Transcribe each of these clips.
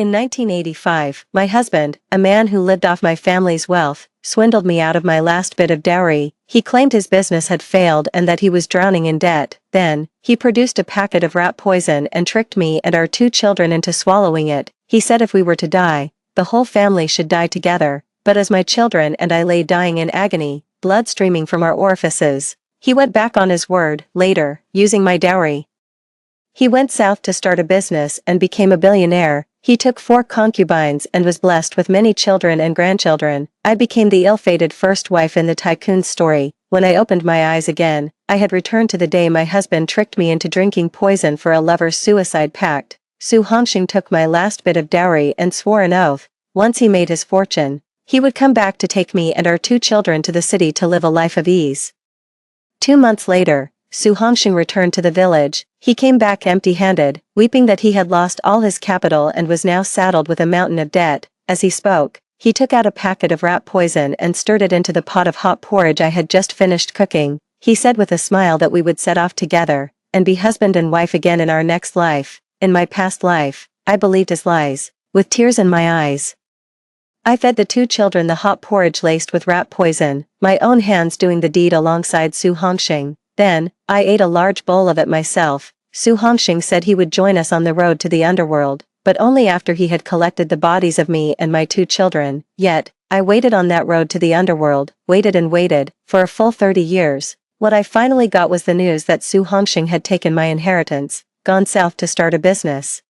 In 1985, my husband, a man who lived off my family's wealth, swindled me out of my last bit of dowry. He claimed his business had failed and that he was drowning in debt. Then, he produced a packet of rat poison and tricked me and our 2 children into swallowing it. He said if we were to die, the whole family should die together. But as my children and I lay dying in agony, blood streaming from our orifices, he went back on his word. Later, using my dowry, he went south to start a business and became a billionaire. He took 4 concubines and was blessed with many children and grandchildren. I became the ill-fated first wife in the tycoon's story. When I opened my eyes again, I had returned to the day my husband tricked me into drinking poison for a lover's suicide pact. Su Hongxing took my last bit of dowry and swore an oath. Once he made his fortune, he would come back to take me and our 2 children to the city to live a life of ease. 2 months later, Su Hongxing returned to the village. He came back empty-handed, weeping that he had lost all his capital and was now saddled with a mountain of debt. As he spoke, he took out a packet of rat poison and stirred it into the pot of hot porridge I had just finished cooking. He said with a smile that we would set off together, and be husband and wife again in our next life. In my past life, I believed his lies, with tears in my eyes. I fed the 2 children the hot porridge laced with rat poison, my own hands doing the deed alongside Su Hongxing. Then, I ate a large bowl of it myself. Su Hongxing said he would join us on the road to the underworld, but only after he had collected the bodies of me and my 2 children. Yet, I waited on that road to the underworld, waited and waited, for a full 30 years. What I finally got was the news that Su Hongxing had taken my inheritance, gone south to start a business,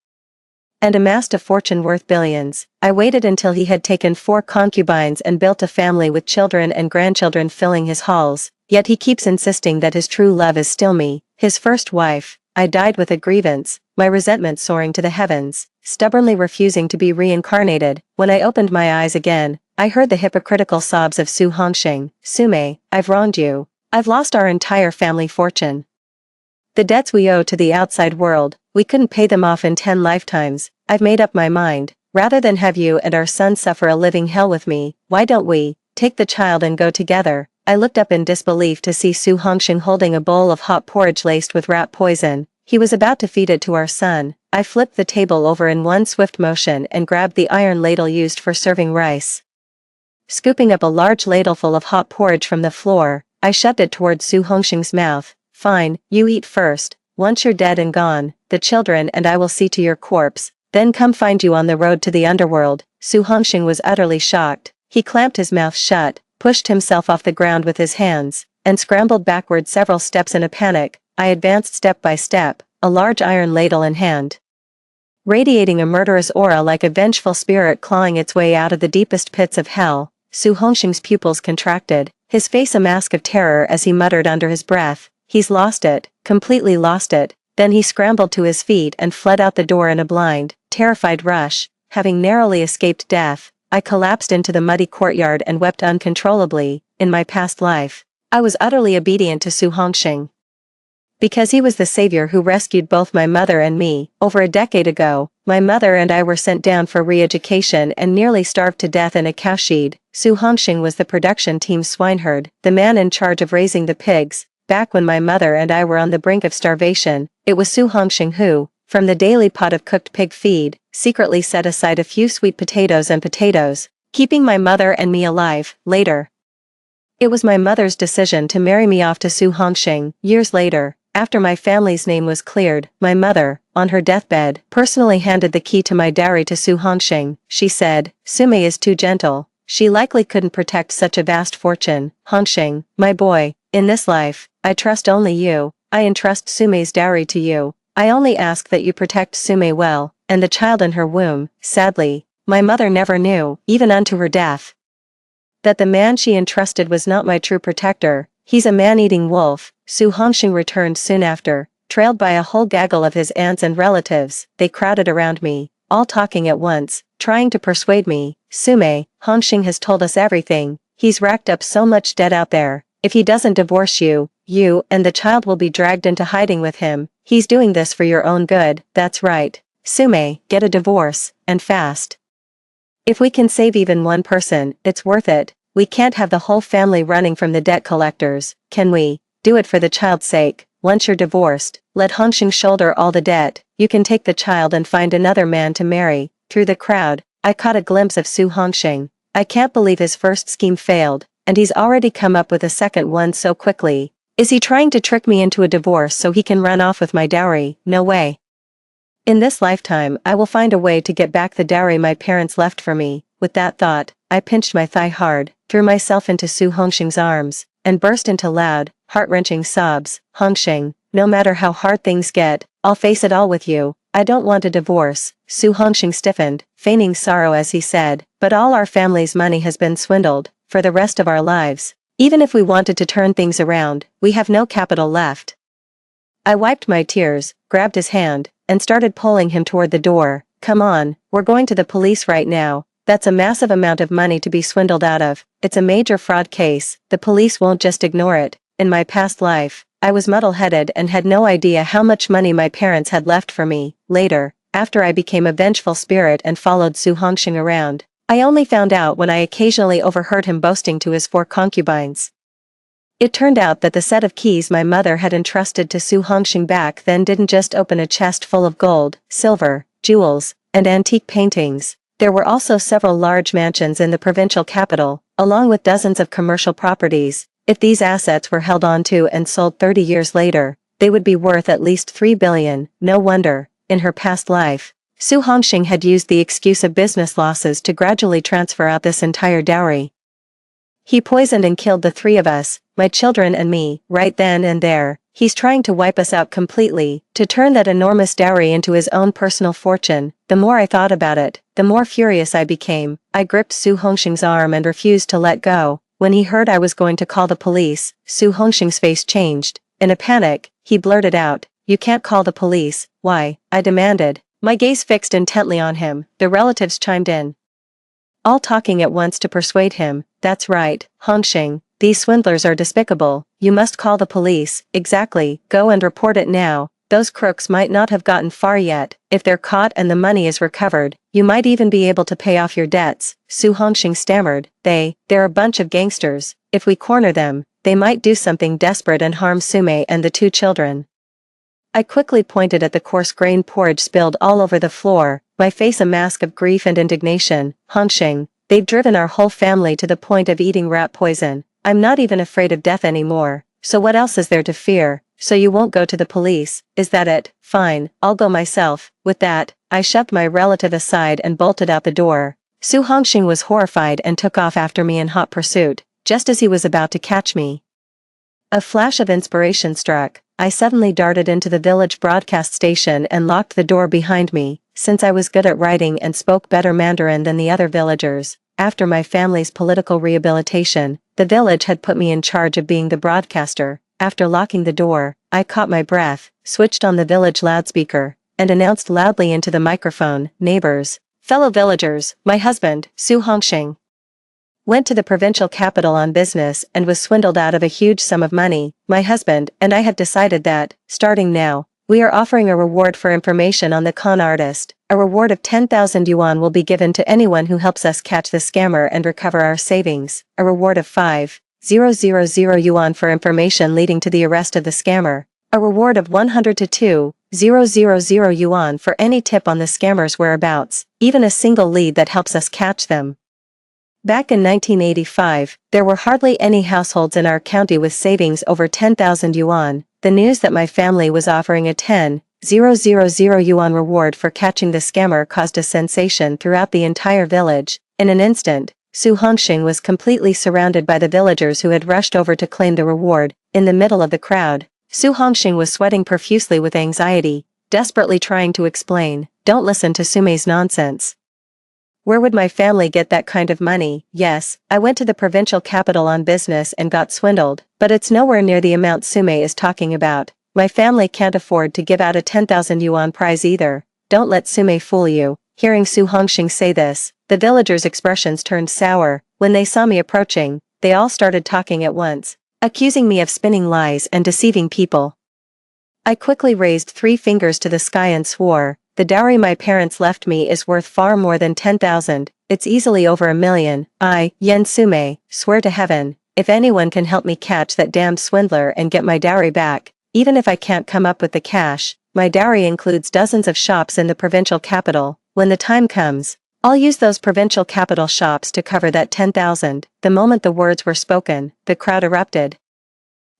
and amassed a fortune worth billions. I waited until he had taken 4 concubines and built a family with children and grandchildren filling his halls, yet he keeps insisting that his true love is still me, his first wife. I died with a grievance, my resentment soaring to the heavens, stubbornly refusing to be reincarnated. When I opened my eyes again, I heard the hypocritical sobs of Su Hongxing. Sume, I've wronged you. I've lost our entire family fortune. The debts we owe to the outside world, we couldn't pay them off in 10 lifetimes. I've made up my mind. Rather than have you and our son suffer a living hell with me, why don't we take the child and go together? I looked up in disbelief to see Su Hongxing holding a bowl of hot porridge laced with rat poison. He was about to feed it to our son. I flipped the table over in one swift motion and grabbed the iron ladle used for serving rice. Scooping up a large ladleful of hot porridge from the floor, I shoved it toward Su Hongxing's mouth. Fine, you eat first. Once you're dead and gone, the children and I will see to your corpse, then come find you on the road to the underworld. Su Hongxing was utterly shocked. He clamped his mouth shut, pushed himself off the ground with his hands, and scrambled backward several steps in a panic. I advanced step by step, a large iron ladle in hand, radiating a murderous aura like a vengeful spirit clawing its way out of the deepest pits of hell. Su Hongxing's pupils contracted, his face a mask of terror as he muttered under his breath, "He's lost it, completely lost it." Then he scrambled to his feet and fled out the door in a blind, terrified rush. Having narrowly escaped death, I collapsed into the muddy courtyard and wept uncontrollably. In my past life, I was utterly obedient to Su Hongxing, because he was the savior who rescued both my mother and me. Over a decade ago, my mother and I were sent down for re-education and nearly starved to death in a cowshed. Su Hongxing was the production team's swineherd, the man in charge of raising the pigs. Back when my mother and I were on the brink of starvation, it was Su Hongxing who, from the daily pot of cooked pig feed, secretly set aside a few sweet potatoes and potatoes, keeping my mother and me alive. Later, it was my mother's decision to marry me off to Su Hongxing. Years later, after my family's name was cleared, my mother, on her deathbed, personally handed the key to my dowry to Su Hongxing. She said, "Sume is too gentle. She likely couldn't protect such a vast fortune. Hongxing, my boy, in this life, I trust only you. I entrust Sume's dowry to you. I only ask that you protect Sume well, and the child in her womb." Sadly, my mother never knew, even unto her death, that the man she entrusted was not my true protector. He's a man-eating wolf. Su Hongxing returned soon after, trailed by a whole gaggle of his aunts and relatives. They crowded around me, all talking at once, trying to persuade me. "Sume, Hongxing has told us everything. He's racked up so much debt out there. If he doesn't divorce you, you and the child will be dragged into hiding with him. He's doing this for your own good." That's right. Sume, get a divorce, and fast. If we can save even one person, it's worth it. We can't have the whole family running from the debt collectors, can we? Do it for the child's sake. Once you're divorced, let Hongxing shoulder all the debt. You can take the child and find another man to marry. Through the crowd, I caught a glimpse of Su Hongxing. I can't believe his first scheme failed, and he's already come up with a second one so quickly. Is he trying to trick me into a divorce so he can run off with my dowry? No way. In this lifetime, I will find a way to get back the dowry my parents left for me. With that thought, I pinched my thigh hard, threw myself into Su Hongxing's arms, and burst into loud, heart-wrenching sobs. Hongxing, no matter how hard things get, I'll face it all with you. I don't want a divorce. Su Hongxing stiffened, feigning sorrow as he said, but all our family's money has been swindled, for the rest of our lives. Even if we wanted to turn things around, we have no capital left. I wiped my tears, grabbed his hand, and started pulling him toward the door. Come on, we're going to the police right now. That's a massive amount of money to be swindled out of. It's a major fraud case. The police won't just ignore it. In my past life, I was muddle-headed and had no idea how much money my parents had left for me. Later, after I became a vengeful spirit and followed Su Hongxing around, I only found out when I occasionally overheard him boasting to his 4 concubines. It turned out that the set of keys my mother had entrusted to Su Hongxing back then didn't just open a chest full of gold, silver, jewels, and antique paintings. There were also several large mansions in the provincial capital, along with dozens of commercial properties. If these assets were held onto and sold 30 years later, they would be worth at least 3 billion. No wonder, in her past life, Su Hongxing had used the excuse of business losses to gradually transfer out this entire dowry. He poisoned and killed the 3 of us, my children and me, right then and there. He's trying to wipe us out completely, to turn that enormous dowry into his own personal fortune. The more I thought about it, the more furious I became. I gripped Su Hongxing's arm and refused to let go. When he heard I was going to call the police, Su Hongxing's face changed. In a panic, he blurted out, "You can't call the police." "Why?" I demanded. My gaze fixed intently on him. The relatives chimed in, all talking at once to persuade him. "That's right, Hongxing. These swindlers are despicable. You must call the police." "Exactly, go and report it now. Those crooks might not have gotten far yet. If they're caught and the money is recovered, you might even be able to pay off your debts." Su Hongxing stammered. They're a bunch of gangsters. If we corner them, they might do something desperate and harm Sume and the 2 children. I quickly pointed at the coarse grain porridge spilled all over the floor, my face a mask of grief and indignation. "Hongxing, they've driven our whole family to the point of eating rat poison. I'm not even afraid of death anymore, so what else is there to fear? So you won't go to the police, is that it? Fine, I'll go myself." With that, I shoved my relative aside and bolted out the door. Su Hongxing was horrified and took off after me in hot pursuit, just as he was about to catch me. A flash of inspiration struck. I suddenly darted into the village broadcast station and locked the door behind me. Since I was good at writing and spoke better Mandarin than the other villagers, after my family's political rehabilitation, the village had put me in charge of being the broadcaster. After locking the door, I caught my breath, switched on the village loudspeaker, and announced loudly into the microphone, "Neighbors, fellow villagers, my husband, Su Hongxing, went to the provincial capital on business and was swindled out of a huge sum of money. My husband and I have decided that, starting now, we are offering a reward for information on the con artist. A reward of 10,000 yuan will be given to anyone who helps us catch the scammer and recover our savings. A reward of 5,000 yuan for information leading to the arrest of the scammer. A reward of 100 to 2,000 yuan for any tip on the scammer's whereabouts, even a single lead that helps us catch them." Back in 1985, there were hardly any households in our county with savings over 10,000 yuan. The news that my family was offering a 10,000 yuan reward for catching the scammer caused a sensation throughout the entire village. In an instant, Su Hongxing was completely surrounded by the villagers who had rushed over to claim the reward. In the middle of the crowd, Su Hongxing was sweating profusely with anxiety, desperately trying to explain, "Don't listen to Sume's nonsense. Where would my family get that kind of money? Yes, I went to the provincial capital on business and got swindled, but it's nowhere near the amount Sume is talking about. My family can't afford to give out a 10,000 yuan prize either. Don't let Sume fool you." Hearing Su Hongxing say this, the villagers' expressions turned sour. When they saw me approaching, they all started talking at once, accusing me of spinning lies and deceiving people. I quickly raised 3 fingers to the sky and swore, "The dowry my parents left me is worth far more than 10,000, it's easily over 1,000,000. I, Yen Sume, swear to heaven, if anyone can help me catch that damned swindler and get my dowry back, even if I can't come up with the cash, my dowry includes dozens of shops in the provincial capital, when the time comes, I'll use those provincial capital shops to cover that 10,000. The moment the words were spoken, the crowd erupted.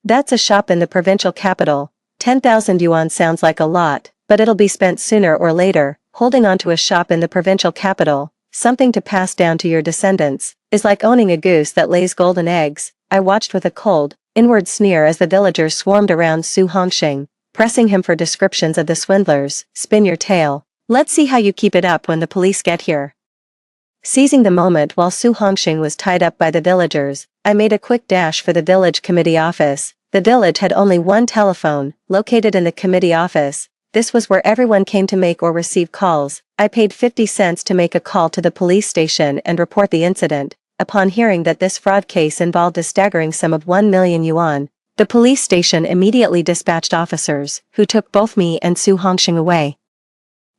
That's a shop in the provincial capital. 10,000 yuan sounds like a lot, but it'll be spent sooner or later. Holding on to a shop in the provincial capital, something to pass down to your descendants, is like owning a goose that lays golden eggs. I watched with a cold, inward sneer as the villagers swarmed around Su Hongxing, pressing him for descriptions of the swindlers. Spin your tale. Let's see how you keep it up when the police get here. Seizing the moment while Su Hongxing was tied up by the villagers, I made a quick dash for the village committee office. The village had only one telephone, located in the committee office. This was where everyone came to make or receive calls. I paid 50 cents to make a call to the police station and report the incident. Upon hearing that this fraud case involved a staggering sum of 1 million yuan, the police station immediately dispatched officers, who took both me and Su Hongxing away.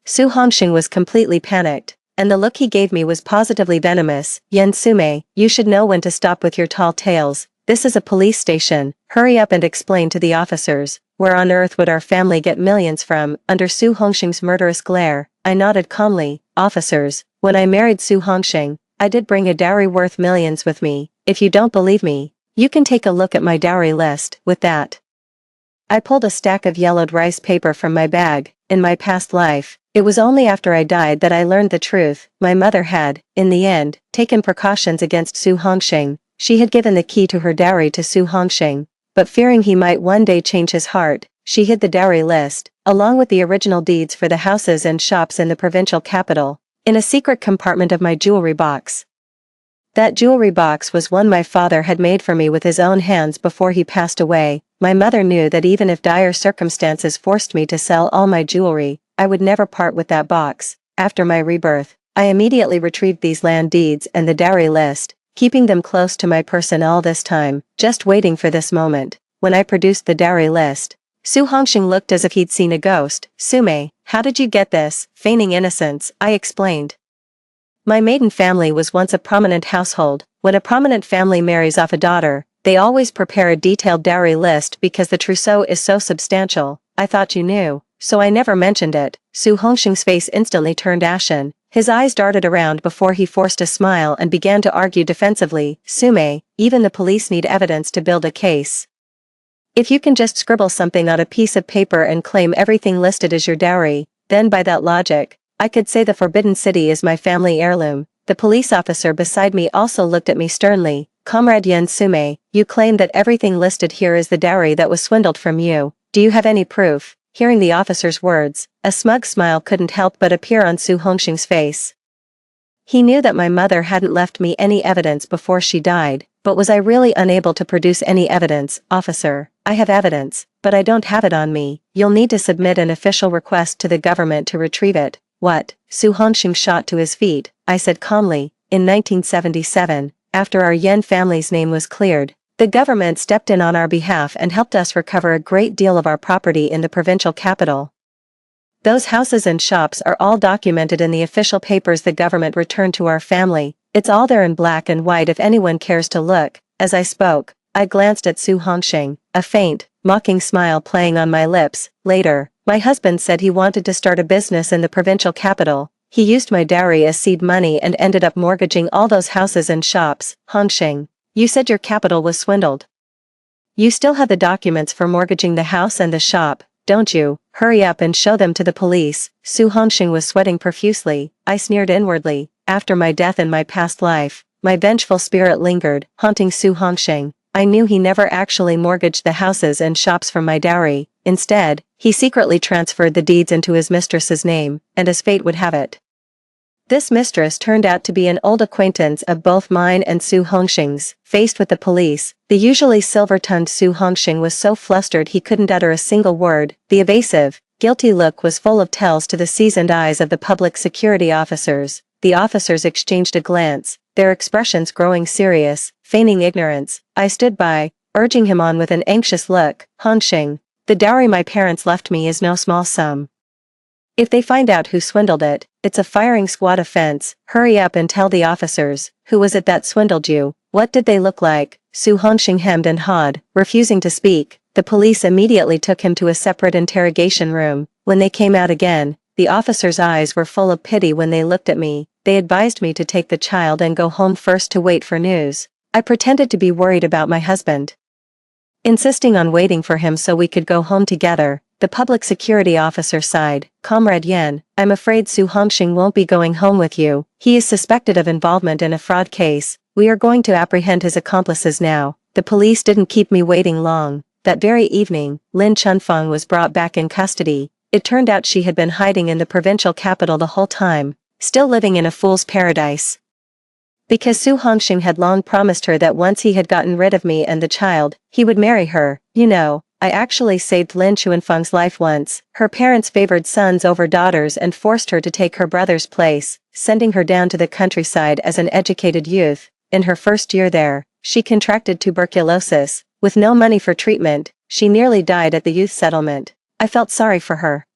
Su Hongxing was completely panicked, and the look he gave me was positively venomous. Yan Sume, you should know when to stop with your tall tales. This is a police station. Hurry up and explain to the officers. Where on earth would our family get millions from? Under Su Hongxing's murderous glare, I nodded calmly. Officers, when I married Su Hongxing, I did bring a dowry worth millions with me. If you don't believe me, you can take a look at my dowry list. With that, I pulled a stack of yellowed rice paper from my bag. In my past life, it was only after I died that I learned the truth. My mother had, in the end, taken precautions against Su Hongxing. She had given the key to her dowry to Su Hongxing, but fearing he might one day change his heart, she hid the dowry list, along with the original deeds for the houses and shops in the provincial capital, in a secret compartment of my jewelry box. That jewelry box was one my father had made for me with his own hands before he passed away. My mother knew that even if dire circumstances forced me to sell all my jewelry, I would never part with that box. After my rebirth, I immediately retrieved these land deeds and the dowry list, keeping them close to my person all this time, just waiting for this moment. When I produced the dowry list, Su Hongxing looked as if he'd seen a ghost. Sume, how did you get this? Feigning innocence, I explained. My maiden family was once a prominent household. When a prominent family marries off a daughter, they always prepare a detailed dowry list because the trousseau is so substantial. I thought you knew, so I never mentioned it. Su Hongxing's face instantly turned ashen. His eyes darted around before he forced a smile and began to argue defensively. Sume, even the police need evidence to build a case. If you can just scribble something on a piece of paper and claim everything listed as your dowry, then by that logic, I could say the Forbidden City is my family heirloom. The police officer beside me also looked at me sternly. Comrade Yan Sume, you claim that everything listed here is the dowry that was swindled from you. Do you have any proof? Hearing the officer's words, a smug smile couldn't help but appear on Su Hongxing's face. He knew that my mother hadn't left me any evidence before she died, but was I really unable to produce any evidence? Officer, I have evidence, but I don't have it on me. You'll need to submit an official request to the government to retrieve it. What? Su Hongxing shot to his feet. I said calmly, in 1977, after our Yan family's name was cleared, the government stepped in on our behalf and helped us recover a great deal of our property in the provincial capital. Those houses and shops are all documented in the official papers the government returned to our family. It's all there in black and white if anyone cares to look. As I spoke, I glanced at Su Hongxing, a faint, mocking smile playing on my lips. Later, my husband said he wanted to start a business in the provincial capital. He used my dowry as seed money and ended up mortgaging all those houses and shops. Hongxing, you said your capital was swindled. You still have the documents for mortgaging the house and the shop, don't you? Hurry up and show them to the police. Su Hongxing was sweating profusely. I sneered inwardly. After my death in my past life, my vengeful spirit lingered, haunting Su Hongxing. I knew he never actually mortgaged the houses and shops from my dowry. Instead, he secretly transferred the deeds into his mistress's name, and as fate would have it, this mistress turned out to be an old acquaintance of both mine and Su Hongxing's. Faced with the police, the usually silver-tongued Su Hongxing was so flustered he couldn't utter a single word. The evasive, guilty look was full of tells to the seasoned eyes of the public security officers. The officers exchanged a glance, their expressions growing serious, feigning ignorance. I stood by, urging him on with an anxious look. Hongxing, the dowry my parents left me is no small sum. If they find out who swindled it, it's a firing squad offense. Hurry up and tell the officers. Who was it that swindled you? What did they look like? Su Hongxing hemmed and hawed, refusing to speak. The police immediately took him to a separate interrogation room. When they came out again, The officer's eyes were full of pity when they looked at me. They advised me to take the child and go home first to wait for news. I pretended to be worried about my husband, insisting on waiting for him so we could go home together. The public security officer sighed. Comrade Yen, I'm afraid Su Hongxing won't be going home with you. He is suspected of involvement in a fraud case. We are going to apprehend his accomplices now. The police didn't keep me waiting long. That very evening, Lin Chunfeng was brought back in custody. It turned out she had been hiding in the provincial capital the whole time, still living in a fool's paradise. Because Su Hongxing had long promised her that once he had gotten rid of me and the child, he would marry her. You know, I actually saved Lin Chuanfeng's life once. Her parents favored sons over daughters and forced her to take her brother's place, sending her down to the countryside as an educated youth. In her first year there, she contracted tuberculosis. With no money for treatment, she nearly died at the youth settlement. I felt sorry for her,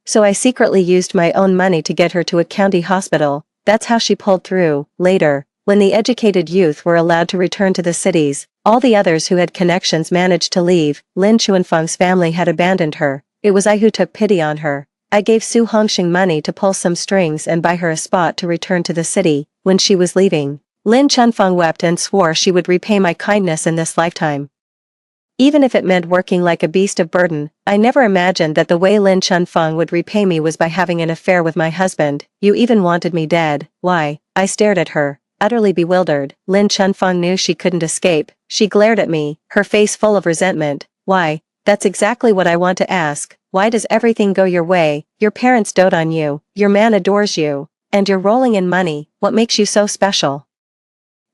so I secretly used my own money to get her to a county hospital. That's how she pulled through. Later, when the educated youth were allowed to return to the cities, all the others who had connections managed to leave. Lin Chuanfeng's family had abandoned her. It was I who took pity on her. I gave Su Hongxing money to pull some strings and buy her a spot to return to the city. When she was leaving, Lin Chunfeng wept and swore she would repay my kindness in this lifetime, even if it meant working like a beast of burden. I never imagined that the way Lin Chunfeng would repay me was by having an affair with my husband. You even wanted me dead. Why? I stared at her, utterly bewildered. Lin Chunfeng knew she couldn't escape. She glared at me, her face full of resentment. Why? That's exactly what I want to ask. Why does everything go your way? Your parents dote on you, your man adores you, and you're rolling in money. What makes you so special?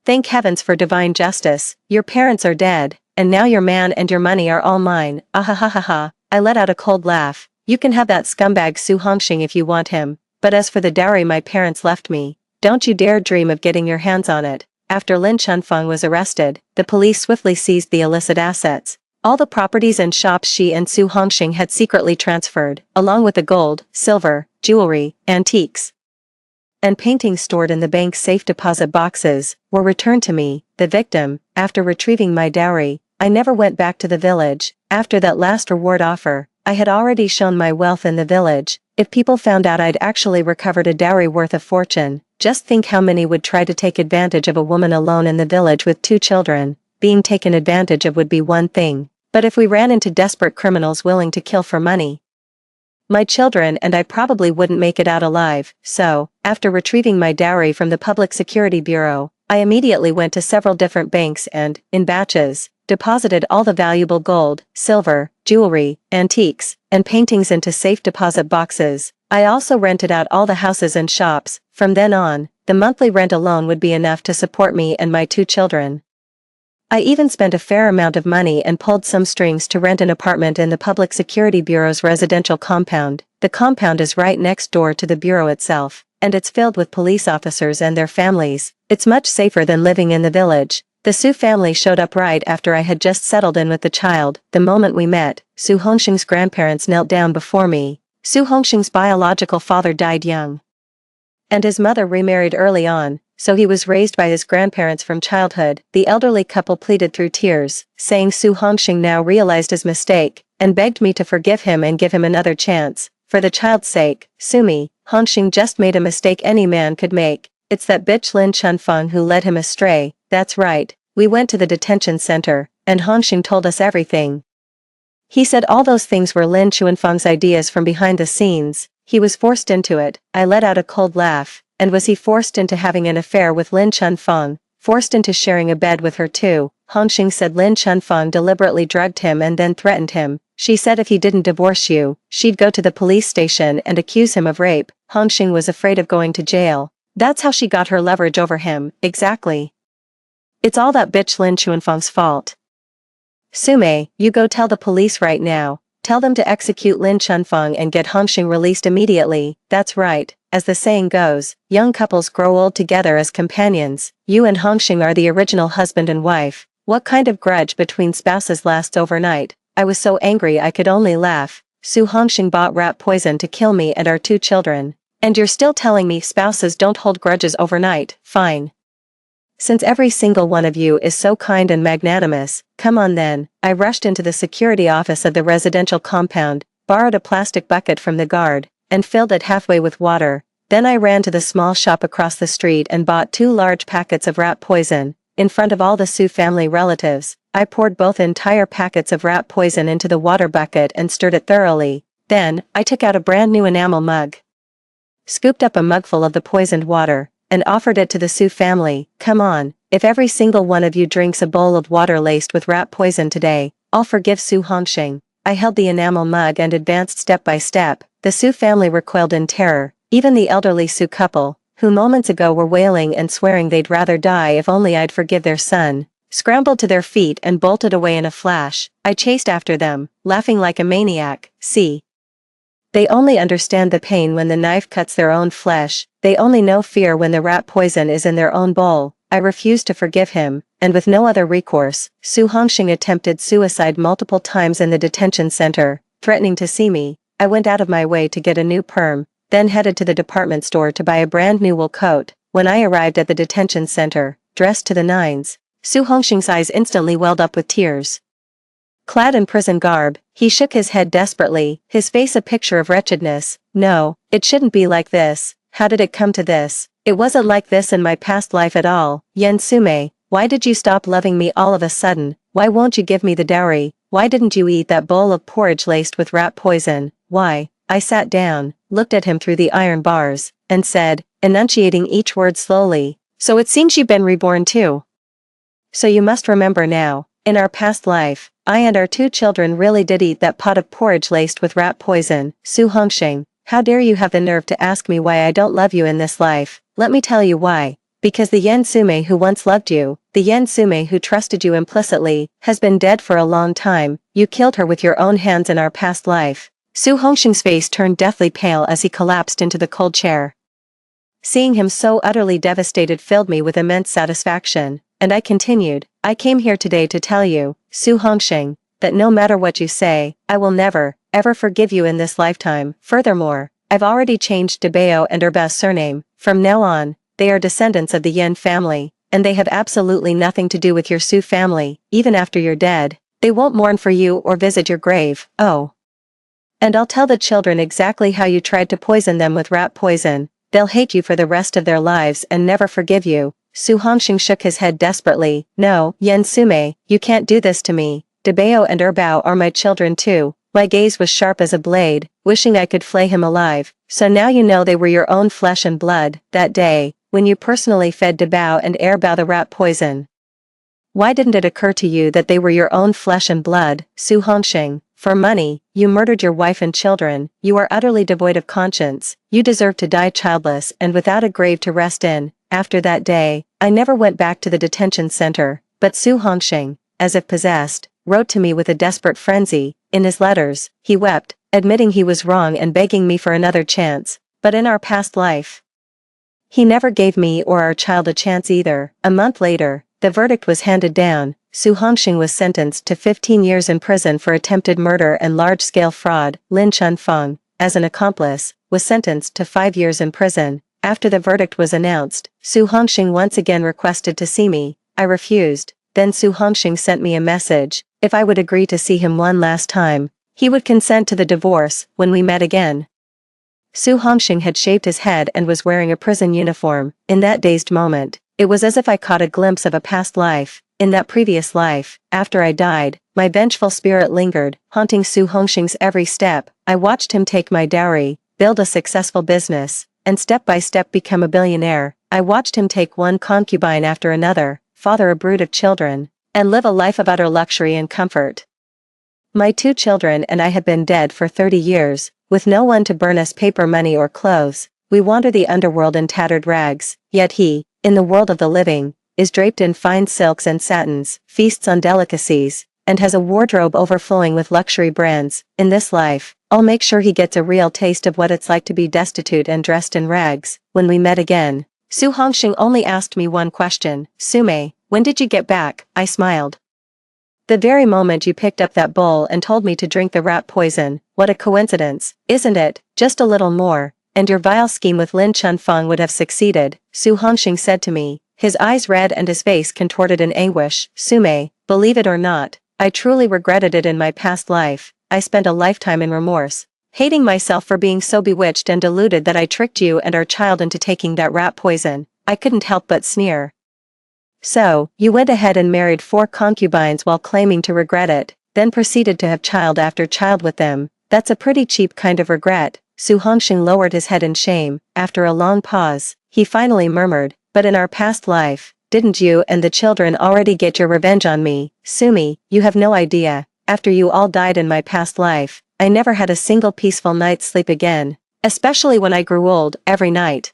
Thank heavens for divine justice. Your parents are dead, and now your man and your money are all mine. Ahahaha. I let out a cold laugh. You can have that scumbag Su Hongxing if you want him, but as for the dowry my parents left me, don't you dare dream of getting your hands on it. After Lin Chunfeng was arrested, the police swiftly seized the illicit assets. All the properties and shops she and Su Hongxing had secretly transferred, along with the gold, silver, jewelry, antiques, and paintings stored in the bank's safe deposit boxes, were returned to me, the victim. After retrieving my dowry, I never went back to the village. After that last reward offer, I had already shown my wealth in the village. If people found out I'd actually recovered a dowry worth a fortune, just think how many would try to take advantage of a woman alone in the village with 2 children. Being taken advantage of would be one thing, but if we ran into desperate criminals willing to kill for money, my children and I probably wouldn't make it out alive. So, after retrieving my dowry from the Public Security Bureau, I immediately went to several different banks and, in batches, deposited all the valuable gold, silver, jewelry, antiques, and paintings into safe deposit boxes. I also rented out all the houses and shops. From then on, the monthly rent alone would be enough to support me and my 2 children. I even spent a fair amount of money and pulled some strings to rent an apartment in the Public Security Bureau's residential compound. The compound is right next door to the bureau itself, and it's filled with police officers and their families. It's much safer than living in the village. The Su family showed up right after I had just settled in with the child. The moment we met, Su Hongxing's grandparents knelt down before me. Su Hongxing's biological father died young, and his mother remarried early on, so he was raised by his grandparents from childhood. The elderly couple pleaded through tears, saying Su Hongxing now realized his mistake, and begged me to forgive him and give him another chance. For the child's sake, Sumi, Hongxing just made a mistake any man could make. It's that bitch Lin Chunfeng who led him astray. That's right. We went to the detention center, and Hongxing told us everything. He said all those things were Lin Chuanfeng's ideas from behind the scenes. He was forced into it. I let out a cold laugh. And was he forced into having an affair with Lin Chunfeng? Forced into sharing a bed with her too? Hongxing said Lin Chunfeng deliberately drugged him and then threatened him. She said if he didn't divorce you, she'd go to the police station and accuse him of rape. Hongxing was afraid of going to jail. That's how she got her leverage over him. Exactly. It's all that bitch Lin Chuanfeng's fault. Sume, you go tell the police right now. Tell them to execute Lin Chunfeng and get Hongxing released immediately. That's right. As the saying goes, young couples grow old together as companions. You and Hongxing are the original husband and wife. What kind of grudge between spouses lasts overnight? I was so angry I could only laugh. Su Hongxing bought rat poison to kill me and our 2 children. And you're still telling me spouses don't hold grudges overnight? Fine. Since every single one of you is so kind and magnanimous, come on then. I rushed into the security office of the residential compound, borrowed a plastic bucket from the guard, and filled it halfway with water. Then I ran to the small shop across the street and bought 2 large packets of rat poison. In front of all the Sue family relatives, I poured both entire packets of rat poison into the water bucket and stirred it thoroughly. Then, I took out a brand new enamel mug, scooped up a mugful of the poisoned water, and offered it to the Sue family. Come on, if every single one of you drinks a bowl of water laced with rat poison today, I'll forgive Sue Hongxing. I held the enamel mug and advanced step by step. The Sue family recoiled in terror, even the elderly Sue couple, who moments ago were wailing and swearing they'd rather die if only I'd forgive their son, scrambled to their feet and bolted away in a flash. I chased after them, laughing like a maniac. See, they only understand the pain when the knife cuts their own flesh, they only know fear when the rat poison is in their own bowl. I refused to forgive him, and with no other recourse, Sue Hongxing attempted suicide multiple times in the detention center, threatening to see me. I went out of my way to get a new perm, then headed to the department store to buy a brand new wool coat. When I arrived at the detention center, dressed to the nines, Sue Hongxing's eyes instantly welled up with tears. Clad in prison garb, he shook his head desperately, his face a picture of wretchedness. No, it shouldn't be like this. How did it come to this? It wasn't like this in my past life at all. Yen Sume, why did you stop loving me all of a sudden? Why won't you give me the dowry? Why didn't you eat that bowl of porridge laced with rat poison? Why? I sat down, looked at him through the iron bars, and said, enunciating each word slowly, so it seems you've been reborn too. So you must remember now, in our past life, I and our 2 children really did eat that pot of porridge laced with rat poison. Sue Hongxing, how dare you have the nerve to ask me why I don't love you in this life? Let me tell you why. Because the Yen Sume who once loved you, the Yen Sume who trusted you implicitly, has been dead for a long time. You killed her with your own hands in our past life. Sue Hongxing's face turned deathly pale as he collapsed into the cold chair. Seeing him so utterly devastated filled me with immense satisfaction, and I continued, I came here today to tell you, Sue Hongxing, that no matter what you say, I will never, ever forgive you in this lifetime. Furthermore, I've already changed Debao and Erbao's surname. From now on, they are descendants of the Yen family, and they have absolutely nothing to do with your Sue family. Even after you're dead, they won't mourn for you or visit your grave. Oh. And I'll tell the children exactly how you tried to poison them with rat poison. They'll hate you for the rest of their lives and never forgive you. Sue Hongxing shook his head desperately. No, Yen Sume, you can't do this to me. Debao and Erbao are my children too. My gaze was sharp as a blade, wishing I could flay him alive. So now you know they were your own flesh and blood, that day, when you personally fed Debao and Erbao the rat poison. Why didn't it occur to you that they were your own flesh and blood, Sue Hongxing? For money, you murdered your wife and children. You are utterly devoid of conscience. You deserve to die childless and without a grave to rest in. After that day, I never went back to the detention center, but Sue Hongxing, as if possessed, wrote to me with a desperate frenzy. In his letters, he wept, admitting he was wrong and begging me for another chance. But in our past life, he never gave me or our child a chance either. A month later, the verdict was handed down. Sue Hongxing was sentenced to 15 years in prison for attempted murder and large-scale fraud. Lin Chunfeng, as an accomplice, was sentenced to 5 years in prison. After the verdict was announced, Sue Hongxing once again requested to see me. I refused. Then Sue Hongxing sent me a message. If I would agree to see him one last time, he would consent to the divorce. When we met again, Sue Hongxing had shaved his head and was wearing a prison uniform. In that dazed moment, it was as if I caught a glimpse of a past life. In that previous life, after I died, my vengeful spirit lingered, haunting Sue Hongxing's every step. I watched him take my dowry, build a successful business, and step by step become a billionaire. I watched him take one concubine after another, father a brood of children, and live a life of utter luxury and comfort. My 2 children and I had been dead for 30 years, with no one to burn us paper money or clothes. We wander the underworld in tattered rags, yet he, in the world of the living, is draped in fine silks and satins, feasts on delicacies, and has a wardrobe overflowing with luxury brands. In this life, I'll make sure he gets a real taste of what it's like to be destitute and dressed in rags. When we met again, Sue Hongxing only asked me one question. Sume, when did you get back? I smiled. The very moment you picked up that bowl and told me to drink the rat poison. What a coincidence, isn't it? Just a little more, and your vile scheme with Lin Chunfeng would have succeeded, Sue Hongxing said to me, his eyes red and his face contorted in anguish. Sume, believe it or not, I truly regretted it in my past life. I spent a lifetime in remorse. hating myself for being so bewitched and deluded that I tricked you and our child into taking that rat poison. I couldn't help but sneer. So, you went ahead and married 4 concubines while claiming to regret it, then proceeded to have child after child with them. That's a pretty cheap kind of regret. Su Hongxing lowered his head in shame. After a long pause, he finally murmured, but in our past life, didn't you and the children already get your revenge on me? Sumi, you have no idea. After you all died in my past life, I never had a single peaceful night's sleep again. Especially when I grew old, every night.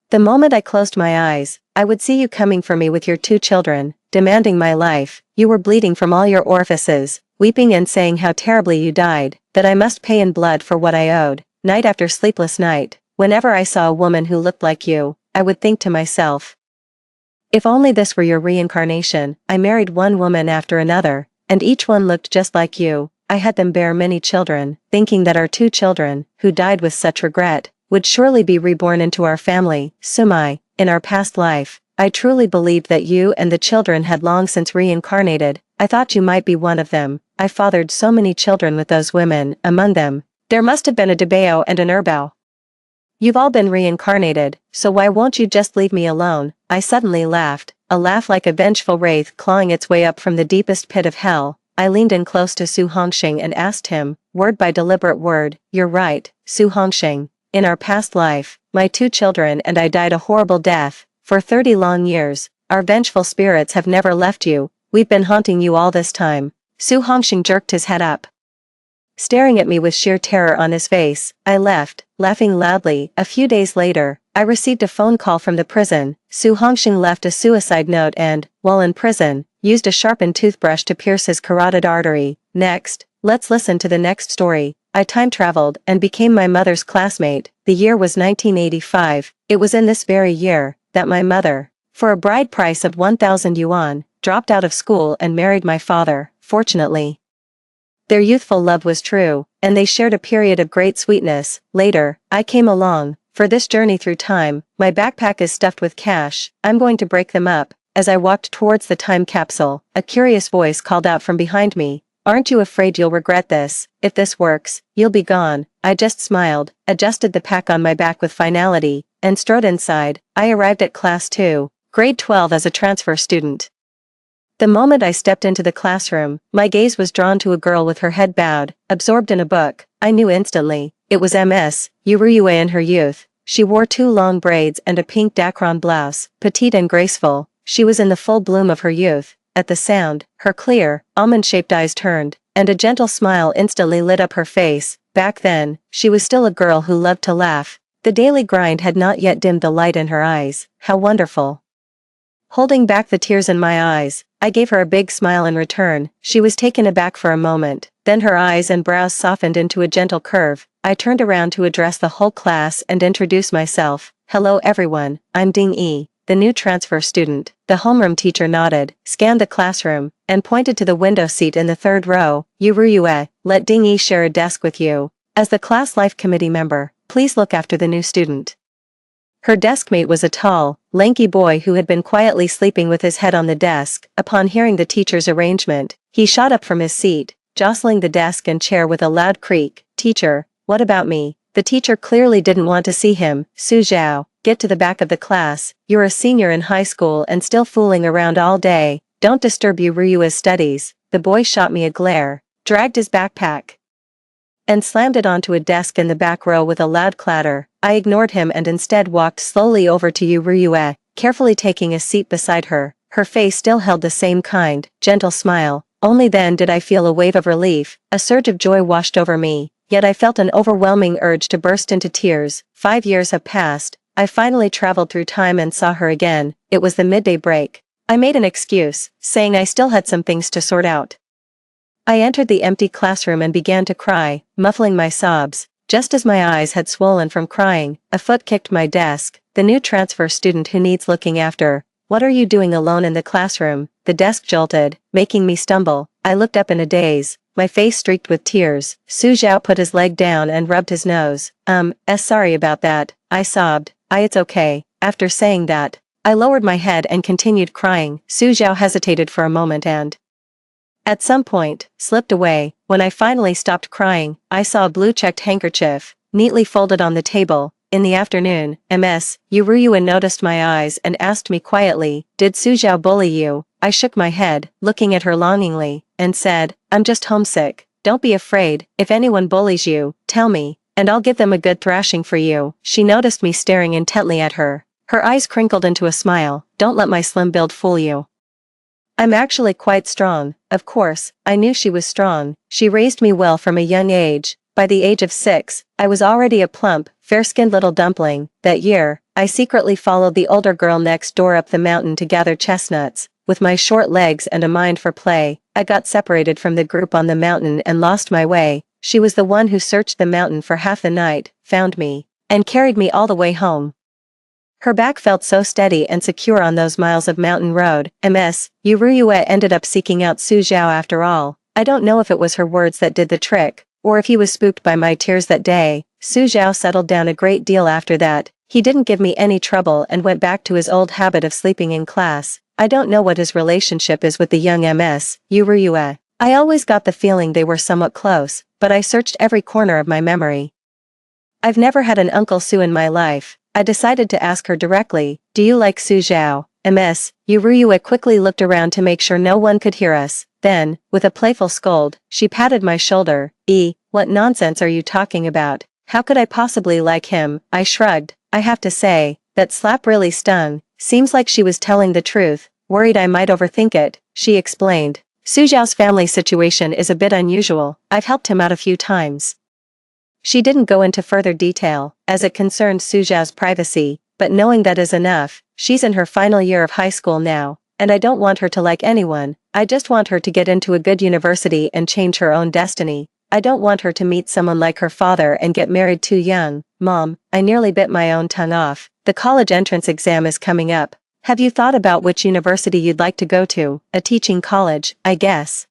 The moment I closed my eyes, I would see you coming for me with your 2 children, demanding my life. You were bleeding from all your orifices, weeping and saying how terribly you died, that I must pay in blood for what I owed. Night after sleepless night, whenever I saw a woman who looked like you, I would think to myself, if only this were your reincarnation. I married one woman after another, and each one looked just like you. I had them bear many children, thinking that our 2 children, who died with such regret, would surely be reborn into our family. Sumai, in our past life, I truly believed that you and the children had long since reincarnated. I thought you might be one of them. I fathered so many children with those women. Among them, there must have been a Debao and an Erbao. You've all been reincarnated, so why won't you just leave me alone? I suddenly laughed, a laugh like a vengeful wraith clawing its way up from the deepest pit of hell. I leaned in close to Su Hongxing and asked him, word by deliberate word, you're right, Su Hongxing. In our past life, my 2 children and I died a horrible death. For 30 long years, our vengeful spirits have never left you. We've been haunting you all this time. Su Hongxing jerked his head up, staring at me with sheer terror on his face. I left, laughing loudly. A few days later, I received a phone call from the prison. Su Hongxing left a suicide note and, while in prison, used a sharpened toothbrush to pierce his carotid artery. Next, let's listen to the next story. I time traveled and became my mother's classmate. The year was 1985. It was in this very year that my mother, for a bride price of 1,000 yuan, dropped out of school and married my father. Fortunately, their youthful love was true, and they shared a period of great sweetness. Later, I came along. For this journey through time, my backpack is stuffed with cash. I'm going to break them up. As I walked towards the time capsule, a curious voice called out from behind me, aren't you afraid you'll regret this? If this works, you'll be gone. I just smiled, adjusted the pack on my back with finality, and strode inside. I arrived at class 2, grade 12 as a transfer student. The moment I stepped into the classroom, my gaze was drawn to a girl with her head bowed, absorbed in a book. I knew instantly, it was Ms. Yuruyue in her youth. She wore 2 long braids and a pink dacron blouse, petite and graceful. She was in the full bloom of her youth. At the sound, her clear, almond-shaped eyes turned, and a gentle smile instantly lit up her face. Back then, she was still a girl who loved to laugh. The daily grind had not yet dimmed the light in her eyes. How wonderful. Holding back the tears in my eyes, I gave her a big smile in return. She was taken aback for a moment, then her eyes and brows softened into a gentle curve. I turned around to address the whole class and introduce myself. Hello everyone, I'm Ding Yi, the new transfer student. The homeroom teacher nodded, scanned the classroom, and pointed to the window seat in the 3rd row. Yuruyue, let Ding Yi share a desk with you. As the class life committee member, please look after the new student. Her deskmate was a tall, lanky boy who had been quietly sleeping with his head on the desk. Upon hearing the teacher's arrangement, he shot up from his seat, jostling the desk and chair with a loud creak. Teacher, what about me? The teacher clearly didn't want to see him. Su Zhao, get to the back of the class. You're a senior in high school and still fooling around all day. Don't disturb Yuryua's studies. The boy shot me a glare, dragged his backpack, and slammed it onto a desk in the back row with a loud clatter. I ignored him and instead walked slowly over to Yuryue, carefully taking a seat beside her. Her face still held the same kind, gentle smile. Only then did I feel a wave of relief. A surge of joy washed over me, yet I felt an overwhelming urge to burst into tears. 5 years have passed. I finally traveled through time and saw her again. It was the midday break. I made an excuse, saying I still had some things to sort out. I entered the empty classroom and began to cry, muffling my sobs. Just as my eyes had swollen from crying, a foot kicked my desk. The new transfer student who needs looking after. What are you doing alone in the classroom? The desk jolted, making me stumble. I looked up in a daze, my face streaked with tears. Su Zhao put his leg down and rubbed his nose. Sorry about that, I sobbed. It's okay. After saying that, I lowered my head and continued crying. Su Zhao hesitated for a moment and At some point, slipped away. When I finally stopped crying, I saw a blue-checked handkerchief, neatly folded on the table. In the afternoon, Ms. Yuryua noticed my eyes and asked me quietly, "Did Suzhou bully you?" I shook my head, looking at her longingly, and said, "I'm just homesick. Don't be afraid. If anyone bullies you, tell me, and I'll give them a good thrashing for you." She noticed me staring intently at her. Her eyes crinkled into a smile. "Don't let my slim build fool you. I'm actually quite strong." Of course, I knew she was strong. She raised me well from a young age. By the age of 6, I was already a plump, fair-skinned little dumpling. That year, I secretly followed the older girl next door up the mountain to gather chestnuts. With my short legs and a mind for play, I got separated from the group on the mountain and lost my way. She was the one who searched the mountain for half the night, found me, and carried me all the way home. Her back felt so steady and secure on those miles of mountain road. Ms. Yuryua ended up seeking out Su Zhao after all. I don't know if it was her words that did the trick, or if he was spooked by my tears that day. Su Zhao settled down a great deal after that. He didn't give me any trouble and went back to his old habit of sleeping in class. I don't know what his relationship is with the young Ms. Yuryua. I always got the feeling they were somewhat close, but I searched every corner of my memory. I've never had an Uncle Su in my life. I decided to ask her directly, "Do you like Su Zhao?" Ms. Yuryua quickly looked around to make sure no one could hear us. Then, with a playful scold, she patted my shoulder. What nonsense are you talking about? How could I possibly like him?" I shrugged. I have to say, that slap really stung. Seems like she was telling the truth. Worried I might overthink it, she explained. "Su Zhao's family situation is a bit unusual. I've helped him out a few times." She didn't go into further detail, as it concerned Su Zhao's privacy, but knowing that is enough. She's in her final year of high school now, and I don't want her to like anyone. I just want her to get into a good university and change her own destiny. I don't want her to meet someone like her father and get married too young. Mom, I nearly bit my own tongue off. The college entrance exam is coming up. Have you thought about which university you'd like to go to? A teaching college, I guess.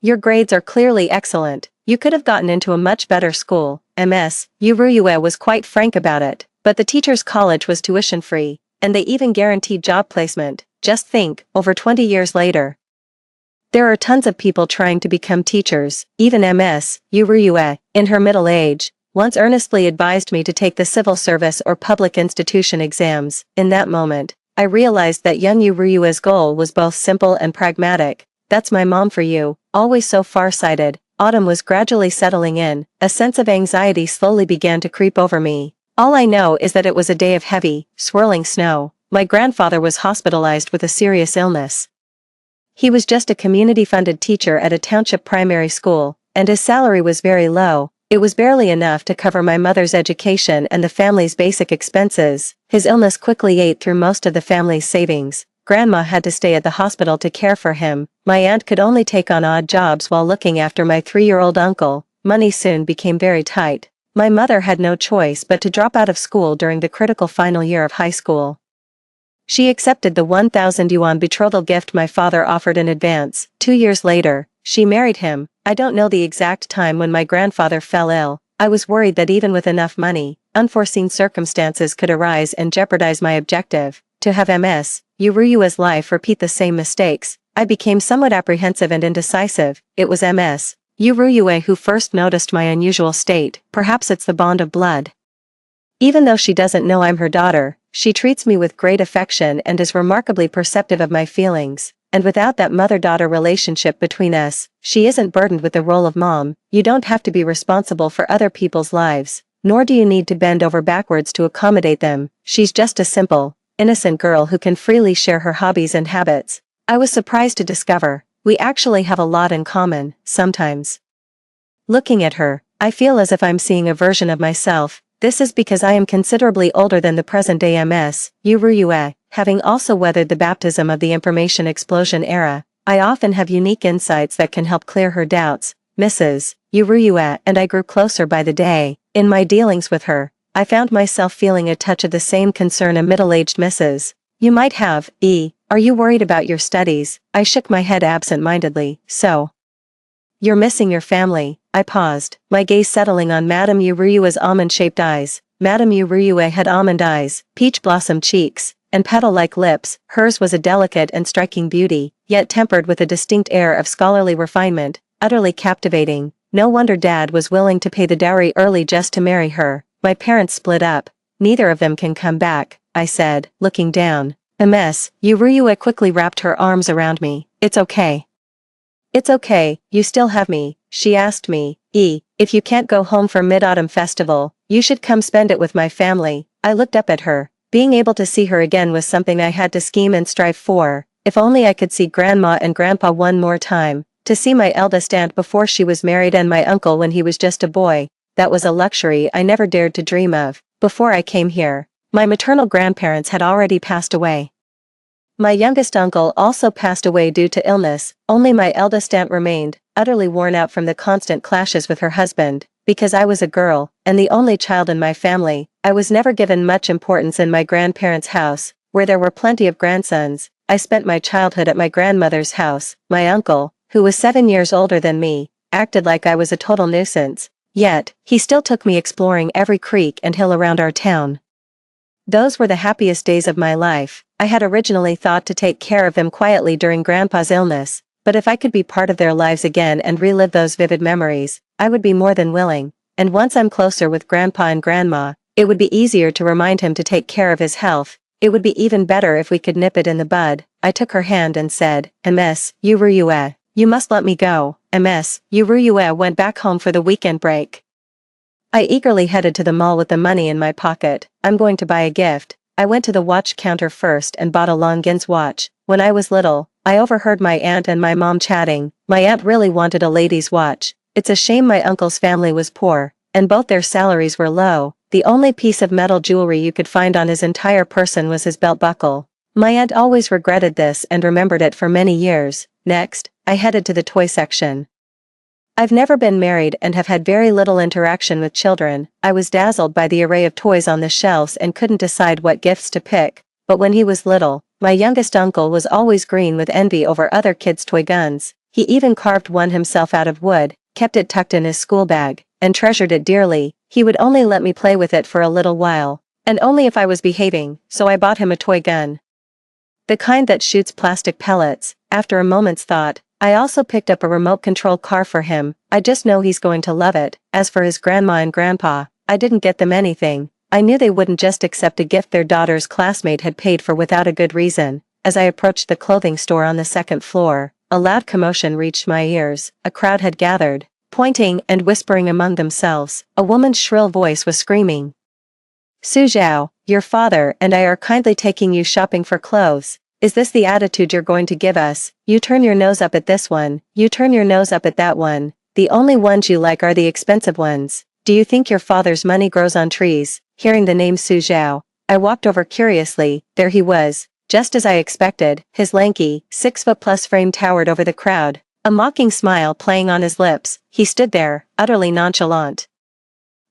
Your grades are clearly excellent. You could have gotten into a much better school. Ms. Yuryua was quite frank about it, but the teacher's college was tuition-free, and they even guaranteed job placement. Just think, over 20 years later. There are tons of people trying to become teachers. Even Ms. Yuryua, in her middle age, once earnestly advised me to take the civil service or public institution exams. In that moment, I realized that young Yuryua's goal was both simple and pragmatic. That's my mom for you, always so far-sighted. Autumn was gradually settling in. A sense of anxiety slowly began to creep over me. All I know is that it was a day of heavy, swirling snow. My grandfather was hospitalized with a serious illness. He was just a community-funded teacher at a township primary school, and his salary was very low. It was barely enough to cover my mother's education and the family's basic expenses. His illness quickly ate through most of the family's savings. Grandma had to stay at the hospital to care for him. My aunt could only take on odd jobs while looking after my 3-year-old uncle. Money soon became very tight. My mother had no choice but to drop out of school during the critical final year of high school. She accepted the 1,000 yuan betrothal gift my father offered in advance. 2 years later, she married him. I don't know the exact time when my grandfather fell ill. I was worried that even with enough money, unforeseen circumstances could arise and jeopardize my objective. To have Ms. Yuryua's life repeat the same mistakes, I became somewhat apprehensive and indecisive. It was Ms. Yuryua who first noticed my unusual state. Perhaps it's the bond of blood. Even though she doesn't know I'm her daughter, she treats me with great affection and is remarkably perceptive of my feelings. And without that mother-daughter relationship between us, she isn't burdened with the role of mom. You don't have to be responsible for other people's lives, nor do you need to bend over backwards to accommodate them. She's just a simple, innocent girl who can freely share her hobbies and habits. I was surprised to discover, we actually have a lot in common. Sometimes, looking at her, I feel as if I'm seeing a version of myself. This is because I am considerably older than the present-day Ms. Yuryua, having also weathered the baptism of the information explosion era. I often have unique insights that can help clear her doubts. Mrs. Yuryua and I grew closer by the day. In my dealings with her, I found myself feeling a touch of the same concern a middle-aged Mrs. You might have. Are you worried about your studies? I shook my head absent-mindedly. So, you're missing your family. I paused, my gaze settling on Madame Yuryua's almond-shaped eyes. Madame Yuryua had almond eyes, peach blossom cheeks, and petal-like lips. Hers was a delicate and striking beauty. yet tempered with a distinct air of scholarly refinement, utterly captivating. No wonder Dad was willing to pay the dowry early just to marry her. My parents split up. Neither of them can come back, I said, looking down. Ms. Urua quickly wrapped her arms around me. It's okay. It's okay, you still have me, she asked me. If you can't go home for Mid-Autumn Festival, you should come spend it with my family. I looked up at her. Being able to see her again was something I had to scheme and strive for. If only I could see Grandma and Grandpa one more time. To see my eldest aunt before she was married and my uncle when he was just a boy, that was a luxury I never dared to dream of. Before I came here, my maternal grandparents had already passed away. My youngest uncle also passed away due to illness. Only my eldest aunt remained, utterly worn out from the constant clashes with her husband. Because I was a girl, and the only child in my family, I was never given much importance in my grandparents' house, where there were plenty of grandsons. I spent my childhood at my grandmother's house. My uncle, who was 7 years older than me, acted like I was a total nuisance. Yet, he still took me exploring every creek and hill around our town. Those were the happiest days of my life. I had originally thought to take care of them quietly during Grandpa's illness, but if I could be part of their lives again and relive those vivid memories, I would be more than willing. And once I'm closer with Grandpa and Grandma, it would be easier to remind him to take care of his health. It would be even better if we could nip it in the bud. I took her hand and said, Ms. Urua, you must let me go. Ms. Urua went back home for the weekend break. I eagerly headed to the mall with the money in my pocket. I'm going to buy a gift. I went to the watch counter first and bought a Longines watch. When I was little, I overheard my aunt and my mom chatting. My aunt really wanted a lady's watch. It's a shame my uncle's family was poor, and both their salaries were low. The only piece of metal jewelry you could find on his entire person was his belt buckle. My aunt always regretted this and remembered it for many years. Next, I headed to the toy section. I've never been married and have had very little interaction with children. I was dazzled by the array of toys on the shelves and couldn't decide what gifts to pick. But when he was little, my youngest uncle was always green with envy over other kids' toy guns. He even carved one himself out of wood, kept it tucked in his school bag, and treasured it dearly. He would only let me play with it for a little while, and only if I was behaving, so I bought him a toy gun. The kind that shoots plastic pellets. After a moment's thought, I also picked up a remote-control car for him. I just know he's going to love it. As for his grandma and grandpa, I didn't get them anything. I knew they wouldn't just accept a gift their daughter's classmate had paid for without a good reason. As I approached the clothing store on the second floor, a loud commotion reached my ears. A crowd had gathered, pointing and whispering among themselves. A woman's shrill voice was screaming, Su Zhao, your father and I are kindly taking you shopping for clothes. Is this the attitude you're going to give us? You turn your nose up at this one, you turn your nose up at that one. The only ones you like are the expensive ones. Do you think your father's money grows on trees? Hearing the name Su Zhao, I walked over curiously. There he was, just as I expected. His lanky, 6-foot-plus frame towered over the crowd, a mocking smile playing on his lips. He stood there, utterly nonchalant.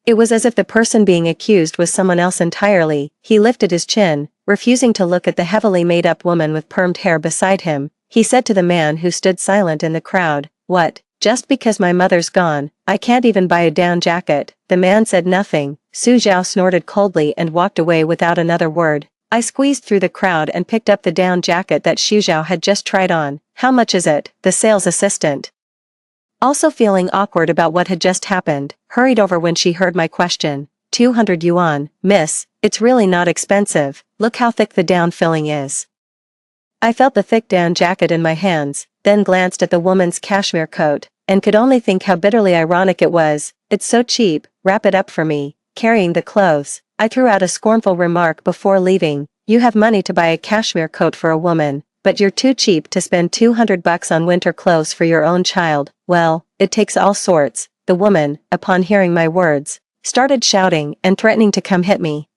It was as if the person being accused was someone else entirely. He lifted his chin, refusing to look at the heavily made-up woman with permed hair beside him. He said to the man who stood silent in the crowd, What, just because my mother's gone, I can't even buy a down jacket? The man said nothing. Su Zhao snorted coldly and walked away without another word. I squeezed through the crowd and picked up the down jacket that Su Zhao had just tried on. How much is it? The sales assistant, also feeling awkward about what had just happened, hurried over when she heard my question. 200 yuan, miss, it's really not expensive. Look how thick the down filling is. I felt the thick down jacket in my hands, then glanced at the woman's cashmere coat, and could only think how bitterly ironic it was. It's so cheap, wrap it up for me. Carrying the clothes, I threw out a scornful remark before leaving. You have money to buy a cashmere coat for a woman, but you're too cheap to spend 200 bucks on winter clothes for your own child. Well, it takes all sorts. The woman, upon hearing my words, started shouting and threatening to come hit me.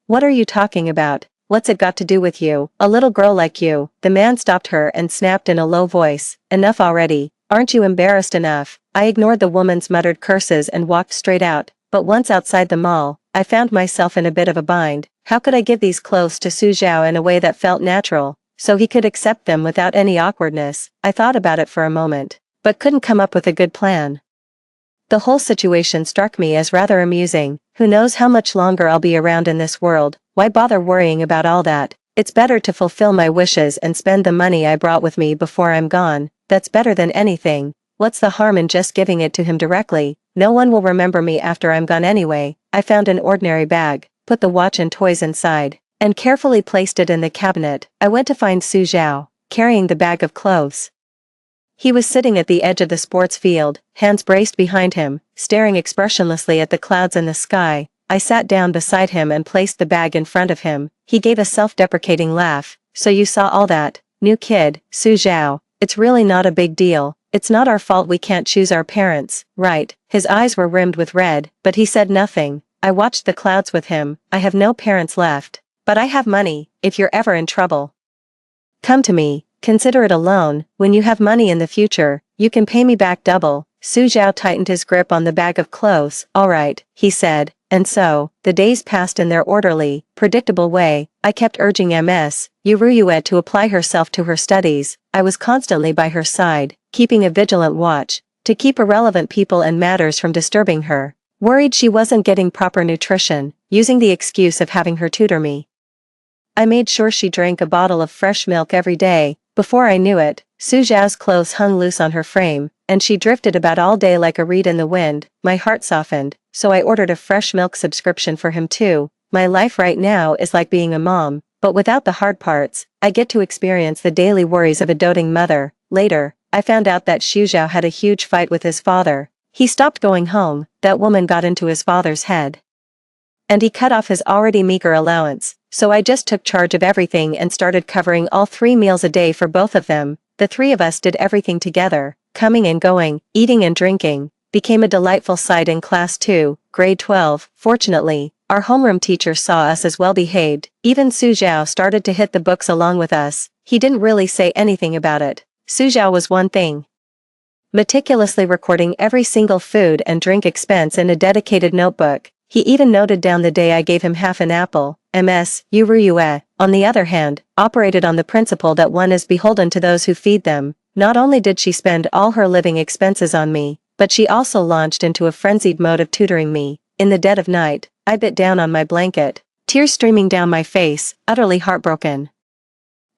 What are you talking about? What's it got to do with you? A little girl like you. The man stopped her and snapped in a low voice. Enough already. Aren't you embarrassed enough? I ignored the woman's muttered curses and walked straight out, but once outside the mall, I found myself in a bit of a bind. How could I give these clothes to Su Zhao in a way that felt natural, so he could accept them without any awkwardness? I thought about it for a moment, but couldn't come up with a good plan. The whole situation struck me as rather amusing. Who knows how much longer I'll be around in this world? Why bother worrying about all that? It's better to fulfill my wishes and spend the money I brought with me before I'm gone. That's better than anything. What's the harm in just giving it to him directly? No one will remember me after I'm gone anyway. I found an ordinary bag, put the watch and toys inside, and carefully placed it in the cabinet. I went to find Su Zhao, carrying the bag of clothes. He was sitting at the edge of the sports field, hands braced behind him, staring expressionlessly at the clouds in the sky. I sat down beside him and placed the bag in front of him. He gave a self-deprecating laugh. So you saw all that, new kid, Su Zhao. It's really not a big deal. It's not our fault we can't choose our parents, right? His eyes were rimmed with red, but he said nothing. I watched the clouds with him. I have no parents left. But I have money, if you're ever in trouble. Come to me, consider it a loan. When you have money in the future, you can pay me back double. Su Zhao tightened his grip on the bag of clothes. All right, he said. And so, the days passed in their orderly, predictable way. I kept urging Ms. Yuruyue to apply herself to her studies. I was constantly by her side, keeping a vigilant watch, to keep irrelevant people and matters from disturbing her. Worried she wasn't getting proper nutrition, using the excuse of having her tutor me. I made sure she drank a bottle of fresh milk every day. Before I knew it, Su Zhao's clothes hung loose on her frame, and she drifted about all day like a reed in the wind. My heart softened, so I ordered a fresh milk subscription for him too. My life right now is like being a mom, but without the hard parts. I get to experience the daily worries of a doting mother. Later, I found out that Su Zhao had a huge fight with his father. He stopped going home, that woman got into his father's head. And he cut off his already meager allowance, so I just took charge of everything and started covering all 3 meals a day for both of them. The 3 of us did everything together, coming and going, eating and drinking, became a delightful sight in class 2, grade 12. Fortunately, our homeroom teacher saw us as well behaved. Even Su Zhao started to hit the books along with us. He didn't really say anything about it. Su Zhao was one thing. Meticulously recording every single food and drink expense in a dedicated notebook. He even noted down the day I gave him half an apple. Ms. Yuruyue, on the other hand, operated on the principle that one is beholden to those who feed them. Not only did she spend all her living expenses on me, but she also launched into a frenzied mode of tutoring me. In the dead of night, I bit down on my blanket, tears streaming down my face, utterly heartbroken.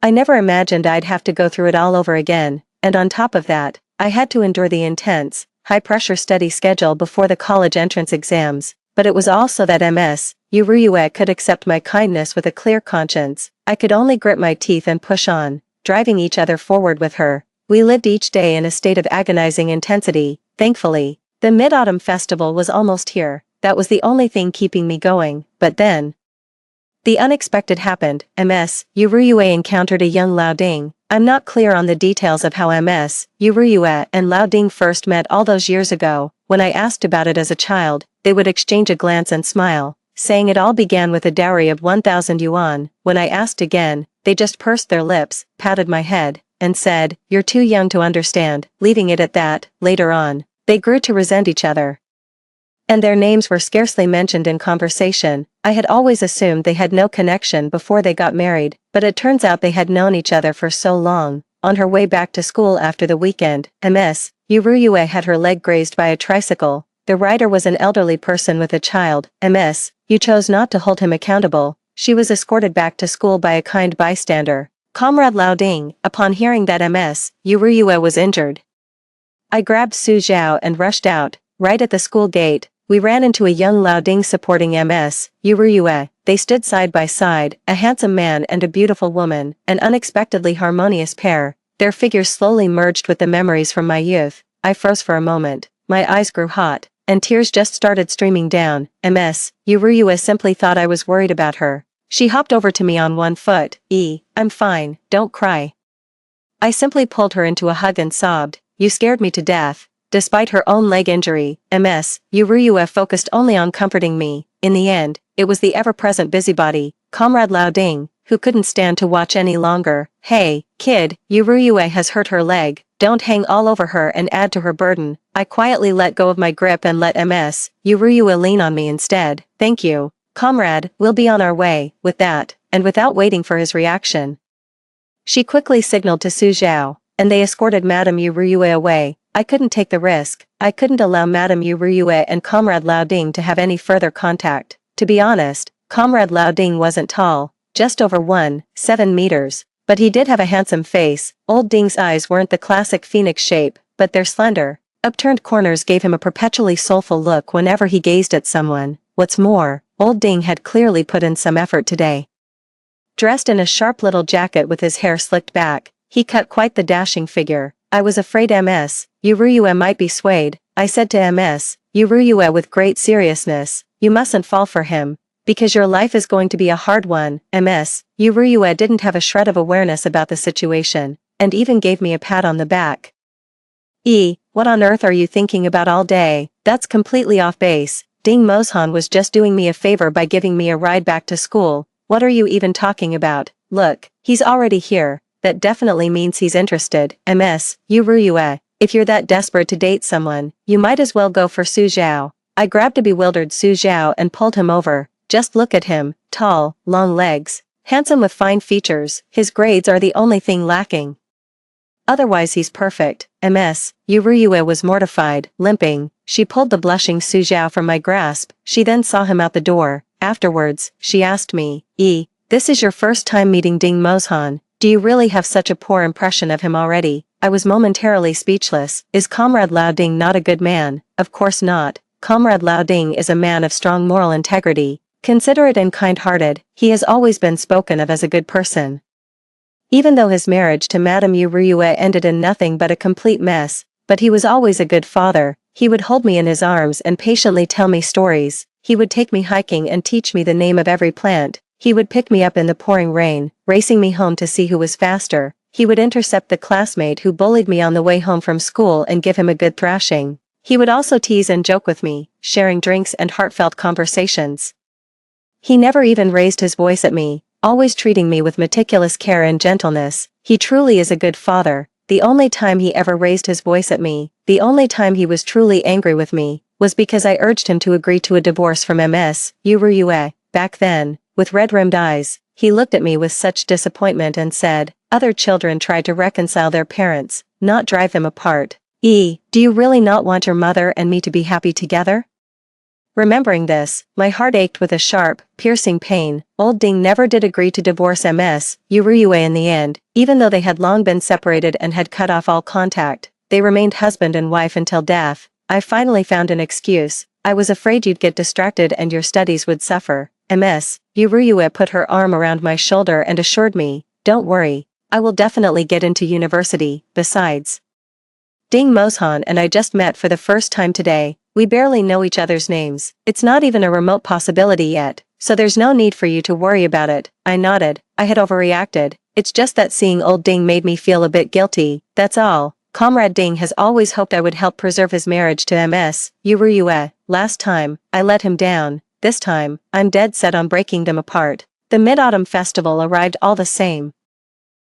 I never imagined I'd have to go through it all over again, and on top of that, I had to endure the intense, high-pressure study schedule before the college entrance exams. But it was also that Ms. Yuruyue could accept my kindness with a clear conscience. I could only grit my teeth and push on, driving each other forward with her. We lived each day in a state of agonizing intensity. Thankfully, the Mid-Autumn Festival was almost here. That was the only thing keeping me going. But then, the unexpected happened. Ms. Yuruyue encountered a young Lao Ding. I'm not clear on the details of how Ms. Yuruyue and Lao Ding first met all those years ago. When I asked about it as a child, they would exchange a glance and smile, saying it all began with a dowry of 1,000 yuan. When I asked again, they just pursed their lips, patted my head, and said, "You're too young to understand," leaving it at that. Later on, they grew to resent each other, and their names were scarcely mentioned in conversation. I had always assumed they had no connection before they got married, but it turns out they had known each other for so long. On her way back to school after the weekend, Ms. Yuruyue had her leg grazed by a tricycle. The rider was an elderly person with a child. Ms. You chose not to hold him accountable. She was escorted back to school by a kind bystander, Comrade Lao Ding. Upon hearing that Ms. Yuruyue was injured, I grabbed Su Zhao and rushed out. Right at the school gate, we ran into a young Lao Ding supporting Ms. Yuruyue. They stood side by side, a handsome man and a beautiful woman, an unexpectedly harmonious pair. Their figures slowly merged with the memories from my youth. I froze for a moment, my eyes grew hot, and tears just started streaming down. Ms. Yuruyue simply thought I was worried about her. She hopped over to me on one foot. I'm fine, don't cry. I simply pulled her into a hug and sobbed, "You scared me to death." Despite her own leg injury, Ms. Yuruyue focused only on comforting me. In the end, it was the ever-present busybody, Comrade Lao Ding, who couldn't stand to watch any longer. "Hey, kid, Yuruyue has hurt her leg. Don't hang all over her and add to her burden." I quietly let go of my grip and let Ms. Yuruyue lean on me instead. "Thank you, comrade, we'll be on our way." With that, and without waiting for his reaction, she quickly signaled to Su Zhao, and they escorted Madame Yuruyue away. I couldn't take the risk. I couldn't allow Madame Yuruyue and Comrade Lao Ding to have any further contact. To be honest, Comrade Lao Ding wasn't tall, just over 1.7 meters. But he did have a handsome face. Old Ding's eyes weren't the classic phoenix shape, but their slender, upturned corners gave him a perpetually soulful look whenever he gazed at someone. What's more, Old Ding had clearly put in some effort today. Dressed in a sharp little jacket with his hair slicked back, he cut quite the dashing figure. I was afraid Ms. Uruyue might be swayed. I said to Ms. Uruyue with great seriousness, you mustn't fall for him, because your life is going to be a hard one. Ms. Uruyue didn't have a shred of awareness about the situation, and even gave me a pat on the back. What on earth are you thinking about all day? That's completely off base. Ding Mozhan was just doing me a favor by giving me a ride back to school. What are you even talking about? Look, he's already here. That definitely means he's interested. Ms. Uruyue, if you're that desperate to date someone, you might as well go for Su Zhao. I grabbed a bewildered Su Zhao and pulled him over. Just look at him, tall, long legs, handsome with fine features. His grades are the only thing lacking. Otherwise he's perfect. Ms. Uruyue was mortified, limping. She pulled the blushing Su Zhao from my grasp. She then saw him out the door. Afterwards, she asked me, this is your first time meeting Ding Mozhan. Do you really have such a poor impression of him already? I was momentarily speechless. Is Comrade Lao Ding not a good man? Of course not. Comrade Lao Ding is a man of strong moral integrity. Considerate and kind-hearted, he has always been spoken of as a good person. Even though his marriage to Madame Uruyue ended in nothing but a complete mess, but he was always a good father. He would hold me in his arms and patiently tell me stories. He would take me hiking and teach me the name of every plant. He would pick me up in the pouring rain, racing me home to see who was faster. He would intercept the classmate who bullied me on the way home from school and give him a good thrashing. He would also tease and joke with me, sharing drinks and heartfelt conversations. He never even raised his voice at me, always treating me with meticulous care and gentleness. He truly is a good father. The only time he ever raised his voice at me, the only time he was truly angry with me, was because I urged him to agree to a divorce from Ms. Uruyue. Back then, with red-rimmed eyes, he looked at me with such disappointment and said, other children try to reconcile their parents, not drive them apart. Do you really not want your mother and me to be happy together? Remembering this, my heart ached with a sharp, piercing pain. Old Ding never did agree to divorce Ms. Uruyue in the end, even though they had long been separated and had cut off all contact. They remained husband and wife until death. I finally found an excuse. I was afraid you'd get distracted and your studies would suffer. Ms. Uruyue put her arm around my shoulder and assured me, don't worry, I will definitely get into university. Besides, Ding Mozhan and I just met for the first time today. We barely know each other's names. It's not even a remote possibility yet, so there's no need for you to worry about it. I nodded. I had overreacted. It's just that seeing Old Ding made me feel a bit guilty, that's all. Comrade Ding has always hoped I would help preserve his marriage to Ms. Uruyue. Last time, I let him down. This time, I'm dead set on breaking them apart. The Mid-Autumn Festival arrived all the same.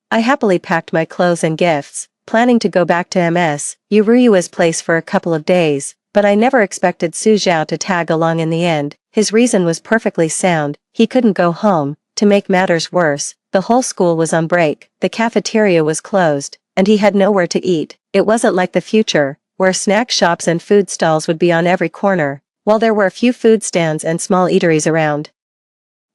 I happily packed my clothes and gifts, planning to go back to Ms. Uruyue's place for a couple of days, but I never expected Su Zhao to tag along in the end. His reason was perfectly sound. He couldn't go home. To make matters worse, the whole school was on break, the cafeteria was closed, and he had nowhere to eat. It wasn't like the future, where snack shops and food stalls would be on every corner. While there were a few food stands and small eateries around,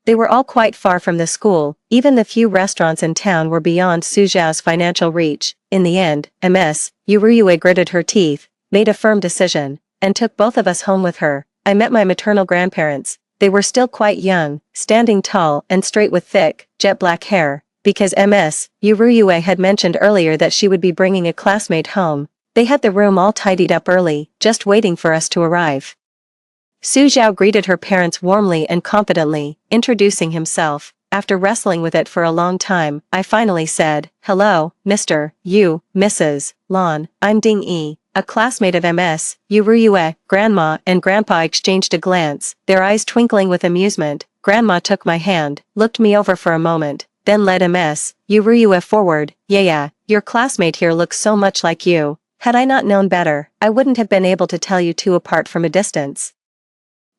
they were all quite far from the school. Even the few restaurants in town were beyond Su Zhao's financial reach. In the end, Ms. Uruyue gritted her teeth, made a firm decision, and took both of us home with her. I met my maternal grandparents. They were still quite young, standing tall and straight with thick, jet black hair, because Ms. Uruyue had mentioned earlier that she would be bringing a classmate home. They had the room all tidied up early, just waiting for us to arrive. Su Zhao greeted her parents warmly and confidently, introducing himself. After wrestling with it for a long time, I finally said, hello, Mrs. Lan, I'm Ding Yi, a classmate of Ms. Uruyue. Grandma and Grandpa exchanged a glance, their eyes twinkling with amusement. Grandma took my hand, looked me over for a moment, then led Ms. Uruyue forward. Yeah, your classmate here looks so much like you. Had I not known better, I wouldn't have been able to tell you two apart from a distance.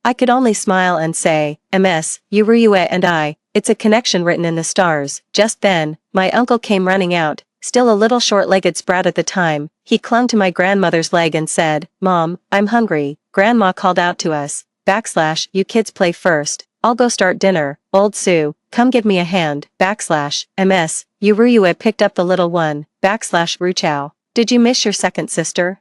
I could only smile and say, Ms. Uruyue and I, it's a connection written in the stars. Just then, my uncle came running out, still a little short-legged sprat at the time. He clung to my grandmother's leg and said, Mom, I'm hungry. Grandma called out to us, / you kids play first. I'll go start dinner, old Sue, come give me a hand, /ms, Yuruyue picked up the little one, Ruchow. Did you miss your second sister,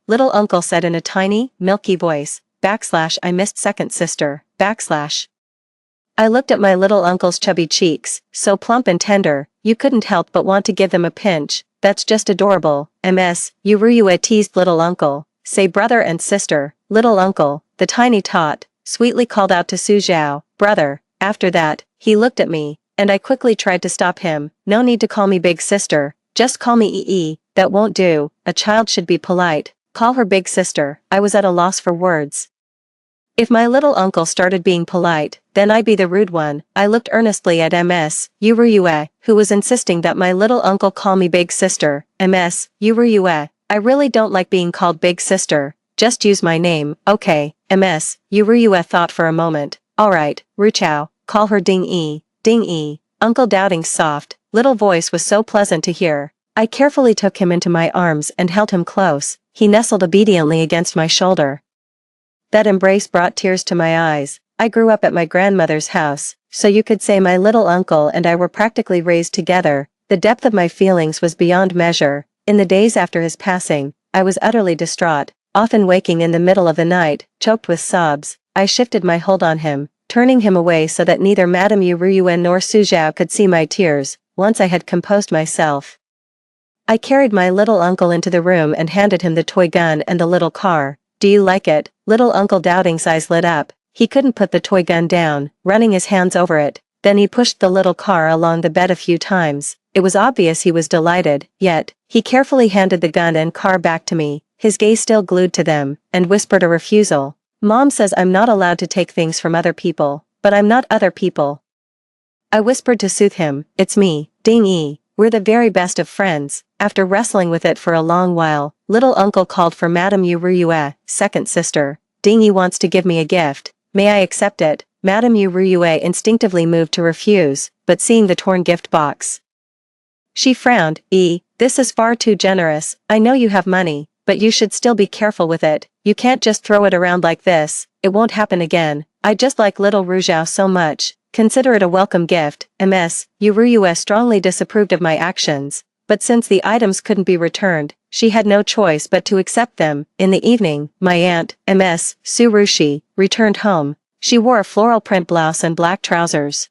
little uncle said in a tiny, milky voice, I missed second sister, I looked at my little uncle's chubby cheeks, so plump and tender, you couldn't help but want to give them a pinch. That's just adorable, Yuruyue teased little uncle. Say brother and sister, little uncle, the tiny tot, sweetly called out to Suzhou, brother. After that, he looked at me, and I quickly tried to stop him. No need to call me big sister, just call me Ee, that won't do, a child should be polite. Call her big sister. I was at a loss for words. If my little uncle started being polite, then I'd be the rude one. I looked earnestly at Ms. Yuruyue, who was insisting that my little uncle call me big sister. Ms. Yuruyue, I really don't like being called big sister. Just use my name, okay? Ms. Yuruyue thought for a moment. Alright, Ruchow, call her Ding E. Ding E. Uncle Doubting's soft, little voice was so pleasant to hear. I carefully took him into my arms and held him close. He nestled obediently against my shoulder. That embrace brought tears to my eyes. I grew up at my grandmother's house, so you could say my little uncle and I were practically raised together. The depth of my feelings was beyond measure. In the days after his passing, I was utterly distraught, often waking in the middle of the night, choked with sobs. I shifted my hold on him, turning him away so that neither Madame Yuruyue nor Suzhou could see my tears. Once I had composed myself, I carried my little uncle into the room and handed him the toy gun and the little car. Do you like it? Little Uncle Doubting's eyes lit up. He couldn't put the toy gun down, running his hands over it. Then he pushed the little car along the bed a few times. It was obvious he was delighted, yet, he carefully handed the gun and car back to me, his gaze still glued to them, and whispered a refusal. Mom says I'm not allowed to take things from other people, but I'm not other people. I whispered to soothe him, it's me, Ding E. We're the very best of friends. After wrestling with it for a long while, little uncle called for Madame Yuruyue, second sister. Ding E wants to give me a gift. May I accept it? Madame Yuruyue instinctively moved to refuse, but seeing the torn gift box, she frowned. This is far too generous. I know you have money, but you should still be careful with it. You can't just throw it around like this. It won't happen again. I just like little Ruzhao so much. Consider it a welcome gift. Ms. Yuruyue strongly disapproved of my actions, but since the items couldn't be returned, she had no choice but to accept them. In the evening, my aunt, Ms. Surushi, returned home. She wore a floral print blouse and black trousers.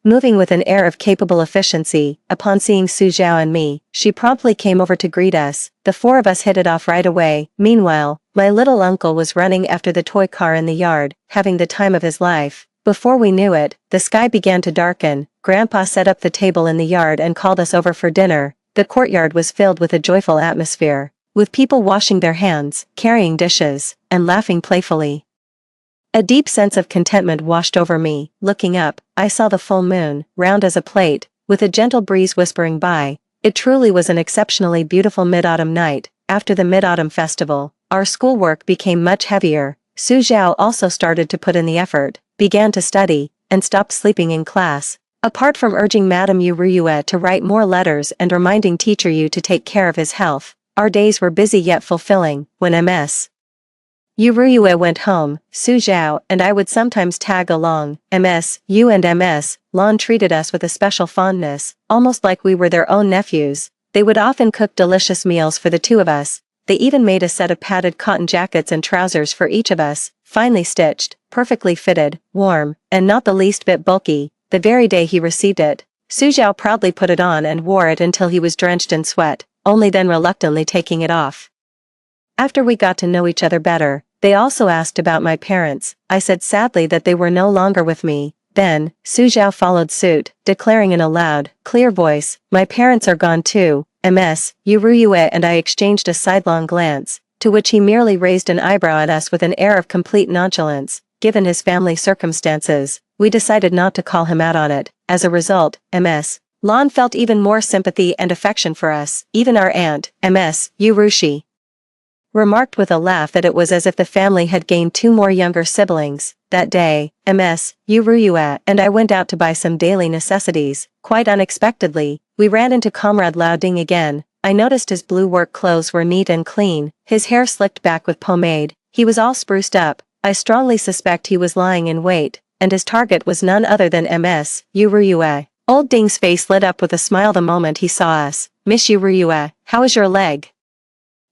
Moving with an air of capable efficiency, upon seeing Suzhou and me, she promptly came over to greet us. The four of us hit it off right away. Meanwhile, my little uncle was running after the toy car in the yard, having the time of his life. Before we knew it, the sky began to darken. Grandpa set up the table in the yard and called us over for dinner. The courtyard was filled with a joyful atmosphere, with people washing their hands, carrying dishes, and laughing playfully. A deep sense of contentment washed over me. Looking up, I saw the full moon, round as a plate, with a gentle breeze whispering by. It truly was an exceptionally beautiful mid-autumn night. After the Mid-Autumn Festival, our schoolwork became much heavier. Suzhou also started to put in the effort, began to study, and stopped sleeping in class. Apart from urging Madame Yuruyue to write more letters and reminding Teacher Yu to take care of his health, our days were busy yet fulfilling. When Ms. Yuruyue went home, Suzhou and I would sometimes tag along. Ms. Yu and Ms. Lan treated us with a special fondness, almost like we were their own nephews. They would often cook delicious meals for the two of us. They even made a set of padded cotton jackets and trousers for each of us, finely stitched, perfectly fitted, warm, and not the least bit bulky. The very day he received it, Suzhou proudly put it on and wore it until he was drenched in sweat, only then reluctantly taking it off. After we got to know each other better, they also asked about my parents. I said sadly that they were no longer with me. Then, Suzhou followed suit, declaring in a loud, clear voice, my parents are gone too. Ms. Yuruyue and I exchanged a sidelong glance, to which he merely raised an eyebrow at us with an air of complete nonchalance. Given his family circumstances, we decided not to call him out on it. As a result, Ms. Lan felt even more sympathy and affection for us. Even our aunt, Ms. Yurushi, remarked with a laugh that it was as if the family had gained two more younger siblings. That day, Ms. Yuruyue and I went out to buy some daily necessities. Quite unexpectedly, we ran into Comrade Lao Ding again. I noticed his blue work clothes were neat and clean, his hair slicked back with pomade. He was all spruced up. I strongly suspect he was lying in wait. and his target was none other than Ms. Yuruyue. Old Ding's face lit up with a smile the moment he saw us. "Miss Yuruyue, how is your leg?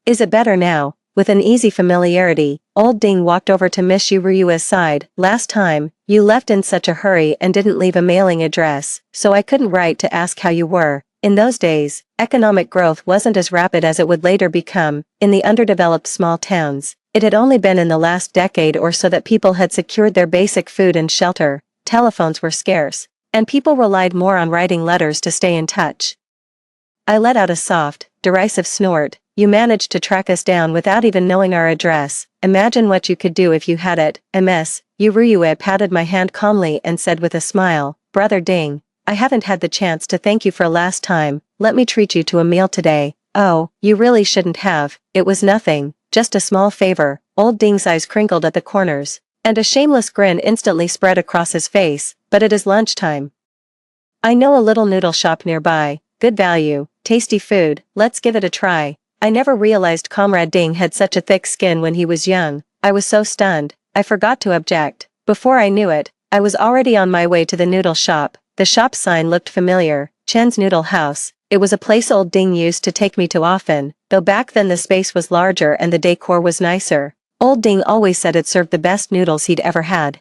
Is it better now?" With an easy familiarity, Old Ding walked over to Miss Yuruyue's side. "Last time, you left in such a hurry and didn't leave a mailing address, so I couldn't write to ask how you were." In those days, economic growth wasn't as rapid as it would later become. In the underdeveloped small towns, it had only been in the last decade or so that people had secured their basic food and shelter. Telephones were scarce, and people relied more on writing letters to stay in touch. I let out a soft, derisive snort. "You managed to track us down without even knowing our address. Imagine what you could do if you had it." Ms. Yuruyue patted my hand calmly and said with a smile, "Brother Ding, I haven't had the chance to thank you for last time. Let me treat you to a meal today." "Oh, you really shouldn't have. It was nothing, just a small favor." Old Ding's eyes crinkled at the corners, and a shameless grin instantly spread across his face. "But it is lunchtime. I know a little noodle shop nearby, good value, tasty food, let's give it a try." I never realized Comrade Ding had such a thick skin when he was young. I was so stunned, I forgot to object. Before I knew it, I was already on my way to the noodle shop. The shop sign looked familiar, Chen's Noodle House. It was a place Old Ding used to take me to often, though back then the space was larger and the decor was nicer. Old Ding always said it served the best noodles he'd ever had.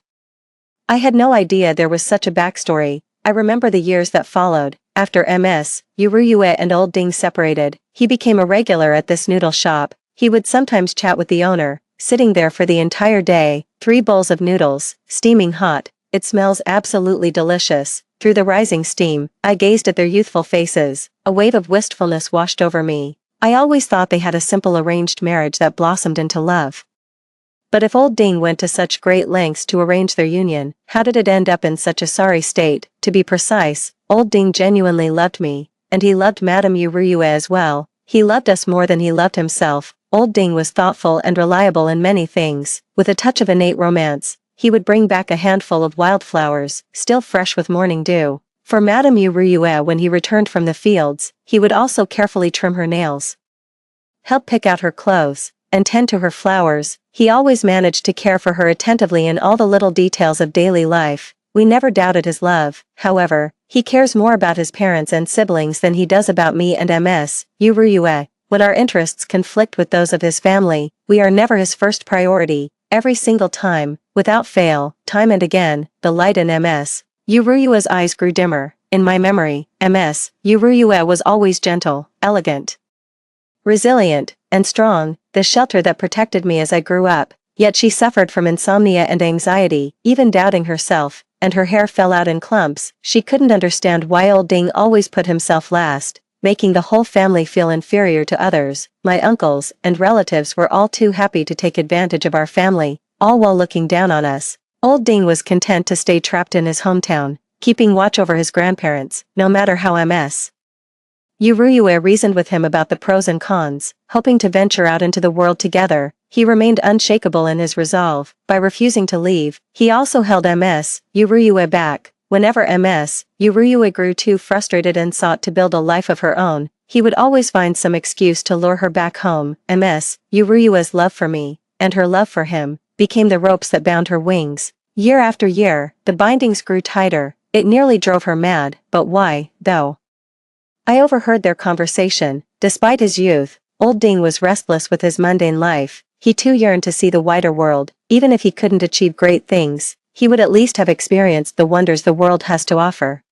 I had no idea there was such a backstory. I remember the years that followed. After Ms. Yuruyue and Old Ding separated, he became a regular at this noodle shop. He would sometimes chat with the owner, sitting there for the entire day. 3 bowls of noodles, steaming hot. It smells absolutely delicious. Through the rising steam, I gazed at their youthful faces. A wave of wistfulness washed over me. I always thought they had a simple arranged marriage that blossomed into love. But if Old Ding went to such great lengths to arrange their union, how did it end up in such a sorry state? To be precise, Old Ding genuinely loved me, and he loved Madame Yuruyue as well. He loved us more than he loved himself. Old Ding was thoughtful and reliable in many things, with a touch of innate romance. He would bring back a handful of wildflowers, still fresh with morning dew. For Madame Yuruyue when he returned from the fields, he would also carefully trim her nails, help pick out her clothes, and tend to her flowers. He always managed to care for her attentively in all the little details of daily life. We never doubted his love. However, he cares more about his parents and siblings than he does about me and Ms. Yuruyue. When our interests conflict with those of his family, we are never his first priority. Every single time, without fail, time and again, the light in Ms. Yuruyue's eyes grew dimmer. In my memory, Ms. Yuruyue was always gentle, elegant, resilient, and strong, the shelter that protected me as I grew up. Yet she suffered from insomnia and anxiety, even doubting herself, and her hair fell out in clumps. She couldn't understand why Old Ding always put himself last, making the whole family feel inferior to others. My uncles and relatives were all too happy to take advantage of our family, all while looking down on us. Old Ding was content to stay trapped in his hometown, keeping watch over his grandparents, no matter how Ms. Yuruyue reasoned with him about the pros and cons, hoping to venture out into the world together. He remained unshakable in his resolve. By refusing to leave, he also held Ms. Yuruyue back. Whenever Ms. Yuruyue grew too frustrated and sought to build a life of her own, he would always find some excuse to lure her back home. Ms. Yuruyue's love for me, and her love for him, became the ropes that bound her wings. Year after year, the bindings grew tighter. It nearly drove her mad, but why, though? I overheard their conversation. Despite his youth, Old Ding was restless with his mundane life. He too yearned to see the wider world. Even if he couldn't achieve great things, he would at least have experienced the wonders the world has to offer.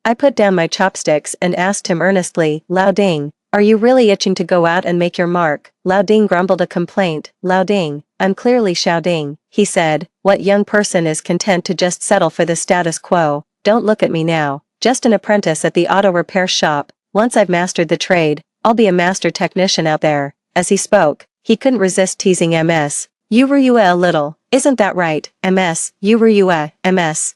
I put down my chopsticks and asked him earnestly, "Lao Ding, are you really itching to go out and make your mark?" Lao Ding grumbled a complaint. "Lao Ding, I'm clearly Xiao Ding," he said. "What young person is content to just settle for the status quo? Don't look at me now. Just an apprentice at the auto repair shop. Once I've mastered the trade, I'll be a master technician out there." As he spoke, he couldn't resist teasing Ms. Yuruyue a little. "Isn't that right, Ms. Yuruyue?" Ms.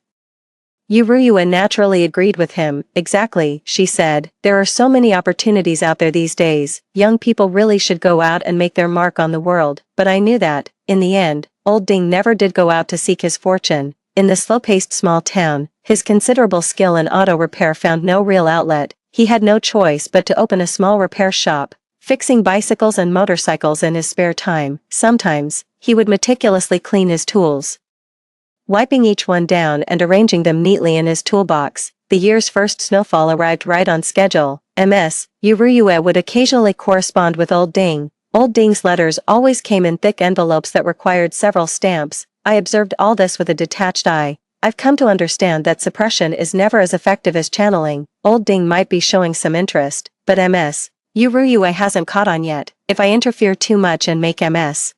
Yuruyue naturally agreed with him. "Exactly," she said. "There are so many opportunities out there these days. Young people really should go out and make their mark on the world." But I knew that, in the end, Old Ding never did go out to seek his fortune. In the slow-paced small town, his considerable skill in auto repair found no real outlet. He had no choice but to open a small repair shop, fixing bicycles and motorcycles in his spare time. Sometimes, he would meticulously clean his tools, wiping each one down and arranging them neatly in his toolbox. The year's first snowfall arrived right on schedule. Ms. Yuruyue would occasionally correspond with Old Ding. Old Ding's letters always came in thick envelopes that required several stamps. I observed all this with a detached eye. I've come to understand that suppression is never as effective as channeling. Old Ding might be showing some interest, but Ms. Yuruyue hasn't caught on yet. If I interfere too much and make Ms.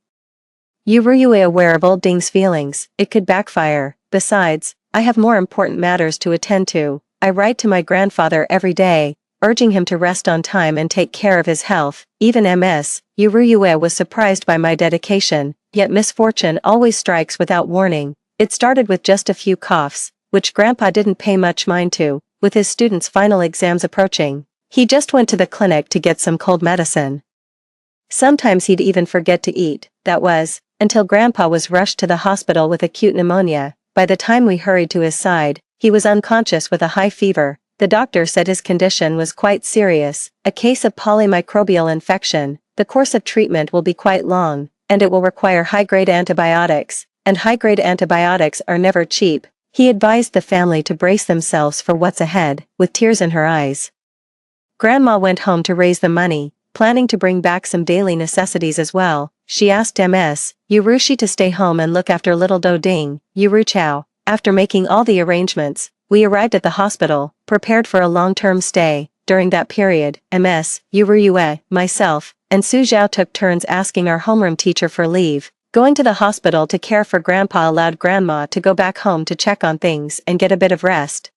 Yuruyue aware of Old Ding's feelings, it could backfire. Besides, I have more important matters to attend to. I write to my grandfather every day, urging him to rest on time and take care of his health. Even Ms. Yuruyue was surprised by my dedication, yet misfortune always strikes without warning. It started with just a few coughs, which Grandpa didn't pay much mind to. With his students' final exams approaching, he just went to the clinic to get some cold medicine. Sometimes he'd even forget to eat. That was, until Grandpa was rushed to the hospital with acute pneumonia. By the time we hurried to his side, he was unconscious with a high fever. The doctor said his condition was quite serious, a case of polymicrobial infection. The course of treatment will be quite long, and it will require high-grade antibiotics, and high-grade antibiotics are never cheap. He advised the family to brace themselves for what's ahead, with tears in her eyes. Grandma went home to raise the money, planning to bring back some daily necessities as well. She asked Ms. Yurushi to stay home and look after little Do Ding, Yuruchao. After making all the arrangements, we arrived at the hospital, prepared for a long-term stay. During that period, Ms. Yuruyue, myself, and Su Zhao took turns asking our homeroom teacher for leave. Going to the hospital to care for Grandpa allowed Grandma to go back home to check on things and get a bit of rest.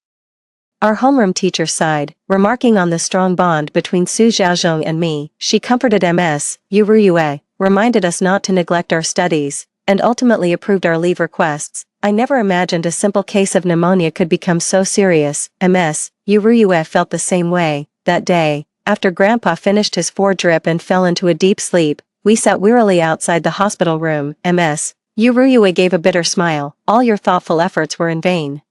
Our homeroom teacher sighed, remarking on the strong bond between Su Zhaozhong and me. She comforted Ms. Yuruyue, reminded us not to neglect our studies, and ultimately approved our leave requests. I never imagined a simple case of pneumonia could become so serious. Ms. Yuruyue felt the same way. That day, after Grandpa finished his 4-drip and fell into a deep sleep, we sat wearily outside the hospital room. Ms. Yuruyue gave a bitter smile. All your thoughtful efforts were in vain.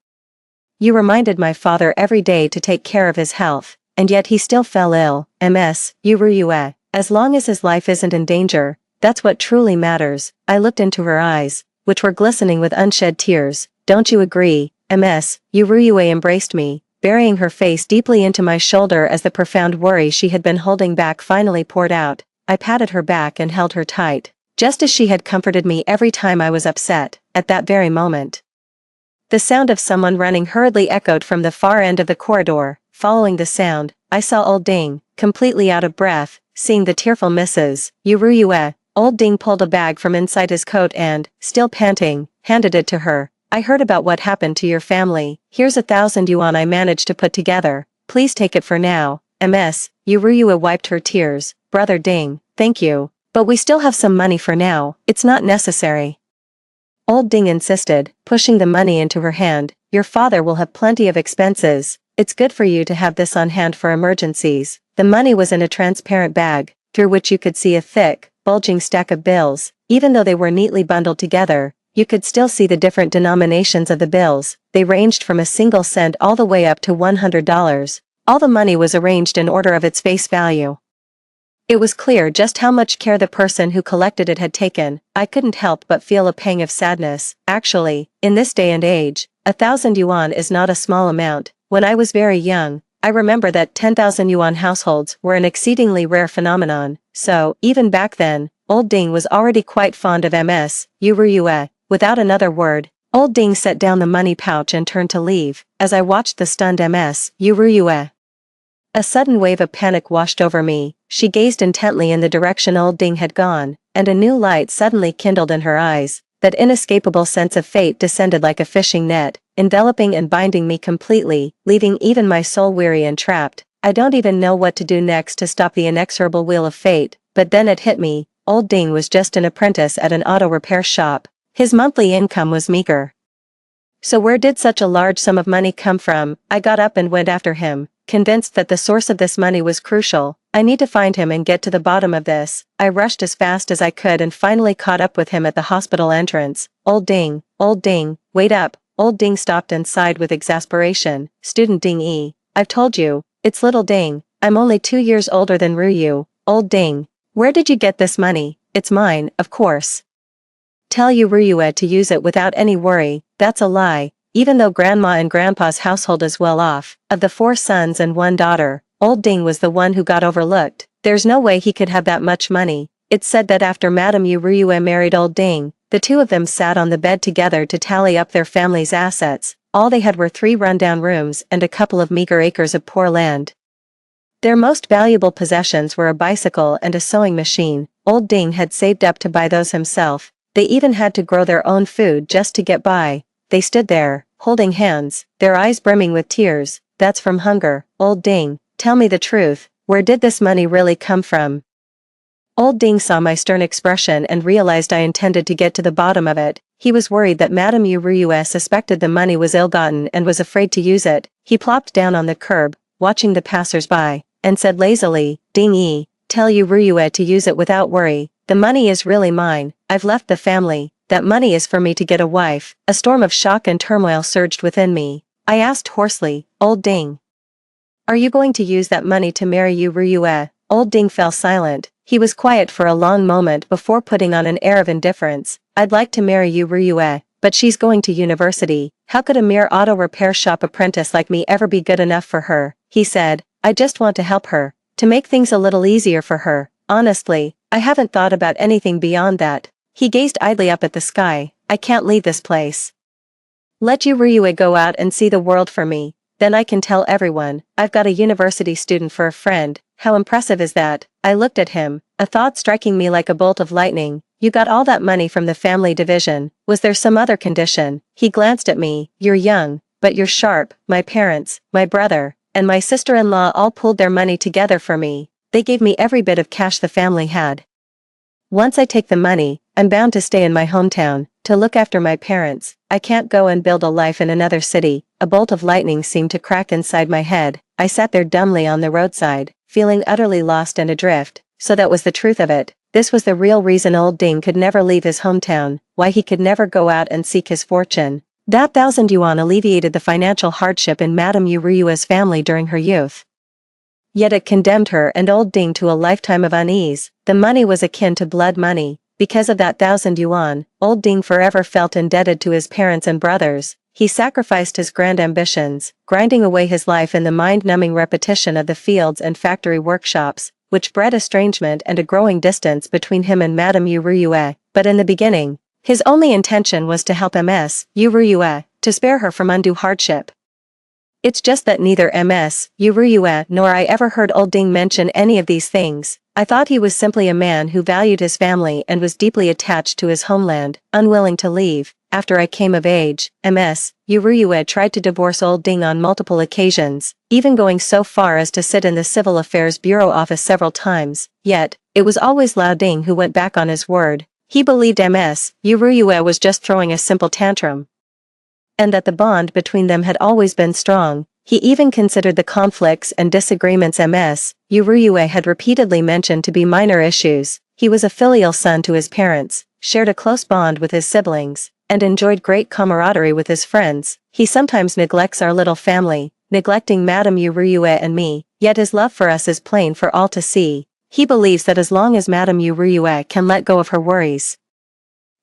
You reminded my father every day to take care of his health, and yet he still fell ill. Ms. Yuruyue, as long as his life isn't in danger, that's what truly matters. I looked into her eyes, which were glistening with unshed tears. Don't you agree? Ms. Yuruyue embraced me, burying her face deeply into my shoulder as the profound worry she had been holding back finally poured out. I patted her back and held her tight, just as she had comforted me every time I was upset. At that very moment, the sound of someone running hurriedly echoed from the far end of the corridor. Following the sound, I saw Old Ding, completely out of breath, seeing the tearful Mrs. Yuruyue. Old Ding pulled a bag from inside his coat and, still panting, handed it to her. I heard about what happened to your family. Here's 1,000 yuan I managed to put together. Please take it for now. Ms. Yuruyue wiped her tears. Brother Ding, thank you. But we still have some money for now. It's not necessary. Old Ding insisted, pushing the money into her hand. Your father will have plenty of expenses. It's good for you to have this on hand for emergencies. The money was in a transparent bag, through which you could see a thick, bulging stack of bills. Even though they were neatly bundled together, you could still see the different denominations of the bills. They ranged from a single cent all the way up to $100. All the money was arranged in order of its face value. It was clear just how much care the person who collected it had taken. I couldn't help but feel a pang of sadness. Actually, in this day and age, 1,000 yuan is not a small amount. When I was very young, I remember that 10,000 yuan households were an exceedingly rare phenomenon. So, even back then, Old Ding was already quite fond of Ms. Yuruyue. Without another word, Old Ding set down the money pouch and turned to leave. As I watched the stunned Ms. Yuruyue, a sudden wave of panic washed over me. She gazed intently in the direction Old Ding had gone, and a new light suddenly kindled in her eyes. That inescapable sense of fate descended like a fishing net, enveloping and binding me completely, leaving even my soul weary and trapped. I don't even know what to do next to stop the inexorable wheel of fate, but then it hit me. Old Ding was just an apprentice at an auto repair shop. His monthly income was meager. So where did such a large sum of money come from? I got up and went after him, convinced that the source of this money was crucial. I need to find him and get to the bottom of this. I rushed as fast as I could and finally caught up with him at the hospital entrance. Old Ding, wait up. Old Ding stopped and sighed with exasperation. Student Ding E, I've told you, it's little Ding. I'm only 2 years older than Ryu. Old Ding, where did you get this money? It's mine, of course. Tell Urue to use it without any worry, that's a lie. Even though Grandma and Grandpa's household is well off, of the 4 sons and 1 daughter, old Ding was the one who got overlooked. There's no way he could have that much money. It's said that after Madame Urue married old Ding, the 2 of them sat on the bed together to tally up their family's assets. All they had were 3 rundown rooms and a couple of meager acres of poor land. Their most valuable possessions were a bicycle and a sewing machine. Old Ding had saved up to buy those himself. They even had to grow their own food just to get by. They stood there, holding hands, their eyes brimming with tears. That's from hunger. Old Ding, tell me the truth, where did this money really come from? Old Ding saw my stern expression and realized I intended to get to the bottom of it. He was worried that Madame Urue suspected the money was ill-gotten and was afraid to use it. He plopped down on the curb, watching the passers-by, and said lazily, Ding-ee, tell Urue to use it without worry. The money is really mine. I've left the family. That money is for me to get a wife. A storm of shock and turmoil surged within me. I asked hoarsely, Old Ding, are you going to use that money to marry Urue? Old Ding fell silent. He was quiet for a long moment before putting on an air of indifference. I'd like to marry Urue, but she's going to university. How could a mere auto repair shop apprentice like me ever be good enough for her? He said, I just want to help her, to make things a little easier for her. Honestly, I haven't thought about anything beyond that. He gazed idly up at the sky. I can't leave this place. Let Urue go out and see the world for me. Then I can tell everyone, I've got a university student for a friend. How impressive is that? I looked at him, a thought striking me like a bolt of lightning. You got all that money from the family division. Was there some other condition? He glanced at me. You're young, but you're sharp. My parents, my brother, and my sister-in-law all pooled their money together for me. They gave me every bit of cash the family had. Once I take the money, I'm bound to stay in my hometown, to look after my parents. I can't go and build a life in another city. A bolt of lightning seemed to crack inside my head. I sat there dumbly on the roadside, feeling utterly lost and adrift. So that was the truth of it. This was the real reason old Ding could never leave his hometown, why he could never go out and seek his fortune. That 1,000 yuan alleviated the financial hardship in Madame Urue's family during her youth. Yet it condemned her and old Ding to a lifetime of unease. The money was akin to blood money. Because of that 1,000 yuan, old Ding forever felt indebted to his parents and brothers. He sacrificed his grand ambitions, grinding away his life in the mind-numbing repetition of the fields and factory workshops, which bred estrangement and a growing distance between him and Madame Urue. But in the beginning, his only intention was to help Ms. Urue, to spare her from undue hardship. It's just that neither Ms. Urue nor I ever heard old Ding mention any of these things. I thought he was simply a man who valued his family and was deeply attached to his homeland, unwilling to leave. After I came of age, Ms. Urue tried to divorce old Ding on multiple occasions, even going so far as to sit in the Civil Affairs Bureau office several times. Yet, it was always Lao Ding who went back on his word. He believed Ms. Urue was just throwing a simple tantrum, and that the bond between them had always been strong. He even considered the conflicts and disagreements Ms. Urue had repeatedly mentioned to be minor issues. He was a filial son to his parents, shared a close bond with his siblings, and enjoyed great camaraderie with his friends. He sometimes neglects our little family, neglecting Madame Urue and me, yet his love for us is plain for all to see. He believes that as long as Madame Urue can let go of her worries,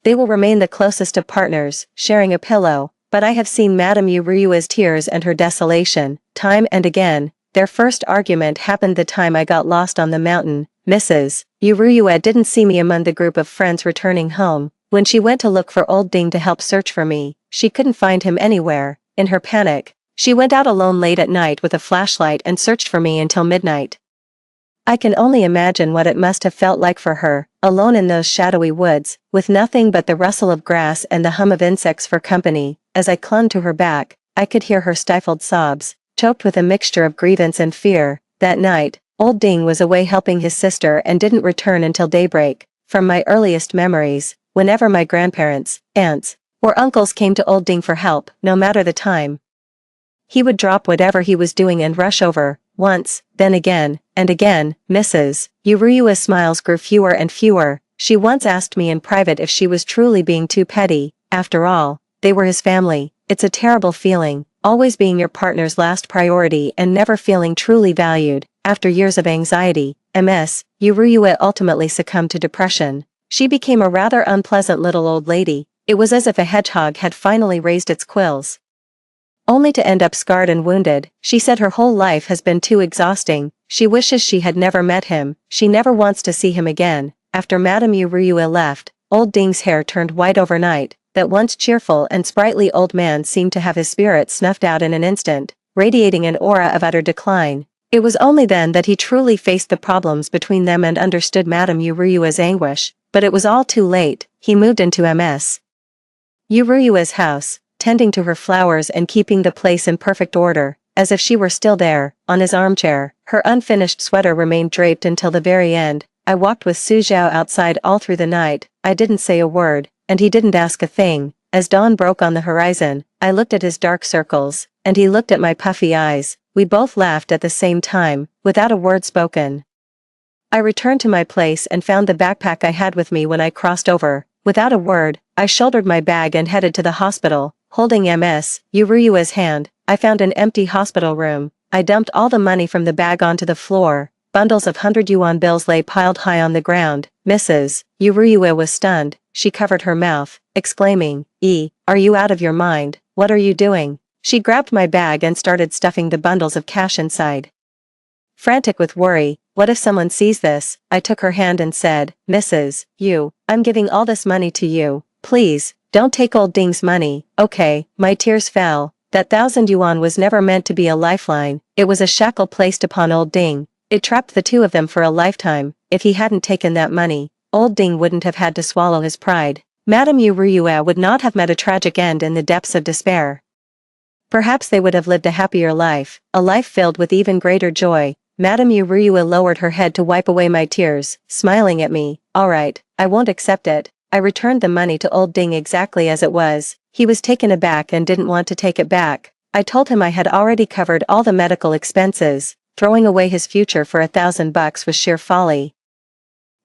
they will remain the closest of partners, sharing a pillow. But I have seen Madame Urue's tears and her desolation, time and again. Their first argument happened the time I got lost on the mountain. Mrs. Urue didn't see me among the group of friends returning home. When she went to look for old Ding to help search for me, she couldn't find him anywhere. In her panic, she went out alone late at night with a flashlight and searched for me until midnight. I can only imagine what it must have felt like for her, alone in those shadowy woods, with nothing but the rustle of grass and the hum of insects for company. As I clung to her back, I could hear her stifled sobs, choked with a mixture of grievance and fear. That night, old Ding was away helping his sister and didn't return until daybreak. From my earliest memories, whenever my grandparents, aunts, or uncles came to old Ding for help, no matter the time, he would drop whatever he was doing and rush over. Once, then again, and again. Mrs. Urue's smiles grew fewer and fewer. She once asked me in private if she was truly being too petty. After all, they were his family. It's a terrible feeling, always being your partner's last priority and never feeling truly valued. After years of anxiety, Ms. Urue ultimately succumbed to depression. She became a rather unpleasant little old lady. It was as if a hedgehog had finally raised its quills. Only to end up scarred and wounded. She said her whole life has been too exhausting. She wishes she had never met him. She never wants to see him again. After Madame Uruyue left, old Ding's hair turned white overnight. That once cheerful and sprightly old man seemed to have his spirit snuffed out in an instant, radiating an aura of utter decline. It was only then that he truly faced the problems between them and understood Madame Uruyue's anguish, but it was all too late. He moved into Ms. Uruyue's house, tending to her flowers and keeping the place in perfect order, as if she were still there, on his armchair. Her unfinished sweater remained draped until the very end. I walked with Su Zhao outside all through the night. I didn't say a word, and he didn't ask a thing. As dawn broke on the horizon, I looked at his dark circles, and he looked at my puffy eyes. We both laughed at the same time, without a word spoken. I returned to my place and found the backpack I had with me when I crossed over. Without a word, I shouldered my bag and headed to the hospital. Holding Ms. Uruyue's hand, I found an empty hospital room. I dumped all the money from the bag onto the floor. Bundles of 100 yuan bills lay piled high on the ground. Mrs. Uruyue was stunned. She covered her mouth, exclaiming, Are you out of your mind? What are you doing? She grabbed my bag and started stuffing the bundles of cash inside. Frantic with worry, what if someone sees this? I took her hand and said, Mrs. I'm giving all this money to you. Please, don't take old Ding's money, okay? My tears fell. That 1,000 yuan was never meant to be a lifeline. It was a shackle placed upon old Ding. It trapped the two of them for a lifetime. If he hadn't taken that money, old Ding wouldn't have had to swallow his pride. Madame Uruyue would not have met a tragic end in the depths of despair. Perhaps they would have lived a happier life, a life filled with even greater joy. Madame Uruyue lowered her head to wipe away my tears, smiling at me. All right, I won't accept it. I returned the money to old Ding exactly as it was. He was taken aback and didn't want to take it back. I told him I had already covered all the medical expenses. Throwing away his future for $1,000 was sheer folly.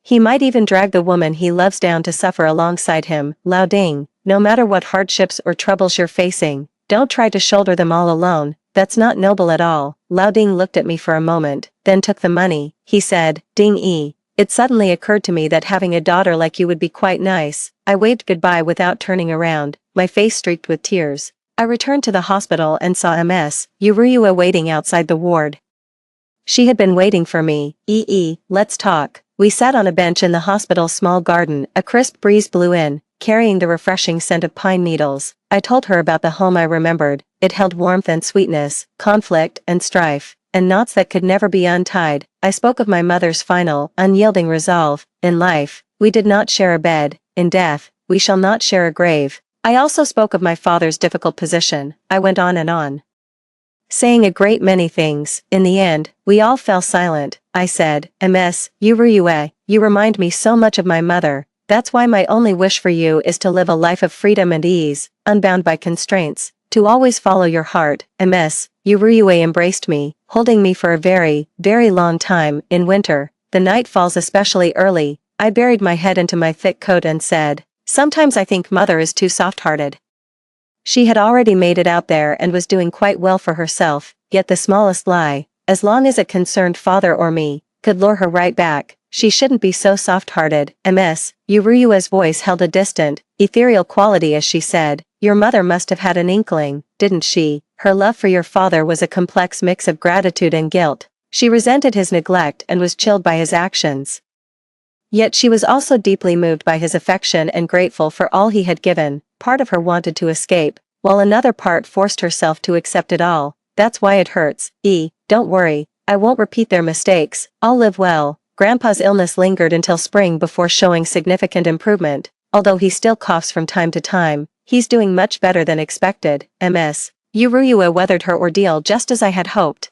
He might even drag the woman he loves down to suffer alongside him. Lao Ding, no matter what hardships or troubles you're facing, don't try to shoulder them all alone. That's not noble at all. Lao Ding looked at me for a moment, then took the money. He said, Ding. It suddenly occurred to me that having a daughter like you would be quite nice. I waved goodbye without turning around, my face streaked with tears. I returned to the hospital and saw Ms. Uruyue waiting outside the ward. She had been waiting for me. Let's talk. We sat on a bench in the hospital's small garden. A crisp breeze blew in, carrying the refreshing scent of pine needles. I told her about the home I remembered. It held warmth and sweetness, conflict and strife, and knots that could never be untied. I spoke of my mother's final, unyielding resolve. In life, we did not share a bed. In death, we shall not share a grave. I also spoke of my father's difficult position. I went on, saying a great many things. In the end, we all fell silent. I said, Ms. Uruyue, you remind me so much of my mother. That's why my only wish for you is to live a life of freedom and ease, unbound by constraints, to always follow your heart. Ms. Uruyue embraced me, holding me for a very, very long time. In winter, the night falls especially early. I buried my head into my thick coat and said, sometimes I think mother is too soft-hearted. She had already made it out there and was doing quite well for herself, yet the smallest lie, as long as it concerned father or me, could lure her right back. She shouldn't be so soft-hearted. Ms. Uruyue's voice held a distant, ethereal quality as she said, your mother must have had an inkling, didn't she? Her love for your father was a complex mix of gratitude and guilt. She resented his neglect and was chilled by his actions. Yet she was also deeply moved by his affection and grateful for all he had given. Part of her wanted to escape, while another part forced herself to accept it all. That's why it hurts. Don't worry, I won't repeat their mistakes. I'll live well. Grandpa's illness lingered until spring before showing significant improvement. Although he still coughs from time to time, he's doing much better than expected. Ms. Uruyue weathered her ordeal just as I had hoped.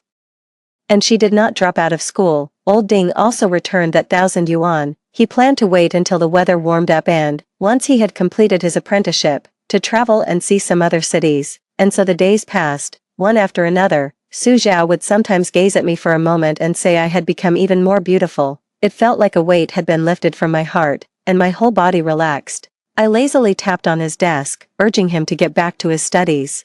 And she did not drop out of school. Old Ding also returned that 1,000 yuan. He planned to wait until the weather warmed up and, once he had completed his apprenticeship, to travel and see some other cities. And so the days passed, one after another. Su Zhao would sometimes gaze at me for a moment and say I had become even more beautiful. It felt like a weight had been lifted from my heart, and my whole body relaxed. I lazily tapped on his desk, urging him to get back to his studies.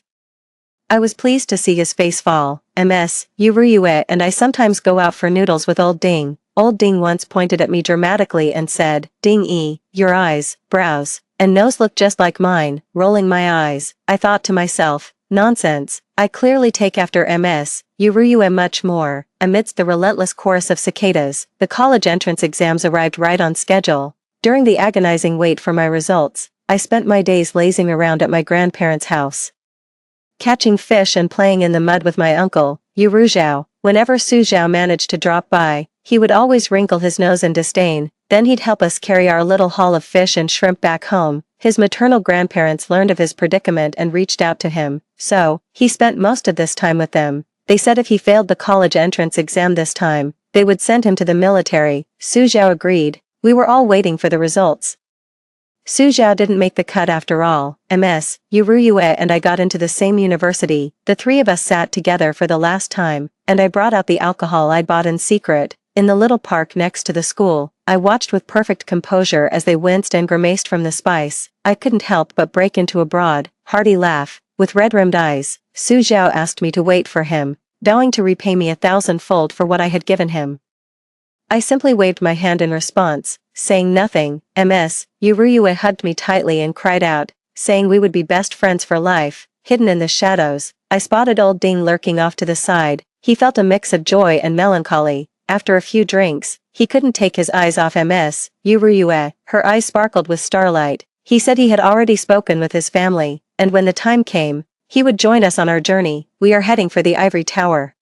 I was pleased to see his face fall. Ms. Uruyue and I sometimes go out for noodles with old Ding. Old Ding once pointed at me dramatically and said, "Ding-e, your eyes, brows, and nose look just like mine." Rolling my eyes, I thought to myself, nonsense, I clearly take after Ms. Uruyue much more. Amidst the relentless chorus of cicadas, the college entrance exams arrived right on schedule. During the agonizing wait for my results, I spent my days lazing around at my grandparents' house, catching fish and playing in the mud with my uncle, Yuruzhao. Whenever Suzhao managed to drop by, he would always wrinkle his nose in disdain, then he'd help us carry our little haul of fish and shrimp back home. His maternal grandparents learned of his predicament and reached out to him, so he spent most of this time with them. They said if he failed the college entrance exam this time, they would send him to the military. Suzhao agreed. We were all waiting for the results. Suzhao didn't make the cut after all. Ms. Uruyue and I got into the same university. The three of us sat together for the last time, and I brought out the alcohol I'd bought in secret. In the little park next to the school, I watched with perfect composure as they winced and grimaced from the spice. I couldn't help but break into a broad, hearty laugh. With red-rimmed eyes, Suzhao asked me to wait for him, vowing to repay me 1,000-fold for what I had given him. I simply waved my hand in response, saying nothing. Ms. Uruyue hugged me tightly and cried out, saying we would be best friends for life. Hidden in the shadows, I spotted old Ding lurking off to the side. He felt a mix of joy and melancholy. After a few drinks, he couldn't take his eyes off Ms. Uruyue. Her eyes sparkled with starlight. He said he had already spoken with his family, and when the time came, he would join us on our journey. We are heading for the ivory tower.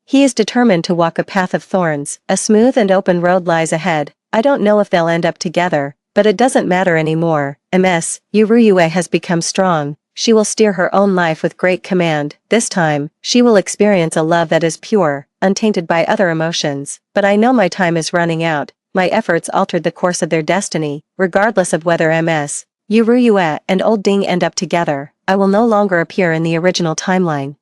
He is determined to walk a path of thorns. A smooth and open road lies ahead. I don't know if they'll end up together, but it doesn't matter anymore. Ms. Uruyue has become strong. She will steer her own life with great command. This time, she will experience a love that is pure, untainted by other emotions. But I know my time is running out. My efforts altered the course of their destiny. Regardless of whether Ms. Uruyue and old Ding end up together, I will no longer appear in the original timeline.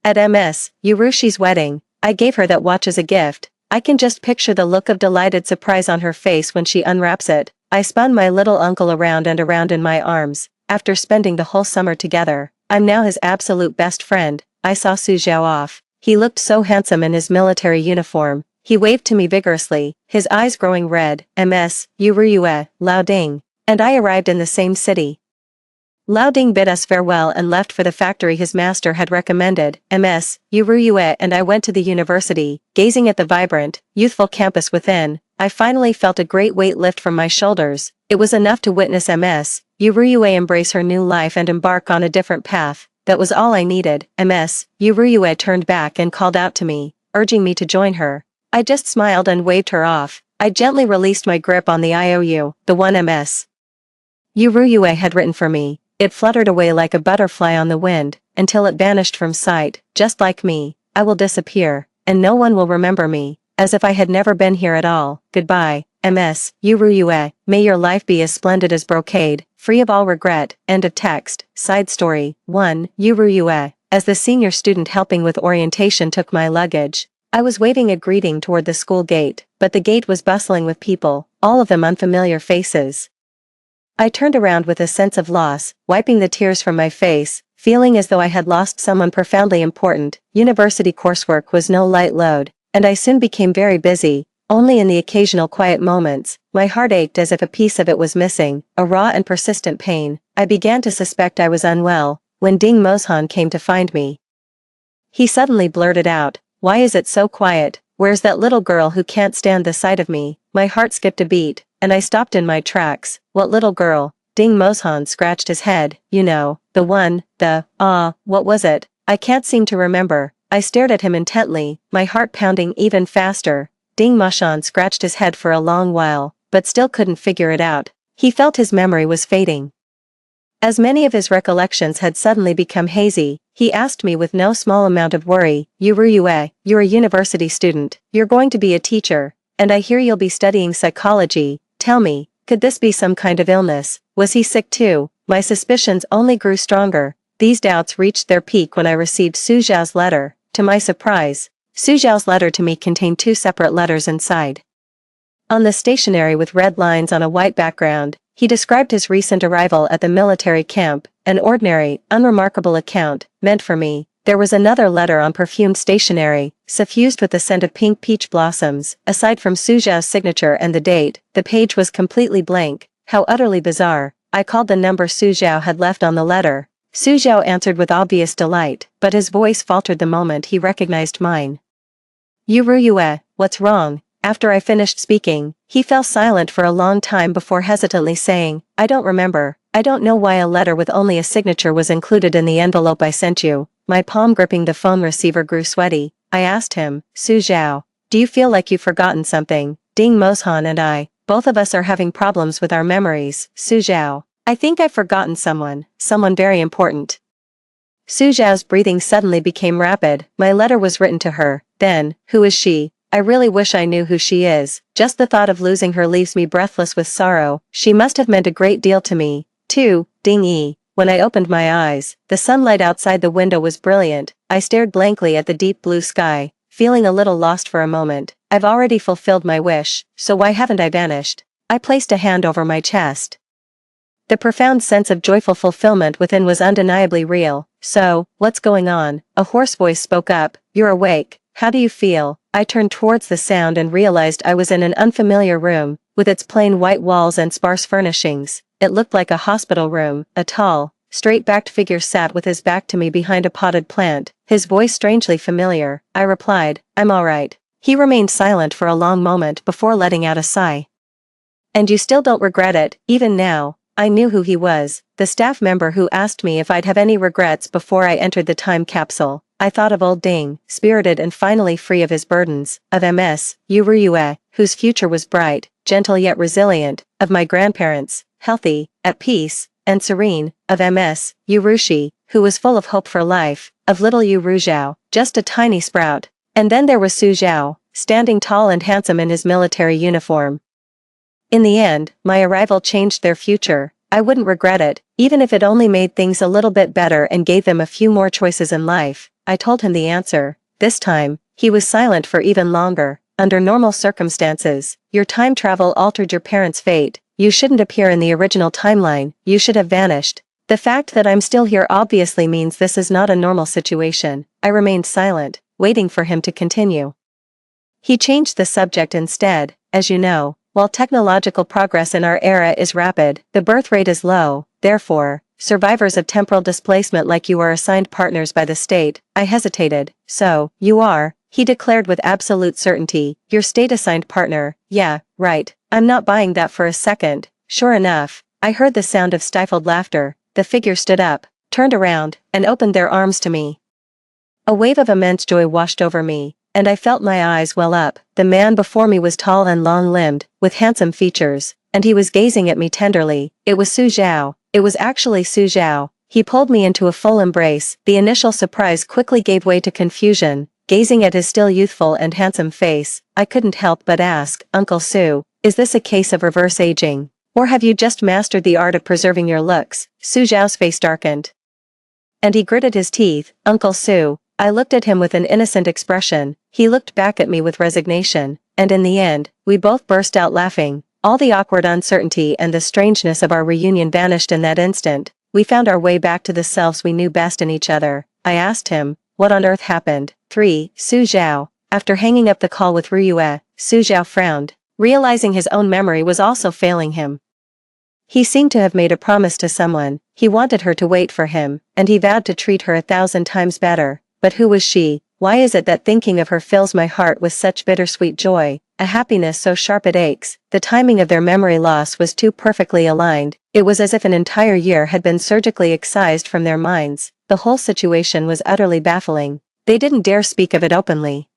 At Ms. Urushi's wedding, I gave her that watch as a gift. I can just picture the look of delighted surprise on her face when she unwraps it. I spun my little uncle around and around in my arms. After spending the whole summer together, I'm now his absolute best friend. I saw Suzhao off. He looked so handsome in his military uniform. He waved to me vigorously, his eyes growing red. Ms. Uruyue, Lao Ding, and I arrived in the same city. Lao Ding bid us farewell and left for the factory his master had recommended. Ms. Uruyue and I went to the university. Gazing at the vibrant, youthful campus within, I finally felt a great weight lift from my shoulders. It was enough to witness Ms. Uruyue embrace her new life and embark on a different path. That was all I needed. Ms. Uruyue turned back and called out to me, urging me to join her. I just smiled and waved her off. I gently released my grip on the IOU, the one Ms. Uruyue had written for me. It fluttered away like a butterfly on the wind, until it vanished from sight. Just like me, I will disappear, and no one will remember me, as if I had never been here at all. Goodbye, Ms. Uruyue. May your life be as splendid as brocade, free of all regret. End of text. Side story. 1. Uruyue. As the senior student helping with orientation took my luggage, I was waving a greeting toward the school gate, but the gate was bustling with people, all of them unfamiliar faces. I turned around with a sense of loss, wiping the tears from my face, feeling as though I had lost someone profoundly important. University coursework was no light load, and I soon became very busy. Only in the occasional quiet moments, my heart ached as if a piece of it was missing, a raw and persistent pain. I began to suspect I was unwell, when Ding Mozhan came to find me. He suddenly blurted out, "Why is it so quiet? Where's that little girl who can't stand the sight of me?" My heart skipped a beat, and I stopped in my tracks. What little girl? Ding Mozhan scratched his head. You know, the one, what was it? I can't seem to remember. I stared at him intently, my heart pounding even faster. Ding Mozhan scratched his head for a long while, but still couldn't figure it out. He felt his memory was fading. As many of his recollections had suddenly become hazy, he asked me with no small amount of worry, "Uruyue, you're a university student. You're going to be a teacher. And I hear you'll be studying psychology. Tell me, could this be some kind of illness? Was he sick too?" My suspicions only grew stronger. These doubts reached their peak when I received Suzhao's letter. To my surprise, Suzhao's letter to me contained 2 separate letters inside. On the stationery with red lines on a white background, he described his recent arrival at the military camp, an ordinary, unremarkable account, meant for me. There was another letter on perfumed stationery, suffused with the scent of pink peach blossoms. Aside from Su Zhao's signature and the date, the page was completely blank. How utterly bizarre. I called the number Su Zhao had left on the letter. Su Zhao answered with obvious delight, but his voice faltered the moment he recognized mine. Yue, what's wrong? After I finished speaking, he fell silent for a long time before hesitantly saying, I don't remember. I don't know why a letter with only a signature was included in the envelope I sent you. My palm gripping the phone receiver grew sweaty. I asked him, Su Zhao, do you feel like you've forgotten something? Ding Moshan and I, both of us are having problems with our memories. Su Zhao, I think I've forgotten someone very important. Su Zhao's breathing suddenly became rapid. My letter was written to her. Then, who is she? I really wish I knew who she is. Just the thought of losing her leaves me breathless with sorrow. She must have meant a great deal to me, too. Ding yi. When I opened my eyes, the sunlight outside the window was brilliant. I stared blankly at the deep blue sky, feeling a little lost for a moment. I've already fulfilled my wish, so why haven't I vanished? I placed a hand over my chest. The profound sense of joyful fulfillment within was undeniably real. So, what's going on? A hoarse voice spoke up. You're awake. How do you feel? I turned towards the sound and realized I was in an unfamiliar room, with its plain white walls and sparse furnishings. It looked like a hospital room. A tall, straight-backed figure sat with his back to me behind a potted plant, his voice strangely familiar. I replied, I'm all right. He remained silent for a long moment before letting out a sigh. And you still don't regret it, even now? I knew who he was, the staff member who asked me if I'd have any regrets before I entered the time capsule. I thought of old Ding, spirited and finally free of his burdens, of Ms. Yue, whose future was bright, gentle yet resilient, of my grandparents, healthy, at peace, and serene, of Ms. Yurushi, who was full of hope for life, of little Yu Ruzhao, just a tiny sprout. And then there was Su Zhao, standing tall and handsome in his military uniform. In the end, my arrival changed their future. I wouldn't regret it, even if it only made things a little bit better and gave them a few more choices in life. I told him the answer. This time, he was silent for even longer. Under normal circumstances, your time travel altered your parents' fate. You shouldn't appear in the original timeline, you should have vanished. The fact that I'm still here obviously means this is not a normal situation. I remained silent, waiting for him to continue. He changed the subject instead. As you know, while technological progress in our era is rapid, the birth rate is low. Therefore, survivors of temporal displacement like you are assigned partners by the state. I hesitated. So, you are, he declared with absolute certainty, your state-assigned partner. Yeah, right. I'm not buying that for a second. Sure enough, I heard the sound of stifled laughter. The figure stood up, turned around, and opened their arms to me. A wave of immense joy washed over me, and I felt my eyes well up. The man before me was tall and long-limbed, with handsome features, and he was gazing at me tenderly. It was Su Zhao. It was actually Su Zhao. He pulled me into a full embrace. The initial surprise quickly gave way to confusion. Gazing at his still youthful and handsome face, I couldn't help but ask, Uncle Su, is this a case of reverse aging? Or have you just mastered the art of preserving your looks? Su Zhao's face darkened. And he gritted his teeth. Uncle Su. I looked at him with an innocent expression. He looked back at me with resignation, and in the end, we both burst out laughing. All the awkward uncertainty and the strangeness of our reunion vanished in that instant. We found our way back to the selves we knew best in each other. I asked him, what on earth happened? 3. Su Zhao. After hanging up the call with Riyue, Su Zhao frowned, realizing his own memory was also failing him. He seemed to have made a promise to someone. He wanted her to wait for him, and he vowed to treat her 1,000 times better. But who was she? Why is it that thinking of her fills my heart with such bittersweet joy, a happiness so sharp it aches? The timing of their memory loss was too perfectly aligned. It was as if an entire year had been surgically excised from their minds. The whole situation was utterly baffling. They didn't dare speak of it openly,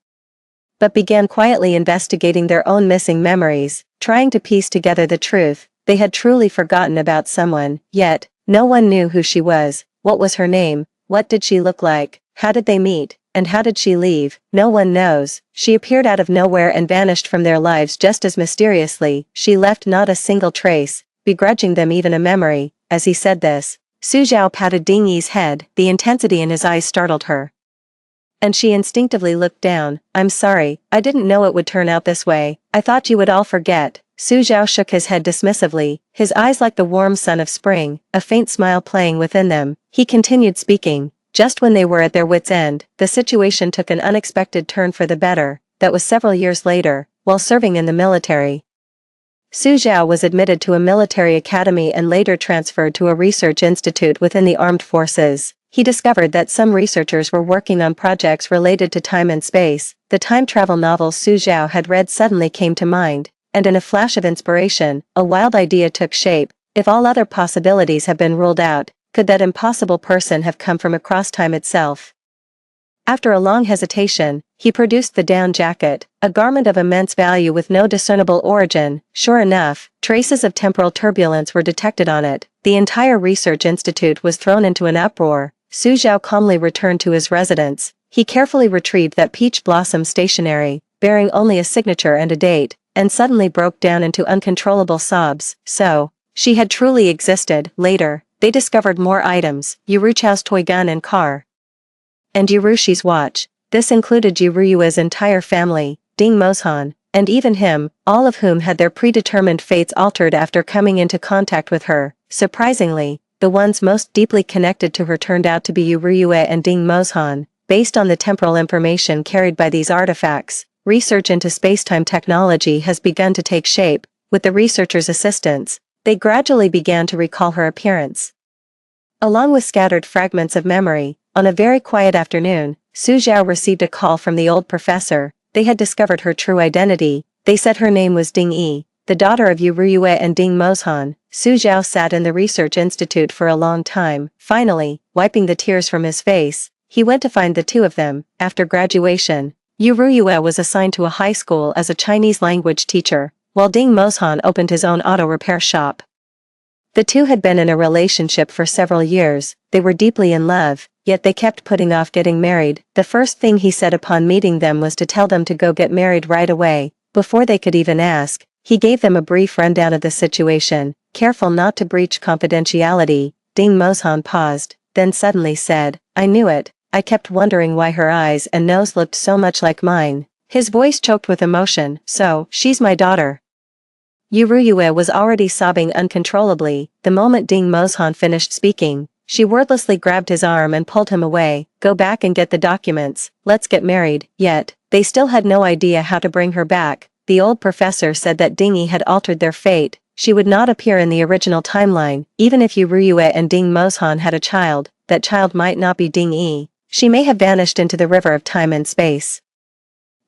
but began quietly investigating their own missing memories, trying to piece together the truth. They had truly forgotten about someone, yet, no one knew who she was. What was her name? What did she look like? How did they meet? And how did she leave? No one knows. She appeared out of nowhere and vanished from their lives just as mysteriously. She left not a single trace, begrudging them even a memory. As he said this, Su Zhao patted Ding Yi's head. The intensity in his eyes startled her, and she instinctively looked down. I'm sorry, I didn't know it would turn out this way. I thought you would all forget. Su Zhao shook his head dismissively, his eyes like the warm sun of spring, a faint smile playing within them. He continued speaking. Just when they were at their wits' end, the situation took an unexpected turn for the better. That was several years later, while serving in the military. Su Zhao was admitted to a military academy and later transferred to a research institute within the armed forces. He discovered that some researchers were working on projects related to time and space. The time travel novels Su Zhao had read suddenly came to mind, and in a flash of inspiration, a wild idea took shape. If all other possibilities have been ruled out, could that impossible person have come from across time itself? After a long hesitation, he produced the down jacket, a garment of immense value with no discernible origin. Sure enough, traces of temporal turbulence were detected on it. The entire research institute was thrown into an uproar. Su Zhao calmly returned to his residence. He carefully retrieved that peach blossom stationery, bearing only a signature and a date, and suddenly broke down into uncontrollable sobs. So, she had truly existed. Later, they discovered more items, Yuruchao's toy gun and car, and Yurushi's watch. This included Yuruyue's entire family, Ding Mozhan, and even him, all of whom had their predetermined fates altered after coming into contact with her. Surprisingly, the ones most deeply connected to her turned out to be Yuruyue and Ding Mozhan. Based on the temporal information carried by these artifacts, research into spacetime technology has begun to take shape. With the researchers' assistance, they gradually began to recall her appearance. Along with scattered fragments of memory, on a very quiet afternoon, Su Zhao received a call from the old professor. They had discovered her true identity. They said her name was Ding Yi, the daughter of Yuruyue and Ding Mozhan. Su Zhao sat in the research institute for a long time. Finally, wiping the tears from his face, he went to find the two of them. After graduation, Yuruyue was assigned to a high school as a Chinese language teacher, while Ding Mozhan opened his own auto repair shop. The two had been in a relationship for several years. They were deeply in love, yet they kept putting off getting married. The first thing he said upon meeting them was to tell them to go get married right away. Before they could even ask, he gave them a brief rundown of the situation. Careful not to breach confidentiality, Ding Mozhan paused, then suddenly said, "I knew it. I kept wondering why her eyes and nose looked so much like mine." His voice choked with emotion. "So, she's my daughter." Yuruyue was already sobbing uncontrollably. The moment Ding Mozhan finished speaking, she wordlessly grabbed his arm and pulled him away. "Go back and get the documents. Let's get married." Yet, they still had no idea how to bring her back. The old professor said that Ding Yi had altered their fate. She would not appear in the original timeline. Even if Yuruyue and Ding Mozhan had a child, that child might not be Ding Yi. She may have vanished into the river of time and space,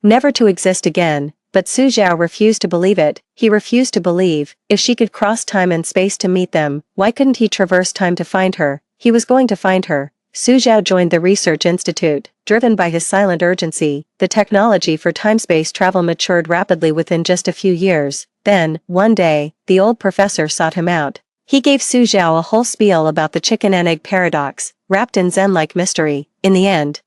never to exist again. But Su Zhao refused to believe it. He refused to believe, if she could cross time and space to meet them, why couldn't he traverse time to find her? He was going to find her. Su Zhao joined the research institute. Driven by his silent urgency, the technology for time-space travel matured rapidly within just a few years. Then, one day, the old professor sought him out. He gave Su Zhao a whole spiel about the chicken and egg paradox, wrapped in Zen-like mystery. In the end,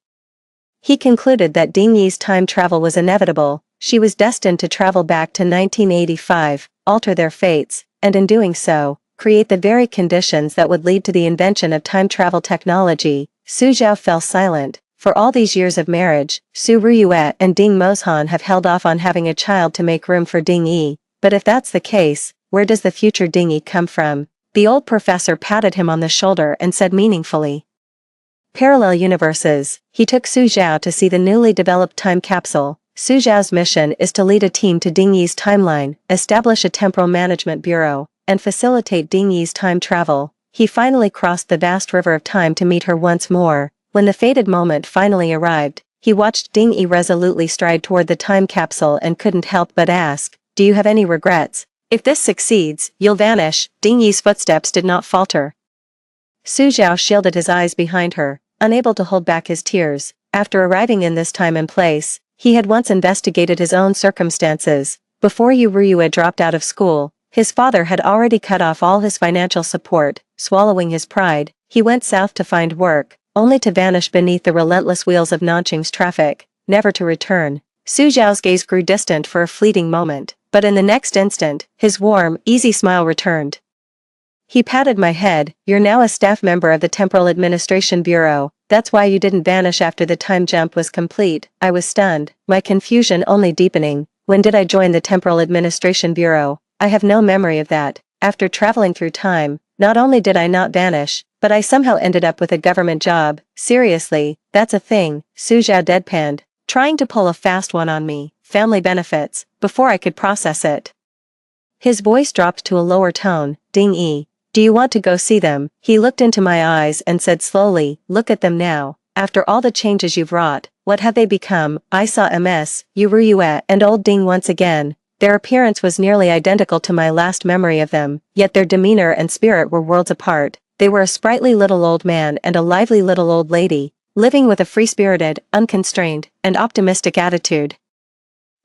he concluded that Ding Yi's time travel was inevitable. She was destined to travel back to 1985, alter their fates, and in doing so, create the very conditions that would lead to the invention of time travel technology. Su Zhao fell silent. For all these years of marriage, Su Ruyue and Ding Mozhan have held off on having a child to make room for Ding Yi. But if that's the case, where does the future Ding Yi come from? The old professor patted him on the shoulder and said meaningfully, "Parallel universes." He took Su Zhao to see the newly developed time capsule. Su Zhao's mission is to lead a team to Ding Yi's timeline, establish a temporal management bureau, and facilitate Ding Yi's time travel. He finally crossed the vast river of time to meet her once more. When the fated moment finally arrived, he watched Ding Yi resolutely stride toward the time capsule and couldn't help but ask, "Do you have any regrets? If this succeeds, you'll vanish." Ding Yi's footsteps did not falter. Su Zhao shielded his eyes behind her, unable to hold back his tears. After arriving in this time and place, he had once investigated his own circumstances. Before Yuruyue dropped out of school, his father had already cut off all his financial support. Swallowing his pride, he went south to find work, only to vanish beneath the relentless wheels of Nanjing's traffic, never to return. Su Zhao's gaze grew distant for a fleeting moment, but in the next instant, his warm, easy smile returned. He patted my head. "You're now a staff member of the Temporal Administration Bureau. That's why you didn't vanish after the time jump was complete." I was stunned, my confusion only deepening. When did I join the Temporal Administration Bureau? I have no memory of that. After traveling through time, not only did I not vanish, But I somehow ended up with a government job. Seriously, that's a thing, Su Zhao deadpanned, trying to pull a fast one on me, family benefits, before I could process it. His voice dropped to a lower tone, Ding Yi. Do you want to go see them? He looked into my eyes and said slowly, look at them now. After all the changes you've wrought, what have they become? I saw MS, Yuruyue and old Ding once again. Their appearance was nearly identical to my last memory of them, yet their demeanor and spirit were worlds apart. They were a sprightly little old man and a lively little old lady, living with a free-spirited, unconstrained, and optimistic attitude.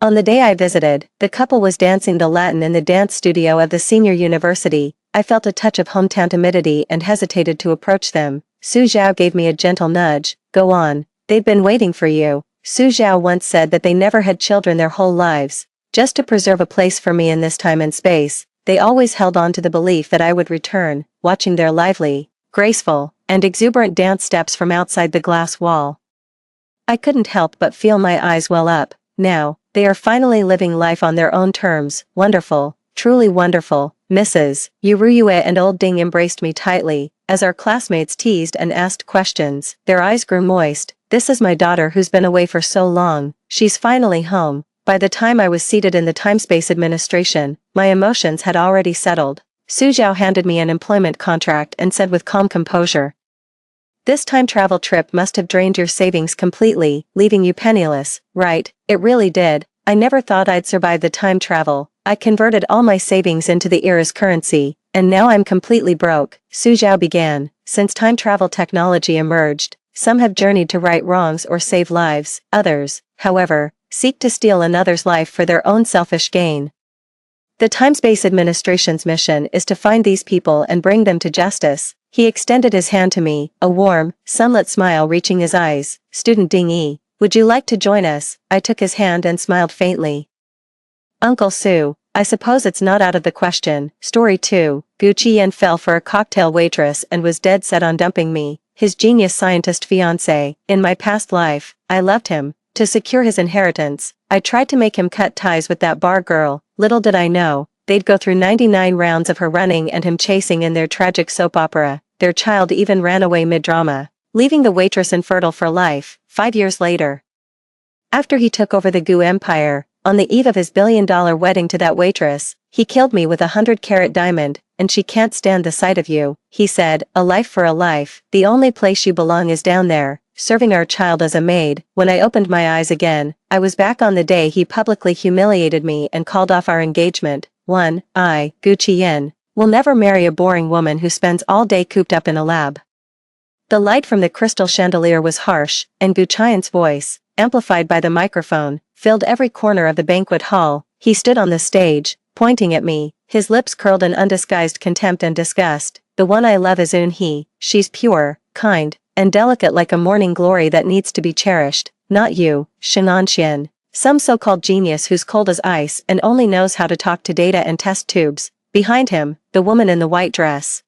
On the day I visited, the couple was dancing the Latin in the dance studio of the senior university. I felt a touch of hometown timidity and hesitated to approach them. Su Zhao gave me a gentle nudge. Go on, they've been waiting for you. Su Zhao once said that they never had children their whole lives. Just to preserve a place for me in this time and space, they always held on to the belief that I would return, watching their lively, graceful, and exuberant dance steps from outside the glass wall. I couldn't help but feel my eyes well up. Now, they are finally living life on their own terms. Wonderful, truly wonderful. Mrs. Yuruyue and old Ding embraced me tightly, as our classmates teased and asked questions. Their eyes grew moist. This is my daughter who's been away for so long. She's finally home. By the time I was seated in the Timespace Administration, my emotions had already settled. Su Zhao handed me an employment contract and said with calm composure, this time travel trip must have drained your savings completely, leaving you penniless. Right, it really did. I never thought I'd survive the time travel. I converted all my savings into the era's currency, and now I'm completely broke. Su Zhao began. Since time travel technology emerged, some have journeyed to right wrongs or save lives. Others, however, seek to steal another's life for their own selfish gain. The Timespace Administration's mission is to find these people and bring them to justice. He extended his hand to me, a warm, sunlit smile reaching his eyes. Student Ding Yi, would you like to join us? I took his hand and smiled faintly. Uncle Su, I suppose it's not out of the question. Story 2, Gu Qiyan fell for a cocktail waitress and was dead set on dumping me, his genius scientist fiancé. In my past life, I loved him. To secure his inheritance, I tried to make him cut ties with that bar girl. Little did I know, they'd go through 99 rounds of her running and him chasing in their tragic soap opera. Their child even ran away mid-drama, leaving the waitress infertile for life. 5 years later, after he took over the Gu Empire, on the eve of his billion-dollar wedding to that waitress, he killed me with a 100-carat diamond, and she can't stand the sight of you. He said, a life for a life. The only place you belong is down there, serving our child as a maid. When I opened my eyes again, I was back on the day he publicly humiliated me and called off our engagement. I, Gu Qiyan, will never marry a boring woman who spends all day cooped up in a lab. The light from the crystal chandelier was harsh, and Gu Qian's voice, amplified by the microphone, filled every corner of the banquet hall. He stood on the stage, pointing at me, his lips curled in undisguised contempt and disgust. The one I love is Eun-hee. She's pure, kind, and delicate like a morning glory that needs to be cherished. Not you, Shenanxian, some so-called genius who's cold as ice and only knows how to talk to data and test tubes. Behind him, the woman in the white dress,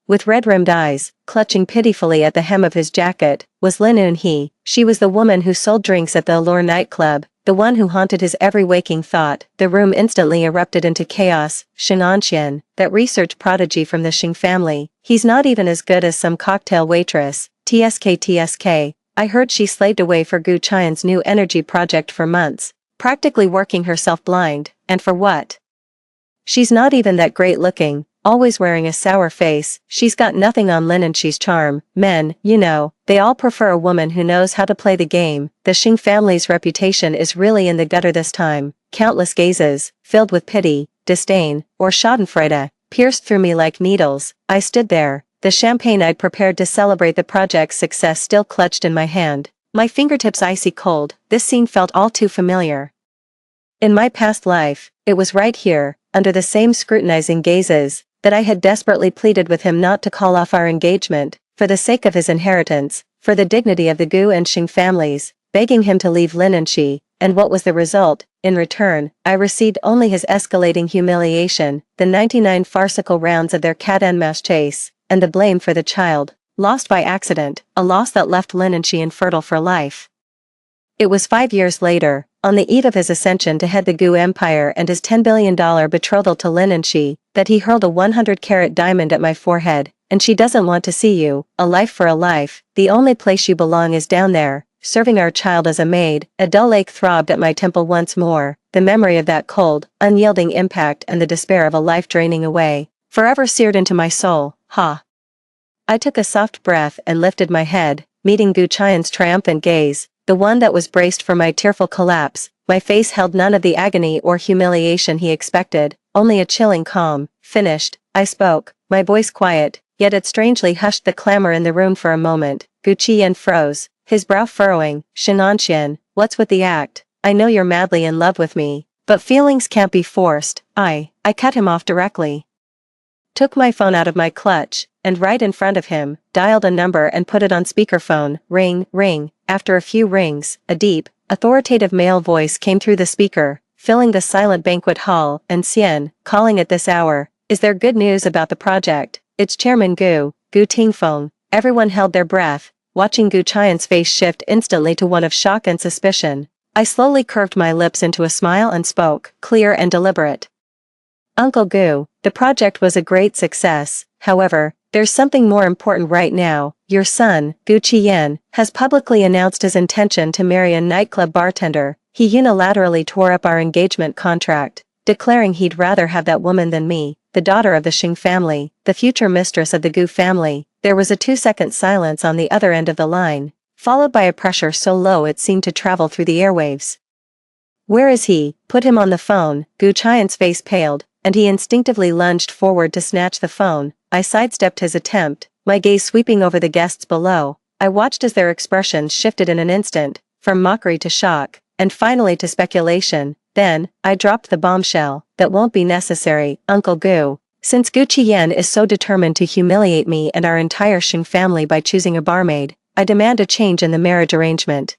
with red-rimmed eyes, clutching pitifully at the hem of his jacket, was Lin Eun-hee. She was the woman who sold drinks at the Allure nightclub, the one who haunted his every waking thought. The room instantly erupted into chaos. Shenanxian, that research prodigy from the Xing family, he's not even as good as some cocktail waitress. TSK. I heard she slaved away for Gu Qian's new energy project for months, practically working herself blind, and for what? She's not even that great looking, always wearing a sour face. She's got nothing on Lin and she's charm. Men, you know, they all prefer a woman who knows how to play the game. The Xing family's reputation is really in the gutter this time. Countless gazes, filled with pity, disdain, or schadenfreude, pierced through me like needles. I stood there, the champagne I'd prepared to celebrate the project's success still clutched in my hand, my fingertips icy cold. This scene felt all too familiar. In my past life, it was right here, under the same scrutinizing gazes, that I had desperately pleaded with him not to call off our engagement, for the sake of his inheritance, for the dignity of the Gu and Xing families, begging him to leave Lin and she. And what was the result? In return, I received only his escalating humiliation, the 99 farcical rounds of their cat and mouse chase, and the blame for the child, lost by accident, a loss that left Lin and she infertile for life. It was 5 years later, on the eve of his ascension to head the Gu Empire and his $10 billion betrothal to Lin and she, that he hurled a 100-carat diamond at my forehead. and she doesn't want to see you. A life for a life, the only place you belong is down there, serving our child as a maid. A dull ache throbbed at my temple once more, the memory of that cold, unyielding impact and the despair of a life draining away, forever seared into my soul. Ha! I took a soft breath and lifted my head, meeting Gu Qian's triumphant gaze, the one that was braced for my tearful collapse. My face held none of the agony or humiliation he expected, only a chilling calm. Finished, I spoke, my voice quiet, yet it strangely hushed the clamor in the room for a moment. Gu Qian froze, his brow furrowing. Shenanxian, what's with the act? I know you're madly in love with me, but feelings can't be forced. I cut him off directly. Took my phone out of my clutch, and right in front of him, dialed a number and put it on speakerphone. Ring, ring. After a few rings, a deep, authoritative male voice came through the speaker, filling the silent banquet hall. And Xian, calling at this hour. Is there good news about the project? It's Chairman Gu Tingfeng. Everyone held their breath, watching Gu Qian's face shift instantly to one of shock and suspicion. I slowly curved my lips into a smile and spoke, clear and deliberate. Uncle Gu, the project was a great success. However, there's something more important right now. Your son, Gu Qian, has publicly announced his intention to marry a nightclub bartender. He unilaterally tore up our engagement contract, declaring he'd rather have that woman than me, the daughter of the Xing family, the future mistress of the Gu family. There was a 2-second silence on the other end of the line, followed by a pressure so low it seemed to travel through the airwaves. Where is he? Put him on the phone. Gu Qian's face paled, and he instinctively lunged forward to snatch the phone. I sidestepped his attempt, my gaze sweeping over the guests below. I watched as their expressions shifted in an instant, from mockery to shock, and finally to speculation. Then, I dropped the bombshell. That won't be necessary, Uncle Gu. Since Gu Qian is so determined to humiliate me and our entire Xing family by choosing a barmaid, I demand a change in the marriage arrangement.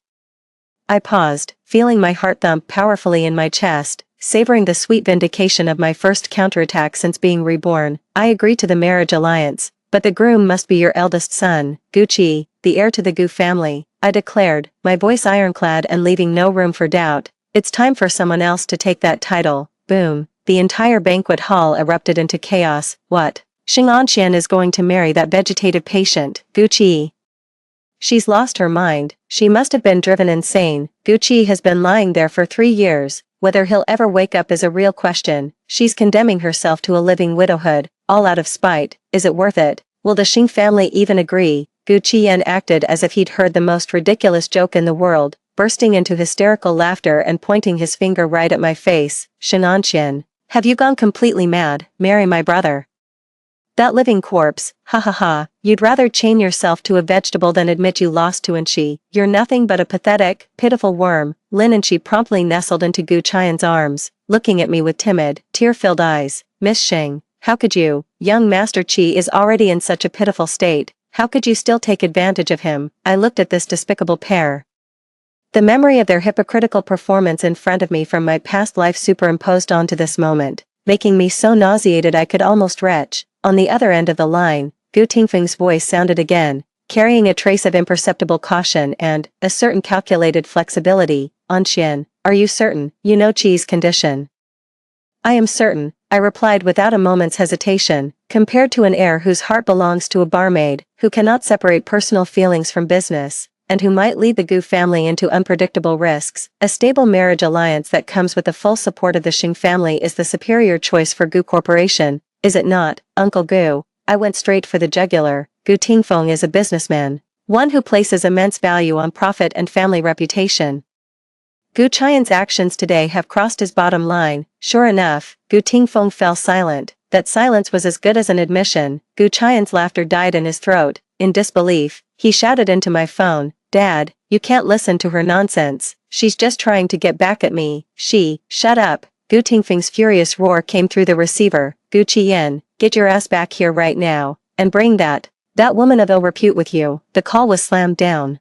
I paused, feeling my heart thump powerfully in my chest, savoring the sweet vindication of my first counterattack since being reborn. I agree to the marriage alliance, but the groom must be your eldest son, Gu Qi, the heir to the Gu family, I declared, my voice ironclad and leaving no room for doubt. It's time for someone else to take that title. Boom. The entire banquet hall erupted into chaos. What? Xing is going to marry that vegetative patient, Gu Qi. She's lost her mind. She must have been driven insane. Gu Qi has been lying there for 3 years. Whether he'll ever wake up is a real question. She's condemning herself to a living widowhood, all out of spite. Is it worth it? Will the Xing family even agree? Gu Qian acted as if he'd heard the most ridiculous joke in the world, bursting into hysterical laughter and pointing his finger right at my face. Shenanxian, have you gone completely mad? Marry my brother? That living corpse, ha ha ha, you'd rather chain yourself to a vegetable than admit you lost to Anshi. You're nothing but a pathetic, pitiful worm. Lin Anshi promptly nestled into Gu Qian's arms, looking at me with timid, tear-filled eyes. Miss Xing, how could you? Young Master Qi is already in such a pitiful state. How could you still take advantage of him? I looked at this despicable pair. The memory of their hypocritical performance in front of me from my past life superimposed onto this moment, making me so nauseated I could almost retch. On the other end of the line, Gu Tingfeng's voice sounded again, carrying a trace of imperceptible caution and a certain calculated flexibility. Anxian, are you certain you know Qi's condition? I am certain, I replied without a moment's hesitation. Compared to an heir whose heart belongs to a barmaid, who cannot separate personal feelings from business, and who might lead the Gu family into unpredictable risks, a stable marriage alliance that comes with the full support of the Xing family is the superior choice for Gu Corporation. Is it not, Uncle Gu? I went straight for the jugular. Gu Tingfeng is a businessman, one who places immense value on profit and family reputation. Gu Qian's actions today have crossed his bottom line. Sure enough, Gu Tingfeng fell silent. That silence was as good as an admission. Gu Qian's laughter died in his throat. In disbelief, he shouted into my phone, Dad, you can't listen to her nonsense. She's just trying to get back at me. Shut up. Gu Tingfeng's furious roar came through the receiver. Gu Qian, get your ass back here right now, and bring that woman of ill repute with you. The call was slammed down.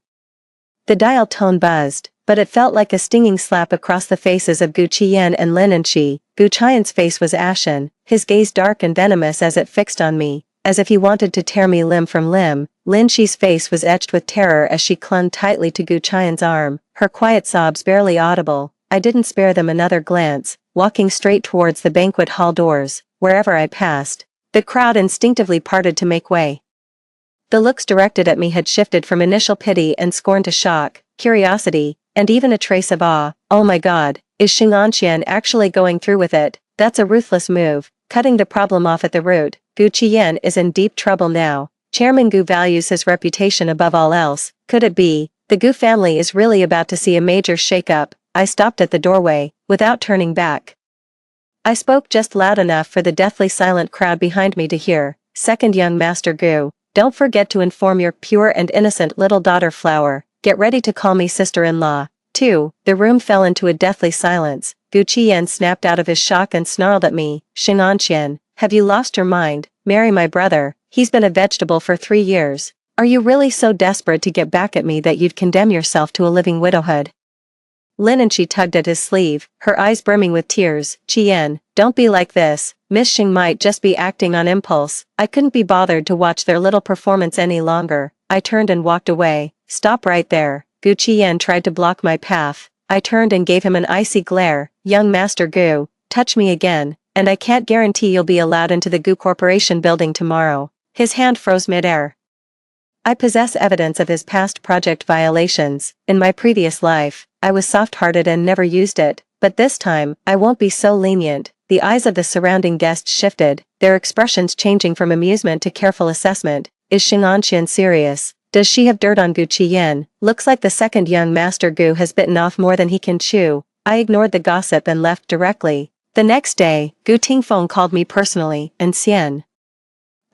The dial tone buzzed, but it felt like a stinging slap across the faces of Gu Qian and Lin Anshi. Gu Qian's face was ashen, his gaze dark and venomous as it fixed on me, as if he wanted to tear me limb from limb. Lin Xi's face was etched with terror as she clung tightly to Gu Qian's arm, her quiet sobs barely audible. I didn't spare them another glance, walking straight towards the banquet hall doors. Wherever I passed, The crowd instinctively parted to make way. The looks directed at me had shifted from initial pity and scorn to shock, curiosity, and even a trace of awe. Oh my god, is Xing'anqian actually going through with it? That's a ruthless move, cutting the problem off at the root. Gu Qiyan is in deep trouble now. Chairman Gu values his reputation above all else. Could it be? The Gu family is really about to see a major shake-up. I stopped at the doorway, without turning back. I spoke just loud enough for the deathly silent crowd behind me to hear. Second young Master Gu, don't forget to inform your pure and innocent little daughter Flower. Get ready to call me sister-in-law. 2. The room fell into a deathly silence. Gu Qiyan snapped out of his shock and snarled at me. Xing'anqian, have you lost your mind? Marry my brother. He's been a vegetable for 3 years. Are you really so desperate to get back at me that you'd condemn yourself to a living widowhood? Lin and she tugged at his sleeve, her eyes brimming with tears. Qian, don't be like this. Miss Xing might just be acting on impulse. I couldn't be bothered to watch their little performance any longer. I turned and walked away. Stop right there. Gu Qian tried to block my path. I turned and gave him an icy glare. Young Master Gu, touch me again, and I can't guarantee you'll be allowed into the Gu Corporation building tomorrow. His hand froze mid-air. I possess evidence of his past project violations. In my previous life, I was soft-hearted and never used it, but this time, I won't be so lenient. The eyes of the surrounding guests shifted, their expressions changing from amusement to careful assessment. Is Xing'anqian serious? Does she have dirt on Gu Qiyan? Looks like the second young Master Gu has bitten off more than he can chew. I ignored the gossip and left directly. The next day, Gu Tingfeng called me personally, and Xian.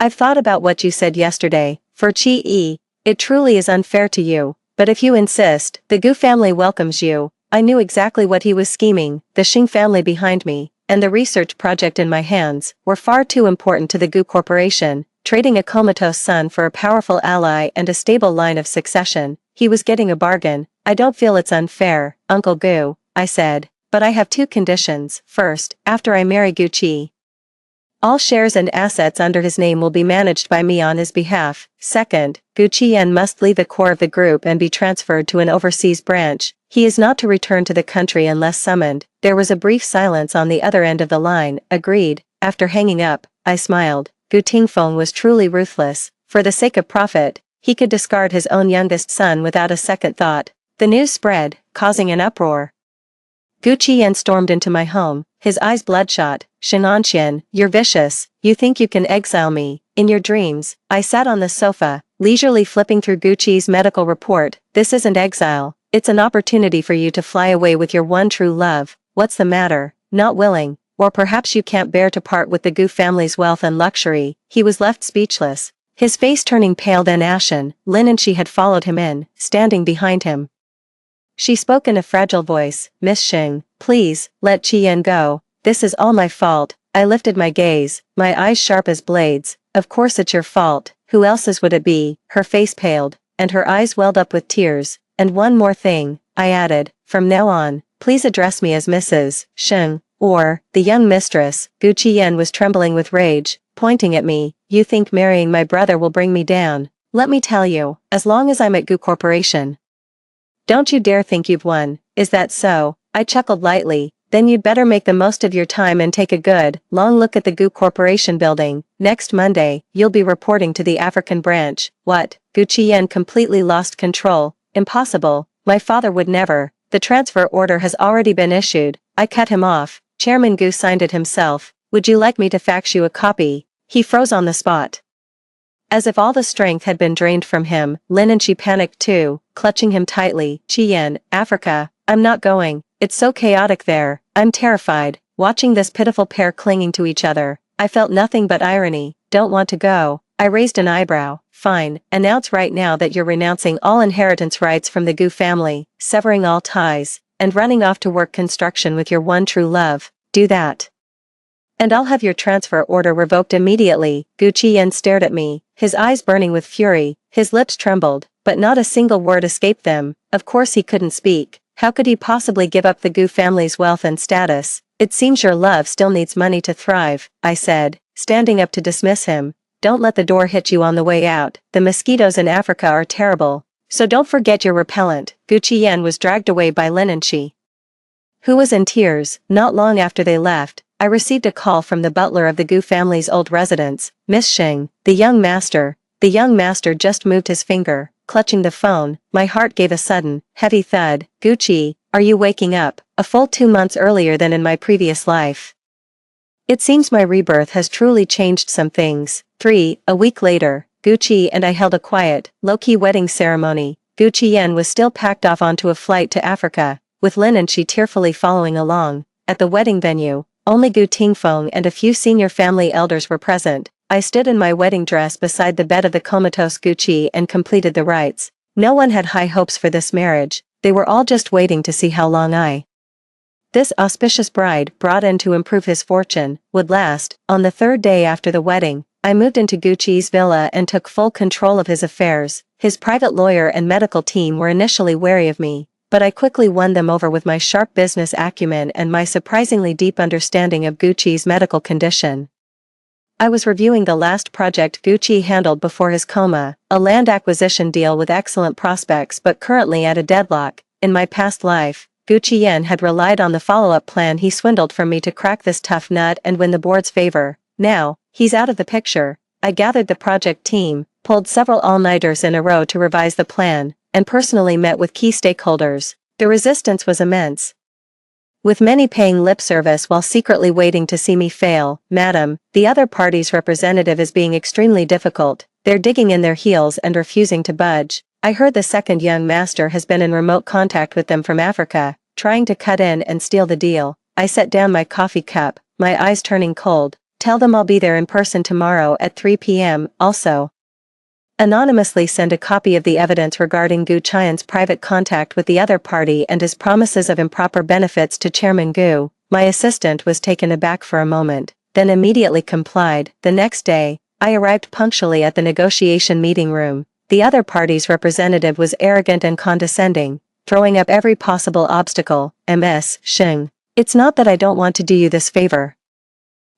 I've thought about what you said yesterday. For Qi Yi, it truly is unfair to you, but if you insist, the Gu family welcomes you. I knew exactly what he was scheming. The Xing family behind me, and the research project in my hands, were far too important to the Gu Corporation. Trading a comatose son for a powerful ally and a stable line of succession, he was getting a bargain. I don't feel it's unfair, Uncle Gu, I said, but I have 2 conditions. First, after I marry Gu Qi, all shares and assets under his name will be managed by me on his behalf. Second, Gu Qiyan must leave the core of the group and be transferred to an overseas branch. He is not to return to the country unless summoned. There was a brief silence on the other end of the line. Agreed. After hanging up, I smiled. Gu Tingfeng was truly ruthless. For the sake of profit, he could discard his own youngest son without a second thought. The news spread, causing an uproar. Gu Qiyan stormed into my home, his eyes bloodshot. Xing'anqian, you're vicious. You think you can exile me. In your dreams. I sat on the sofa, leisurely flipping through Gu Qi's medical report. This isn't exile. It's an opportunity for you to fly away with your one true love. What's the matter? Not willing? Or perhaps you can't bear to part with the Gu family's wealth and luxury. He was left speechless, his face turning pale then ashen. Lin and she had followed him in, standing behind him. She spoke in a fragile voice. Miss Xing, please, let Qiyan go. This is all my fault. I lifted my gaze, my eyes sharp as blades. Of course it's your fault. Who else's would it be? Her face paled, and her eyes welled up with tears. And one more thing, I added, from now on, please address me as Mrs. Xing, or, the young mistress. Gu Qiyan was trembling with rage, pointing at me. You think marrying my brother will bring me down? Let me tell you, as long as I'm at Gu Corporation. Don't you dare think you've won. Is that so? I chuckled lightly. Then you'd better make the most of your time and take a good, long look at the Gu Corporation building. Next Monday, you'll be reporting to the African branch. What? Gu Qiyan completely lost control. Impossible. My father would never. The transfer order has already been issued. I cut him off. Chairman Gu signed it himself. Would you like me to fax you a copy? He froze on the spot. As if all the strength had been drained from him, Lin and she panicked too, clutching him tightly. Qiyan, Africa. I'm not going. It's so chaotic there. I'm terrified. Watching this pitiful pair clinging to each other, I felt nothing but irony. Don't want to go. I raised an eyebrow. Fine, announce right now that you're renouncing all inheritance rights from the Gu family, severing all ties, and running off to work construction with your one true love. Do that. And I'll have your transfer order revoked immediately. Gu Qiyan stared at me, his eyes burning with fury. His lips trembled, but not a single word escaped them. Of course he couldn't speak. How could he possibly give up the Gu family's wealth and status? It seems your love still needs money to thrive, I said, standing up to dismiss him. Don't let the door hit you on the way out. The mosquitoes in Africa are terrible. So don't forget your repellent. Gu Qiyan was dragged away by Lin and Shi, who was in tears. Not long after they left, I received a call from the butler of the Gu family's old residence, Miss Xing, the young master. The young master just moved his finger, clutching the phone. My heart gave a sudden, heavy thud. Gucci, are you waking up? A full 2 months earlier than in my previous life. It seems my rebirth has truly changed some things. A week later, Gucci and I held a quiet, low-key wedding ceremony. Gucci Yen was still packed off onto a flight to Africa, with Lin and she tearfully following along. At the wedding venue, only Gu Tingfeng and a few senior family elders were present. I stood in my wedding dress beside the bed of the comatose Gucci and completed the rites. No one had high hopes for this marriage, they were all just waiting to see how long this auspicious bride, brought in to improve his fortune, would last. On the 3rd day after the wedding, I moved into Gucci's villa and took full control of his affairs. His private lawyer and medical team were initially wary of me, but I quickly won them over with my sharp business acumen and my surprisingly deep understanding of Gucci's medical condition. I was reviewing the last project Gucci handled before his coma, a land acquisition deal with excellent prospects but currently at a deadlock. In my past life, Gucci Yen had relied on the follow-up plan he swindled from me to crack this tough nut and win the board's favor. Now, he's out of the picture. I gathered the project team, pulled several all-nighters in a row to revise the plan, and personally met with key stakeholders. The resistance was immense, with many paying lip service while secretly waiting to see me fail. Madam, the other party's representative is being extremely difficult. They're digging in their heels and refusing to budge. I heard the second young master has been in remote contact with them from Africa, trying to cut in and steal the deal. I set down my coffee cup, my eyes turning cold. Tell them I'll be there in person tomorrow at 3 p.m. Also, anonymously send a copy of the evidence regarding Gu Qian's private contact with the other party and his promises of improper benefits to Chairman Gu. My assistant was taken aback for a moment, then immediately complied. The next day, I arrived punctually at the negotiation meeting room. The other party's representative was arrogant and condescending, throwing up every possible obstacle. Ms. Xing, it's not that I don't want to do you this favor.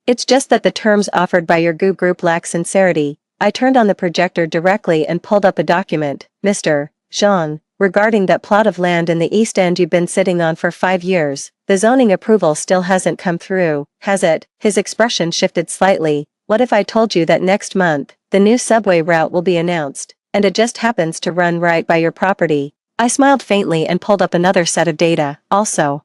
It's just that the terms offered by your Gu group lack sincerity. I turned on the projector directly and pulled up a document. Mr. Zhang, regarding that plot of land in the East End you've been sitting on for 5 years, the zoning approval still hasn't come through, has it? His expression shifted slightly. What if I told you that next month, the new subway route will be announced, and it just happens to run right by your property? I smiled faintly and pulled up another set of data. Also,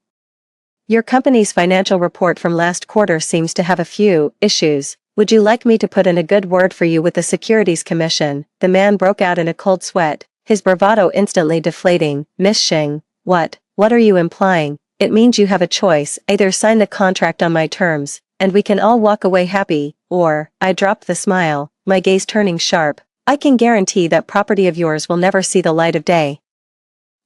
your company's financial report from last quarter seems to have a few issues. Would you like me to put in a good word for you with the Securities Commission? The man broke out in a cold sweat, his bravado instantly deflating. Miss Xing, what are you implying? It means you have a choice: either sign the contract on my terms, and we can all walk away happy, or, I dropped the smile, my gaze turning sharp, I can guarantee that property of yours will never see the light of day.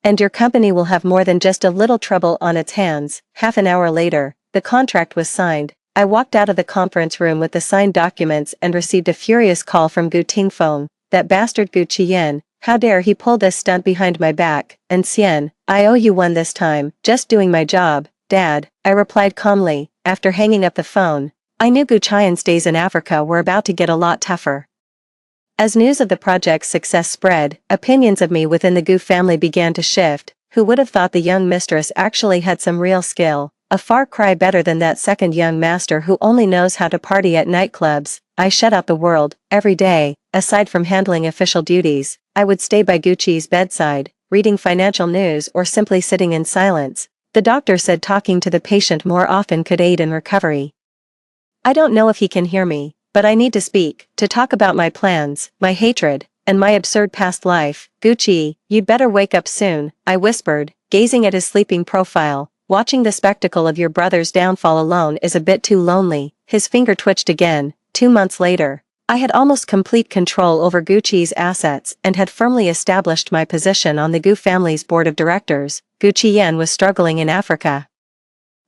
And your company will have more than just a little trouble on its hands. Half an hour later, the contract was signed. I walked out of the conference room with the signed documents and received a furious call from Gu Tingfeng. That bastard Gu Qian, how dare he pull this stunt behind my back? And Xian, I owe you one this time, just doing my job, Dad, I replied calmly, after hanging up the phone. I knew Gu Qian's days in Africa were about to get a lot tougher. As news of the project's success spread, opinions of me within the Gu family began to shift. Who would have thought the young mistress actually had some real skill? A far cry better than that second young master who only knows how to party at nightclubs. I shut out the world. Every day, aside from handling official duties, I would stay by Gucci's bedside, reading financial news or simply sitting in silence. The doctor said talking to the patient more often could aid in recovery. I don't know if he can hear me, but I need to speak, to talk about my plans, my hatred, and my absurd past life. Gucci, you'd better wake up soon, I whispered, gazing at his sleeping profile. Watching the spectacle of your brother's downfall alone is a bit too lonely. His finger twitched again. 2 months later, I had almost complete control over Gucci's assets and had firmly established my position on the Gu family's board of directors. Gucci Yen was struggling in Africa,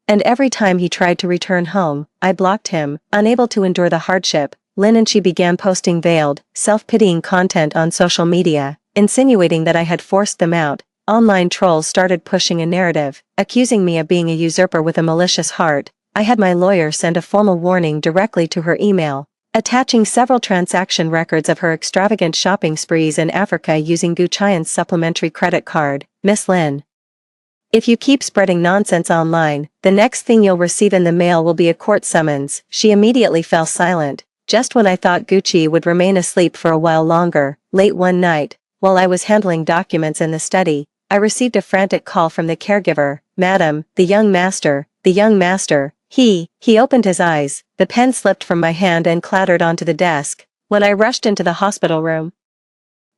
and every time he tried to return home, I blocked him, unable to endure the hardship. Lin and she began posting veiled, self-pitying content on social media, insinuating that I had forced them out. Online trolls started pushing a narrative, accusing me of being a usurper with a malicious heart. I had my lawyer send a formal warning directly to her email, attaching several transaction records of her extravagant shopping sprees in Africa using Gu Qian's supplementary credit card. Miss Lin, If you keep spreading nonsense online, the next thing you'll receive in the mail will be a court summons." She immediately fell silent. Just when I thought Gucci would remain asleep for a while longer, late one night, while I was handling documents in the study, I received a frantic call from the caregiver. "Madam, the young master, the young master." He opened his eyes, the pen slipped from my hand and clattered onto the desk. When I rushed into the hospital room,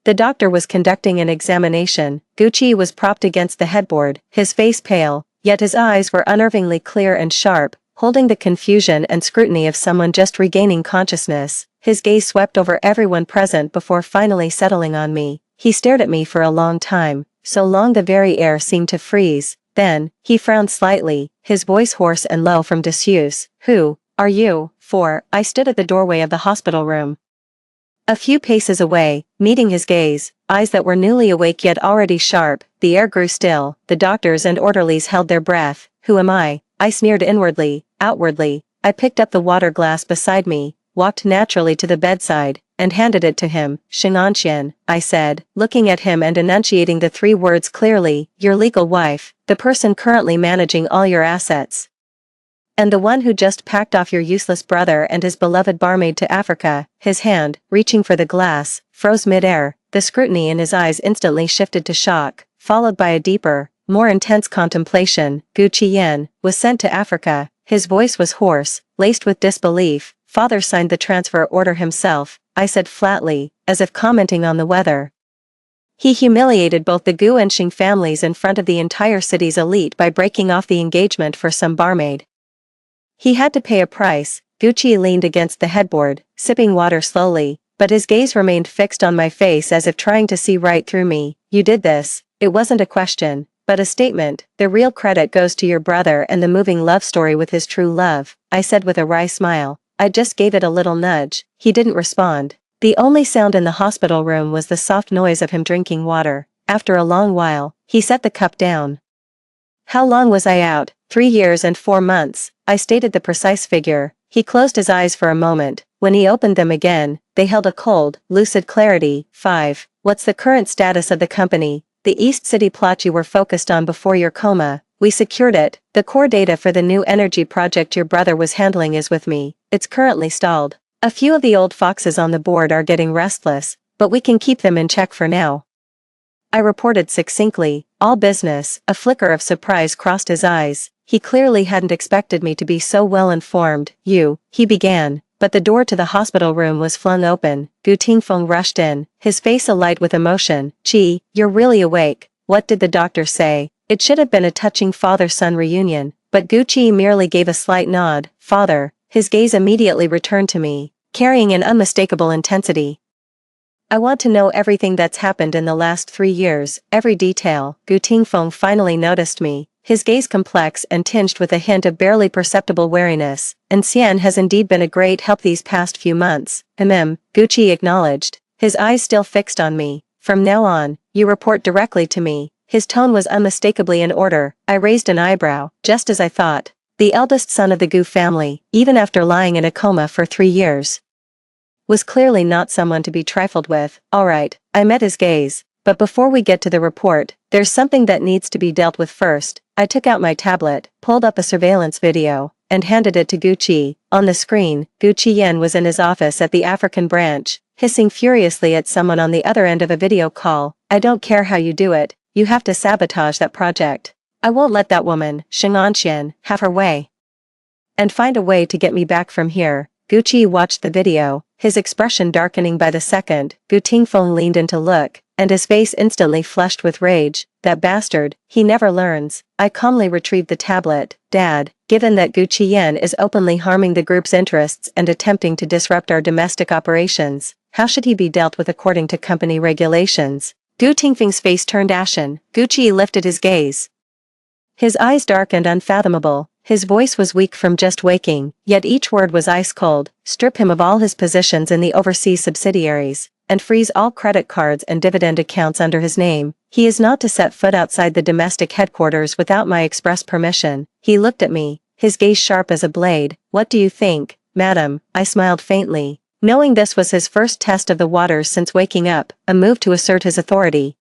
the doctor was conducting an examination. Gucci was propped against the headboard, his face pale, yet his eyes were unnervingly clear and sharp, holding the confusion and scrutiny of someone just regaining consciousness. His gaze swept over everyone present before finally settling on me. He stared at me for a long time, so long the very air seemed to freeze. Then, he frowned slightly, his voice hoarse and low from disuse. "Who are you?" I stood at the doorway of the hospital room, a few paces away, meeting his gaze, eyes that were newly awake yet already sharp. The air grew still, the doctors and orderlies held their breath. "Who am I?" I sneered inwardly. Outwardly, I picked up the water glass beside me, walked naturally to the bedside, and handed it to him. "Shinganxian," I said, looking at him and enunciating the three words clearly. "Your legal wife, the person currently managing all your assets, and the one who just packed off your useless brother and his beloved barmaid to Africa." His hand, reaching for the glass, froze mid-air. The scrutiny in his eyes instantly shifted to shock, followed by a deeper, more intense contemplation. "Gucci Yen was sent to Africa." His voice was hoarse, laced with disbelief. "Father signed the transfer order himself," I said flatly, as if commenting on the weather. "He humiliated both the Gu and Xing families in front of the entire city's elite by breaking off the engagement for some barmaid. He had to pay a price." Gucci leaned against the headboard, sipping water slowly, but his gaze remained fixed on my face as if trying to see right through me. "You did this." It wasn't a question, but a statement. "The real credit goes to your brother and the moving love story with his true love," I said with a wry smile. I just gave it a little nudge. He didn't respond. The only sound in the hospital room was the soft noise of him drinking water. After a long while, he set the cup down. "How long was I out?" 3 years and 4 months, I stated the precise figure. He closed his eyes for a moment. When he opened them again, they held a cold, lucid clarity. 5. "What's the current status of the company?" "The East City plot you were focused on before your coma. We secured it. The core data for the new energy project your brother was handling is with me. It's currently stalled. A few of the old foxes on the board are getting restless, but we can keep them in check for now," I reported succinctly. "All business." A flicker of surprise crossed his eyes. He clearly hadn't expected me to be so well informed. He began, but the door to the hospital room was flung open. Gu Tingfeng rushed in, his face alight with emotion. "Gee, you're really awake. What did the doctor say?" It should have been a touching father-son reunion, but Gucci merely gave a slight nod. "Father." His gaze immediately returned to me, carrying an unmistakable intensity. "I want to know everything that's happened in the last 3 years, every detail." Gu Tingfeng finally noticed me, his gaze complex and tinged with a hint of barely perceptible wariness. "And Xian has indeed been a great help these past few months." Gucci acknowledged, his eyes still fixed on me. "From now on, you report directly to me." His tone was unmistakably in order. I raised an eyebrow. Just as I thought. The eldest son of the Gu family, even after lying in a coma for 3 years, was clearly not someone to be trifled with. "All right," I met his gaze. "But before we get to the report, there's something that needs to be dealt with first." I took out my tablet, pulled up a surveillance video, and handed it to Gucci. On the screen, Gucci Yen was in his office at the African branch, hissing furiously at someone on the other end of a video call. "I don't care how you do it, you have to sabotage that project. I won't let that woman, Shinganxian, have her way. And find a way to get me back from here." Gucci watched the video, his expression darkening by the second. Gu Tingfeng leaned in to look, and his face instantly flushed with rage. "That bastard, he never learns." I calmly retrieved the tablet. "Dad, given that Gucci Yen is openly harming the group's interests and attempting to disrupt our domestic operations, how should he be dealt with according to company regulations?" Gu Tingfeng's face turned ashen. Gucci lifted his gaze. His eyes darkened unfathomable. His voice was weak from just waking, yet each word was ice cold. "Strip him of all his positions in the overseas subsidiaries, and freeze all credit cards and dividend accounts under his name. He is not to set foot outside the domestic headquarters without my express permission." He looked at me, his gaze sharp as a blade. "What do you think, madam?" I smiled faintly, knowing this was his first test of the waters since waking up, a move to assert his authority.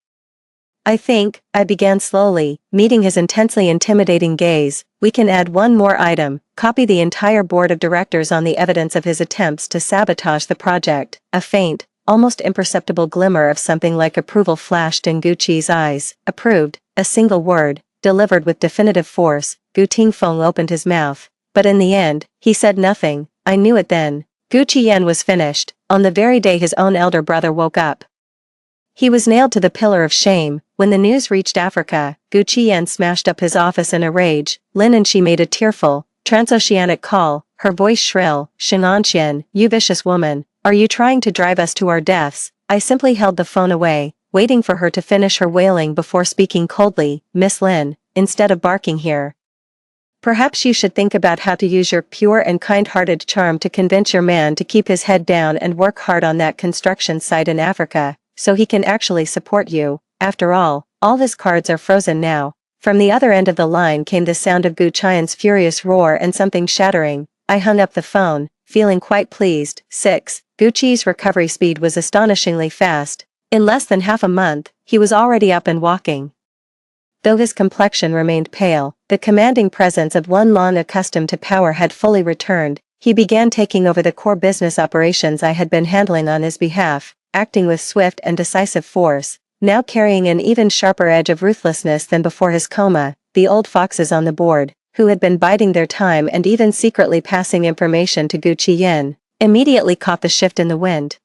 I began slowly, meeting his intensely intimidating gaze. We can add one more item, copy the entire board of directors on the evidence of his attempts to sabotage the project. A faint, almost imperceptible glimmer of something like approval flashed in Gucci's eyes. Approved, a single word, delivered with definitive force. Gu Tingfeng opened his mouth, but in the end, he said nothing. I knew it then. Gu Qiyan was finished, on the very day his own elder brother woke up. He was nailed to the pillar of shame. When the news reached Africa, Gu Qiyan smashed up his office in a rage. Lin and she made a tearful, transoceanic call, her voice shrill. Shenanxian, you vicious woman, are you trying to drive us to our deaths? I simply held the phone away, waiting for her to finish her wailing before speaking coldly. Miss Lin, instead of barking here, perhaps you should think about how to use your pure and kind-hearted charm to convince your man to keep his head down and work hard on that construction site in Africa, so he can actually support you. After all his cards are frozen now. From the other end of the line came the sound of Gu Qian's furious roar and something shattering. I hung up the phone, feeling quite pleased. 6. Gucci's recovery speed was astonishingly fast. In less than half a month, he was already up and walking. Though his complexion remained pale, the commanding presence of one long accustomed to power had fully returned. He began taking over the core business operations I had been handling on his behalf, acting with swift and decisive force, now carrying an even sharper edge of ruthlessness than before his coma. The old foxes on the board, who had been biding their time and even secretly passing information to Gu Qiyan, immediately caught the shift in the wind.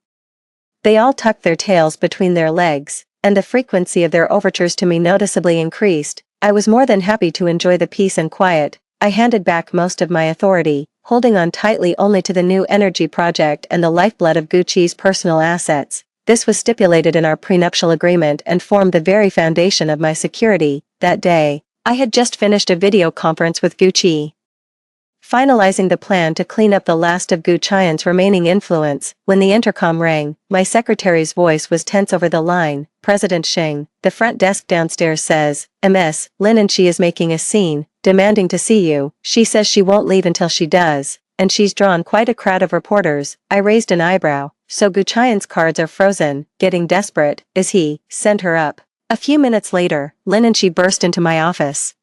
They all tucked their tails between their legs, and the frequency of their overtures to me noticeably increased. I was more than happy to enjoy the peace and quiet. I handed back most of my authority, holding on tightly only to the new energy project and the lifeblood of Gucci's personal assets. This was stipulated in our prenuptial agreement and formed the very foundation of my security. That day, I had just finished a video conference with Gucci, finalizing the plan to clean up the last of Gu Qian's remaining influence. When the intercom rang, my secretary's voice was tense over the line. President Xing, the front desk downstairs says, Ms. Lin and she is making a scene, demanding to see you. She says she won't leave until she does, and she's drawn quite a crowd of reporters. I raised an eyebrow. So Gu Qian's cards are frozen. Getting desperate, is he? Send her up. A few minutes later, Lin and she burst into my office,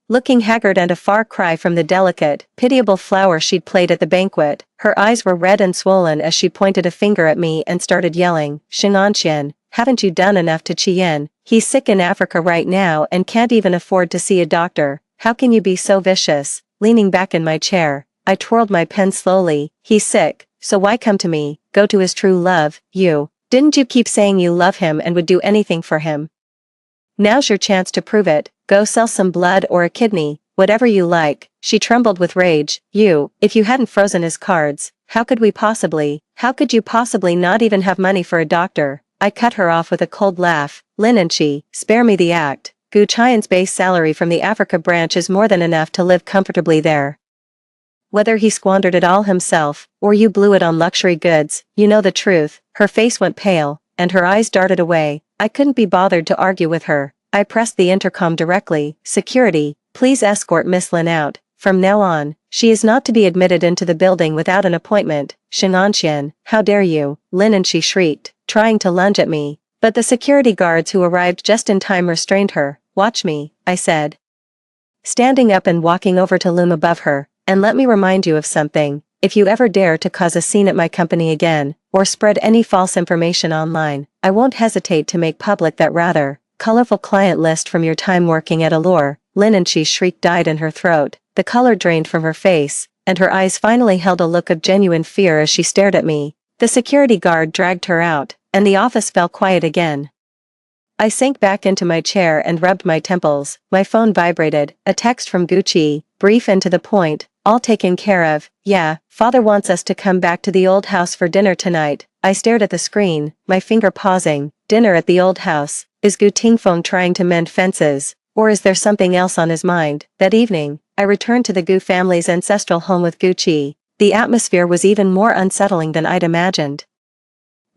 looking haggard and a far cry from the delicate, pitiable flower she'd played at the banquet. Her eyes were red and swollen as she pointed a finger at me and started yelling, Shenanxian, haven't you done enough to Qian? He's sick in Africa right now and can't even afford to see a doctor. How can you be so vicious? Leaning back in my chair, I twirled my pen slowly. He's sick, so why come to me? Go to his true love. Didn't you keep saying you love him and would do anything for him? Now's your chance to prove it. Go sell some blood or a kidney, whatever you like. She trembled with rage. If you hadn't frozen his cards, how could you possibly not even have money for a doctor? I cut her off with a cold laugh. Lin and she, spare me the act. Gu Qian's base salary from the Africa branch is more than enough to live comfortably there. Whether he squandered it all himself, or you blew it on luxury goods, you know the truth. Her face went pale, and her eyes darted away. I couldn't be bothered to argue with her. I pressed the intercom directly. Security, please escort Miss Lin out. From now on, she is not to be admitted into the building without an appointment. Shenanxian, how dare you? Lin and she shrieked, trying to lunge at me, but the security guards who arrived just in time restrained her. Watch me, I said, standing up and walking over to loom above her. And let me remind you of something. If you ever dare to cause a scene at my company again, or spread any false information online, I won't hesitate to make public that rather colorful client list from your time working at Allure. Lin and she shriek died in her throat, the color drained from her face, and her eyes finally held a look of genuine fear as she stared at me. The security guard dragged her out, and the office fell quiet again. I sank back into my chair and rubbed my temples. My phone vibrated, a text from Gucci, brief and to the point. All taken care of. Yeah, father wants us to come back to the old house for dinner tonight. I stared at the screen, my finger pausing. Dinner at the old house. Is Gu Tingfeng trying to mend fences, or is there something else on his mind? That evening, I returned to the Gu family's ancestral home with Gucci. The atmosphere was even more unsettling than I'd imagined.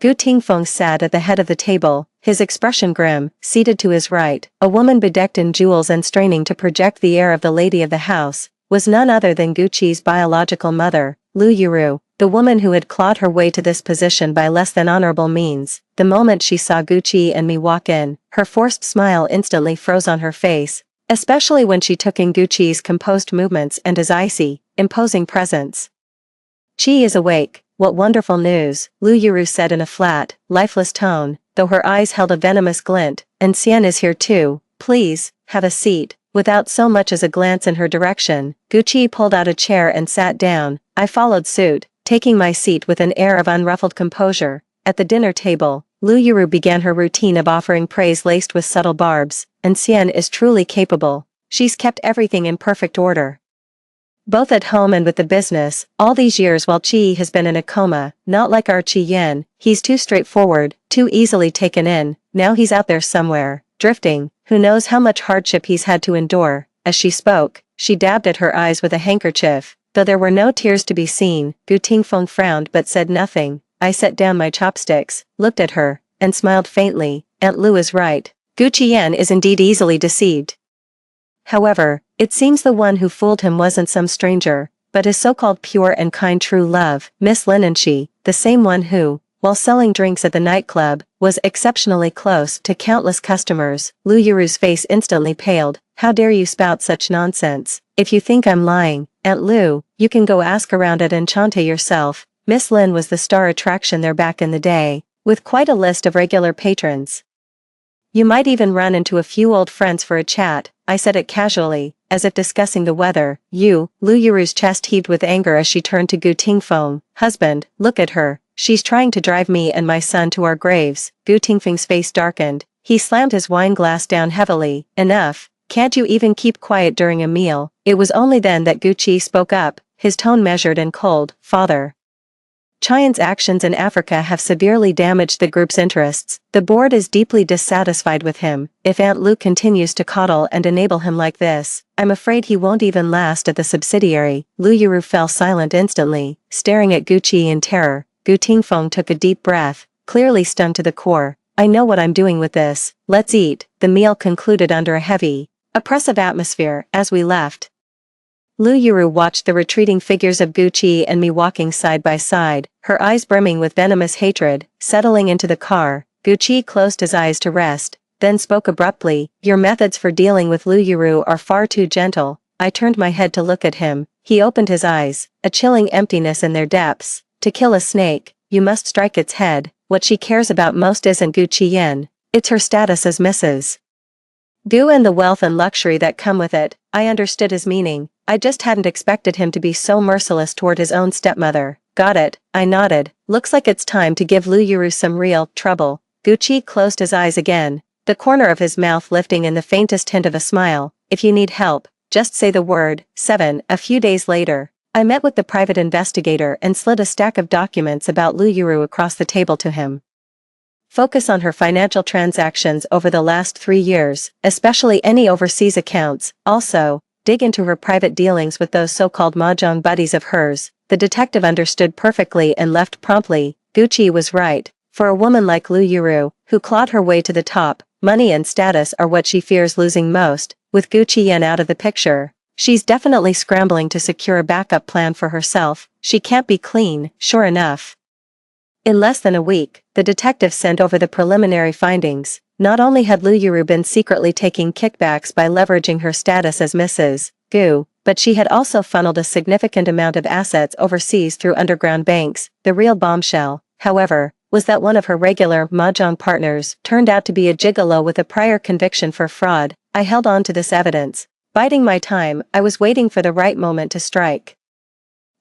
Gu Tingfeng sat at the head of the table, his expression grim. Seated to his right, a woman bedecked in jewels and straining to project the air of the lady of the house, was none other than Gucci's biological mother, Lu Yuru. the woman who had clawed her way to this position by less than honorable means. The moment she saw Gucci and me walk in, her forced smile instantly froze on her face, especially when she took in Gucci's composed movements and his icy, imposing presence. "Chi is awake, what wonderful news," Lu Yuru said in a flat, lifeless tone, though her eyes held a venomous glint, "and Xian is here too, please, have a seat." Without so much as a glance in her direction, Gucci pulled out a chair and sat down. I followed suit, taking my seat with an air of unruffled composure. At the dinner table, Lu Yuru began her routine of offering praise laced with subtle barbs, and Xian is truly capable. She's kept everything in perfect order. Both at home and with the business, all these years while Chi has been in a coma, not like our Chi Yan, he's too straightforward, too easily taken in, now he's out there somewhere, drifting, who knows how much hardship he's had to endure. As she spoke, she dabbed at her eyes with a handkerchief, though there were no tears to be seen. Gu Tingfeng frowned but said nothing. I set down my chopsticks, looked at her, and smiled faintly. Aunt Lu is right. Gu Qian is indeed easily deceived. However, it seems the one who fooled him wasn't some stranger, but his so-called pure and kind true love, Miss Lin, and she, the same one who, while selling drinks at the nightclub, was exceptionally close to countless customers. Lu Yuru's face instantly paled. "How dare you spout such nonsense? If you think I'm lying, Aunt Lu, you can go ask around at Enchante yourself." Miss Lin was the star attraction there back in the day, with quite a list of regular patrons. "You might even run into a few old friends for a chat," I said it casually, as if discussing the weather. "You," Lu Yuru's chest heaved with anger as she turned to Gu Tingfeng. "Husband, look at her. She's trying to drive me and my son to our graves." Gu Tingfeng's face darkened. He slammed his wine glass down heavily. "Enough. Can't you even keep quiet during a meal?" It was only then that Gucci spoke up, his tone measured and cold. "Father, Chian's actions in Africa have severely damaged the group's interests. The board is deeply dissatisfied with him. If Aunt Lu continues to coddle and enable him like this, I'm afraid he won't even last at the subsidiary." Lu Yuru fell silent instantly, staring at Gucci in terror. Gu Tingfeng took a deep breath, clearly stunned to the core. "I know what I'm doing with this. Let's eat." The meal concluded under a heavy, oppressive atmosphere. As we left, Lu Yuru watched the retreating figures of Gucci and me walking side by side, her eyes brimming with venomous hatred. Settling into the car, Gucci closed his eyes to rest, then spoke abruptly. "Your methods for dealing with Lu Yuru are far too gentle." I turned my head to look at him. He opened his eyes, a chilling emptiness in their depths. "To kill a snake, you must strike its head. What she cares about most isn't Gucci Yen, it's her status as Mrs. Gu and the wealth and luxury that come with it." I understood his meaning. I just hadn't expected him to be so merciless toward his own stepmother. "Got it," I nodded. "Looks like it's time to give Lu Yuru some real trouble." Gucci closed his eyes again, the corner of his mouth lifting in the faintest hint of a smile. "If you need help, just say the word." 7. A few days later, I met with the private investigator and slid a stack of documents about Lu Yuru across the table to him. "Focus on her financial transactions over the last 3 years, especially any overseas accounts. Also, dig into her private dealings with those so-called mahjong buddies of hers." The detective understood perfectly and left promptly. Gucci was right. For a woman like Lu Yuru, who clawed her way to the top, money and status are what she fears losing most. With Gucci Yen out of the picture, she's definitely scrambling to secure a backup plan for herself. She can't be clean. Sure enough, in less than a week, the detective sent over the preliminary findings. Not only had Lu Yuru been secretly taking kickbacks by leveraging her status as Mrs. Gu, but she had also funneled a significant amount of assets overseas through underground banks. The real bombshell, however, was that one of her regular mahjong partners turned out to be a gigolo with a prior conviction for fraud. I held on to this evidence. Biding my time, I was waiting for the right moment to strike.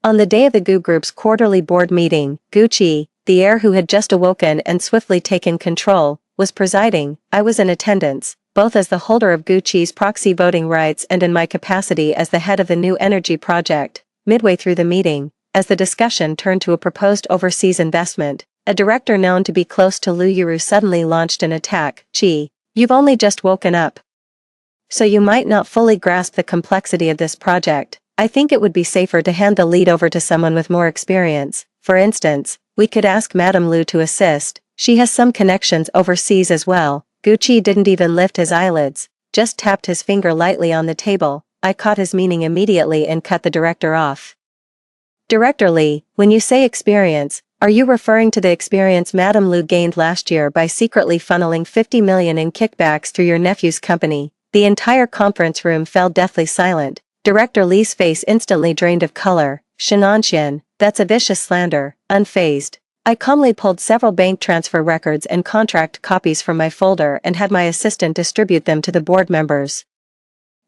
On the day of the Gu Group's quarterly board meeting, Gucci, the heir who had just awoken and swiftly taken control, was presiding. I was in attendance, both as the holder of Gucci's proxy voting rights and in my capacity as the head of the new energy project. Midway through the meeting, as the discussion turned to a proposed overseas investment, a director known to be close to Lu Yuru suddenly launched an attack. "Gee, you've only just woken up, so you might not fully grasp the complexity of this project. I think it would be safer to hand the lead over to someone with more experience. For instance, we could ask Madame Lu to assist. She has some connections overseas as well." Gucci didn't even lift his eyelids, just tapped his finger lightly on the table. I caught his meaning immediately and cut the director off. Director Lee, when you say experience, are you referring to the experience Madame Lu gained last year by secretly funneling 50 million in kickbacks through your nephew's company? The entire conference room fell deathly silent. Director Lee's face instantly drained of color. Shenanxian, that's a vicious slander. Unfazed, I calmly pulled several bank transfer records and contract copies from my folder and had my assistant distribute them to the board members.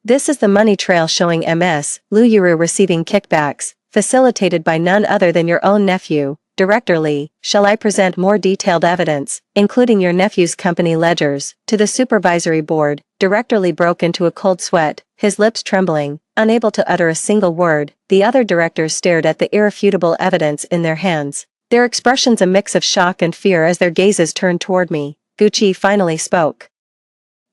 This is the money trail showing Ms. Lu Yuru receiving kickbacks, facilitated by none other than your own nephew. Director Lee, shall I present more detailed evidence, including your nephew's company ledgers, to the supervisory board? Director Lee broke into a cold sweat, his lips trembling, unable to utter a single word. The other directors stared at the irrefutable evidence in their hands, their expressions a mix of shock and fear as their gazes turned toward me. Gucci finally spoke.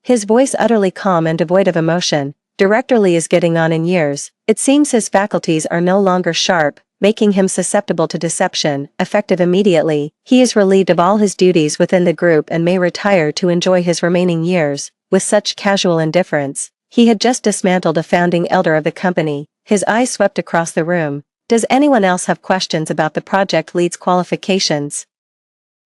His voice utterly calm and devoid of emotion. Director Lee is getting on in years. It seems his faculties are no longer sharp, making him susceptible to deception. Effective immediately, he is relieved of all his duties within the group and may retire to enjoy his remaining years with such casual indifference. He had just dismantled a founding elder of the company. His eyes swept across the room. Does anyone else have questions about the project lead's qualifications?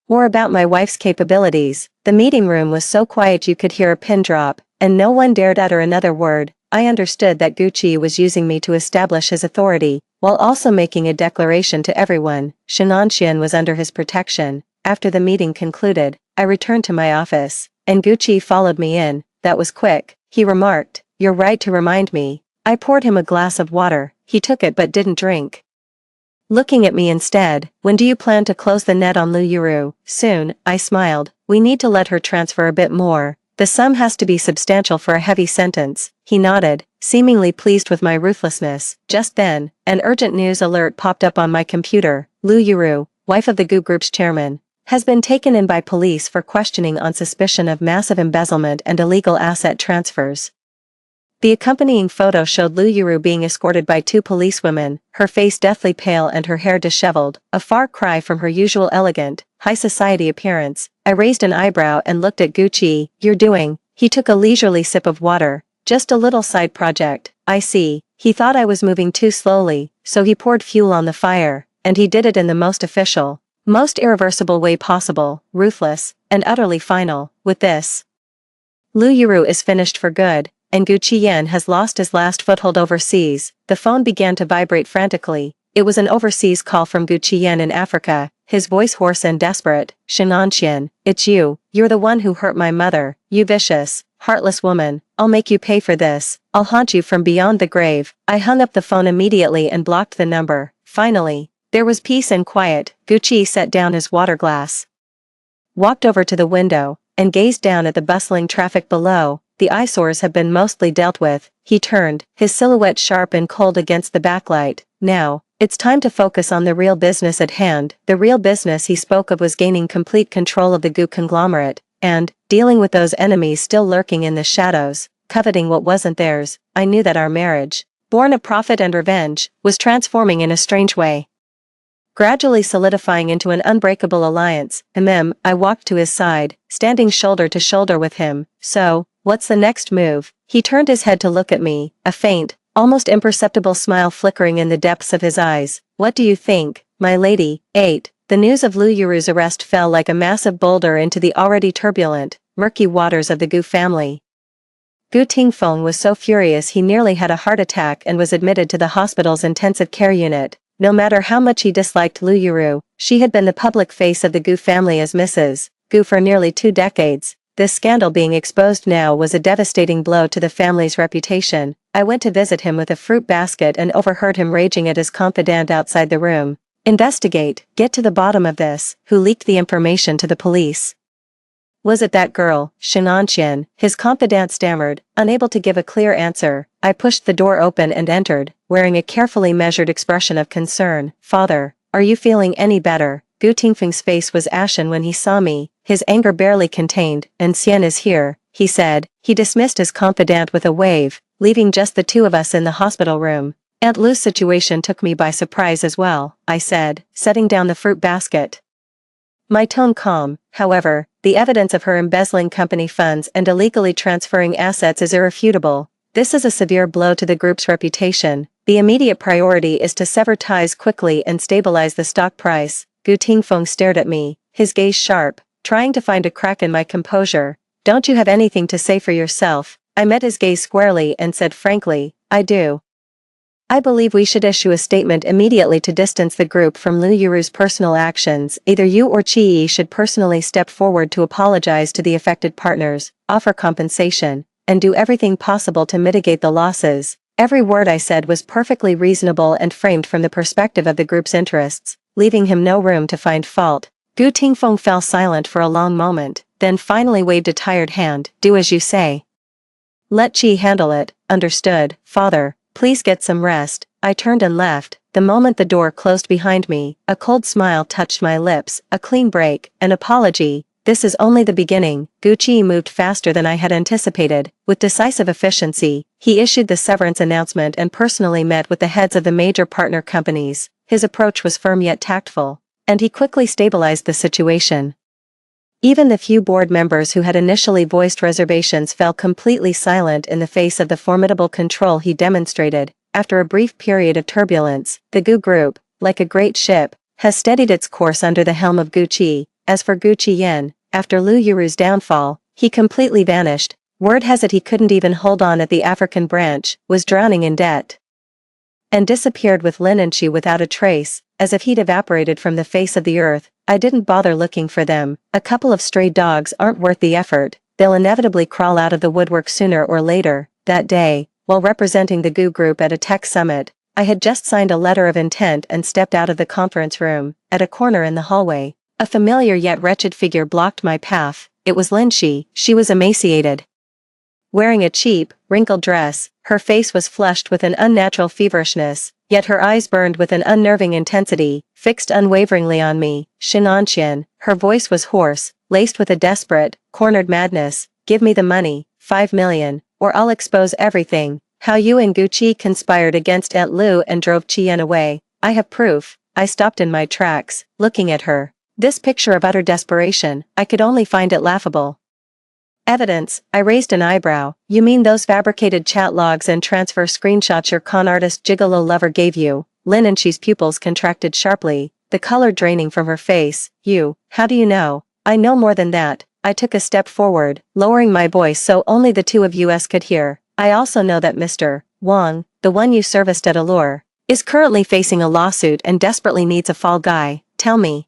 Or about my wife's capabilities? The meeting room was so quiet you could hear a pin drop, and no one dared utter another word. I understood that Gucci was using me to establish his authority, while also making a declaration to everyone. Shenanxian was under his protection. After the meeting concluded, I returned to my office, and Gucci followed me in. That was quick, he remarked. You're right to remind me. I poured him a glass of water. He took it but didn't drink. Looking at me instead, when do you plan to close the net on Lu Yuru? Soon, I smiled. We need to let her transfer a bit more. The sum has to be substantial for a heavy sentence. He nodded, seemingly pleased with my ruthlessness. Just then, an urgent news alert popped up on my computer. Lu Yuru, wife of the GU Group's chairman, has been taken in by police for questioning on suspicion of massive embezzlement and illegal asset transfers. The accompanying photo showed Lu Yuru being escorted by two policewomen, her face deathly pale and her hair disheveled, a far cry from her usual elegant, high society appearance. I raised an eyebrow and looked at Gucci. You're doing? He took a leisurely sip of water. Just a little side project. I see. He thought I was moving too slowly, so he poured fuel on the fire, and he did it in the most official, most irreversible way possible, ruthless, and utterly final. With this, Lu Yuru is finished for good, and Gucci Yen has lost his last foothold overseas. The phone began to vibrate frantically. It was an overseas call from Gucci Yen in Africa, his voice hoarse and desperate. Shenanxian, it's you. You're the one who hurt my mother, you vicious, heartless woman. I'll make you pay for this. I'll haunt you from beyond the grave. I hung up the phone immediately and blocked the number. Finally, there was peace and quiet. Gucci set down his water glass, walked over to the window, and gazed down at the bustling traffic below. The eyesores had been mostly dealt with. He turned, his silhouette sharp and cold against the backlight. Now, it's time to focus on the real business at hand. The real business he spoke of was gaining complete control of the GU conglomerate, and dealing with those enemies still lurking in the shadows, coveting what wasn't theirs. I knew that our marriage, born of profit and revenge, was transforming in a strange way, gradually solidifying into an unbreakable alliance. I walked to his side, standing shoulder to shoulder with him. So, what's the next move? He turned his head to look at me, a faint, almost imperceptible smile flickering in the depths of his eyes. What do you think, my lady? 8. The news of Lu Yuru's arrest fell like a massive boulder into the already turbulent, murky waters of the GU family. Gu Tingfeng was so furious he nearly had a heart attack and was admitted to the hospital's intensive care unit. No matter how much he disliked Lu Yuru, she had been the public face of the GU family as Mrs. GU for nearly 2 decades. This scandal being exposed now was a devastating blow to the family's reputation. I went to visit him with a fruit basket and overheard him raging at his confidant outside the room. Investigate, get to the bottom of this. Who leaked the information to the police? Was it that girl, Shenanxian? His confidant stammered, unable to give a clear answer. I pushed the door open and entered, wearing a carefully measured expression of concern. Father, are you feeling any better? Gu Tingfeng's face was ashen when he saw me, his anger barely contained. And Xian is here, he said. He dismissed his confidant with a wave, leaving just the two of us in the hospital room. Aunt Lu's situation took me by surprise as well, I said, setting down the fruit basket. My tone calm. However, the evidence of her embezzling company funds and illegally transferring assets is irrefutable. This is a severe blow to the group's reputation. The immediate priority is to sever ties quickly and stabilize the stock price. Gu Tingfeng stared at me, his gaze sharp, trying to find a crack in my composure. Don't you have anything to say for yourself? I met his gaze squarely and said frankly, I do. I believe we should issue a statement immediately to distance the group from Liu Yuru's personal actions. Either you or Qi should personally step forward to apologize to the affected partners, offer compensation, and do everything possible to mitigate the losses. Every word I said was perfectly reasonable and framed from the perspective of the group's interests, leaving him no room to find fault. Gu Tingfeng fell silent for a long moment, then finally waved a tired hand. Do as you say. Let Qi handle it. Understood, father. Please get some rest. I turned and left. The moment the door closed behind me, a cold smile touched my lips, a clean break, an apology. This is only the beginning. Gu Qi moved faster than I had anticipated. With decisive efficiency, he issued the severance announcement and personally met with the heads of the major partner companies. His approach was firm yet tactful, and he quickly stabilized the situation. Even the few board members who had initially voiced reservations fell completely silent in the face of the formidable control he demonstrated. After a brief period of turbulence, the Gu Group, like a great ship, has steadied its course under the helm of Gu Qi. As for Gu Qiyan, after Liu Yuru's downfall, he completely vanished. Word has it he couldn't even hold on at the African branch, was drowning in debt, and disappeared with Lin and Qi without a trace, as if he'd evaporated from the face of the earth. I didn't bother looking for them. A couple of stray dogs aren't worth the effort. They'll inevitably crawl out of the woodwork sooner or later. That day, while representing the Gu Group at a tech summit, I had just signed a letter of intent and stepped out of the conference room. At a corner in the hallway, a familiar yet wretched figure blocked my path. It was Lin Qi. She was emaciated, wearing a cheap, wrinkled dress. Her face was flushed with an unnatural feverishness, yet her eyes burned with an unnerving intensity, fixed unwaveringly on me. Shinanqian, her voice was hoarse, laced with a desperate, cornered madness. Give me the money, 5 million, or I'll expose everything. How you and Gu Qi conspired against Aunt Lu and drove Qian away. I have proof. I stopped in my tracks, looking at her. This picture of utter desperation, I could only find it laughable. Evidence. I raised an eyebrow. You mean those fabricated chat logs and transfer screenshots your con artist gigolo lover gave you? Lin and Qi's pupils contracted sharply, the color draining from her face. You, how do you know? I know more than that. I took a step forward, lowering my voice so only the two of us could hear. I also know that Mr. Wang, the one you serviced at Allure, is currently facing a lawsuit and desperately needs a fall guy. Tell me,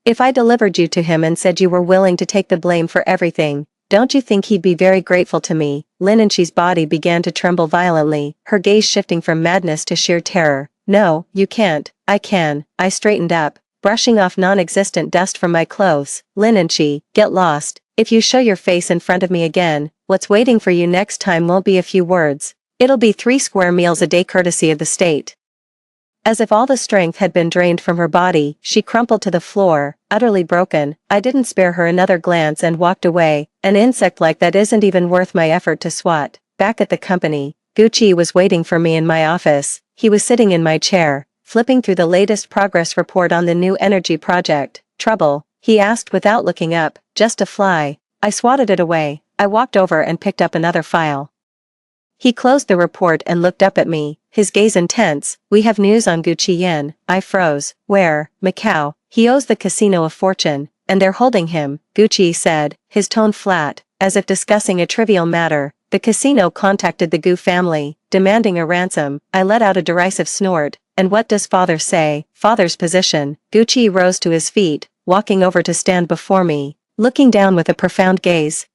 if I delivered you to him and said you were willing to take the blame for everything, don't you think he'd be very grateful to me? Lin and Qi's body began to tremble violently, her gaze shifting from madness to sheer terror. No, you can't. I can. I straightened up, brushing off non-existent dust from my clothes. Lin and Qi, get lost. If you show your face in front of me again, what's waiting for you next time won't be a few words. It'll be 3 square meals a day courtesy of the state. As if all the strength had been drained from her body, she crumpled to the floor, utterly broken. I didn't spare her another glance and walked away. An insect like that isn't even worth my effort to swat. Back at the company, Gu Qi was waiting for me in my office. He was sitting in my chair, flipping through the latest progress report on the new energy project. Trouble? He asked without looking up. Just a fly. I swatted it away. I walked over and picked up another file. He closed the report and looked up at me, his gaze intense. We have news on Gu Qiyan. I froze. Where? Macau. He owes the casino a fortune, and they're holding him, Gu Qi said, his tone flat, as if discussing a trivial matter. The casino contacted the Gu family, demanding a ransom. I let out a derisive snort. And what does father say? Father's position. Gu Qi rose to his feet, walking over to stand before me, looking down with a profound gaze.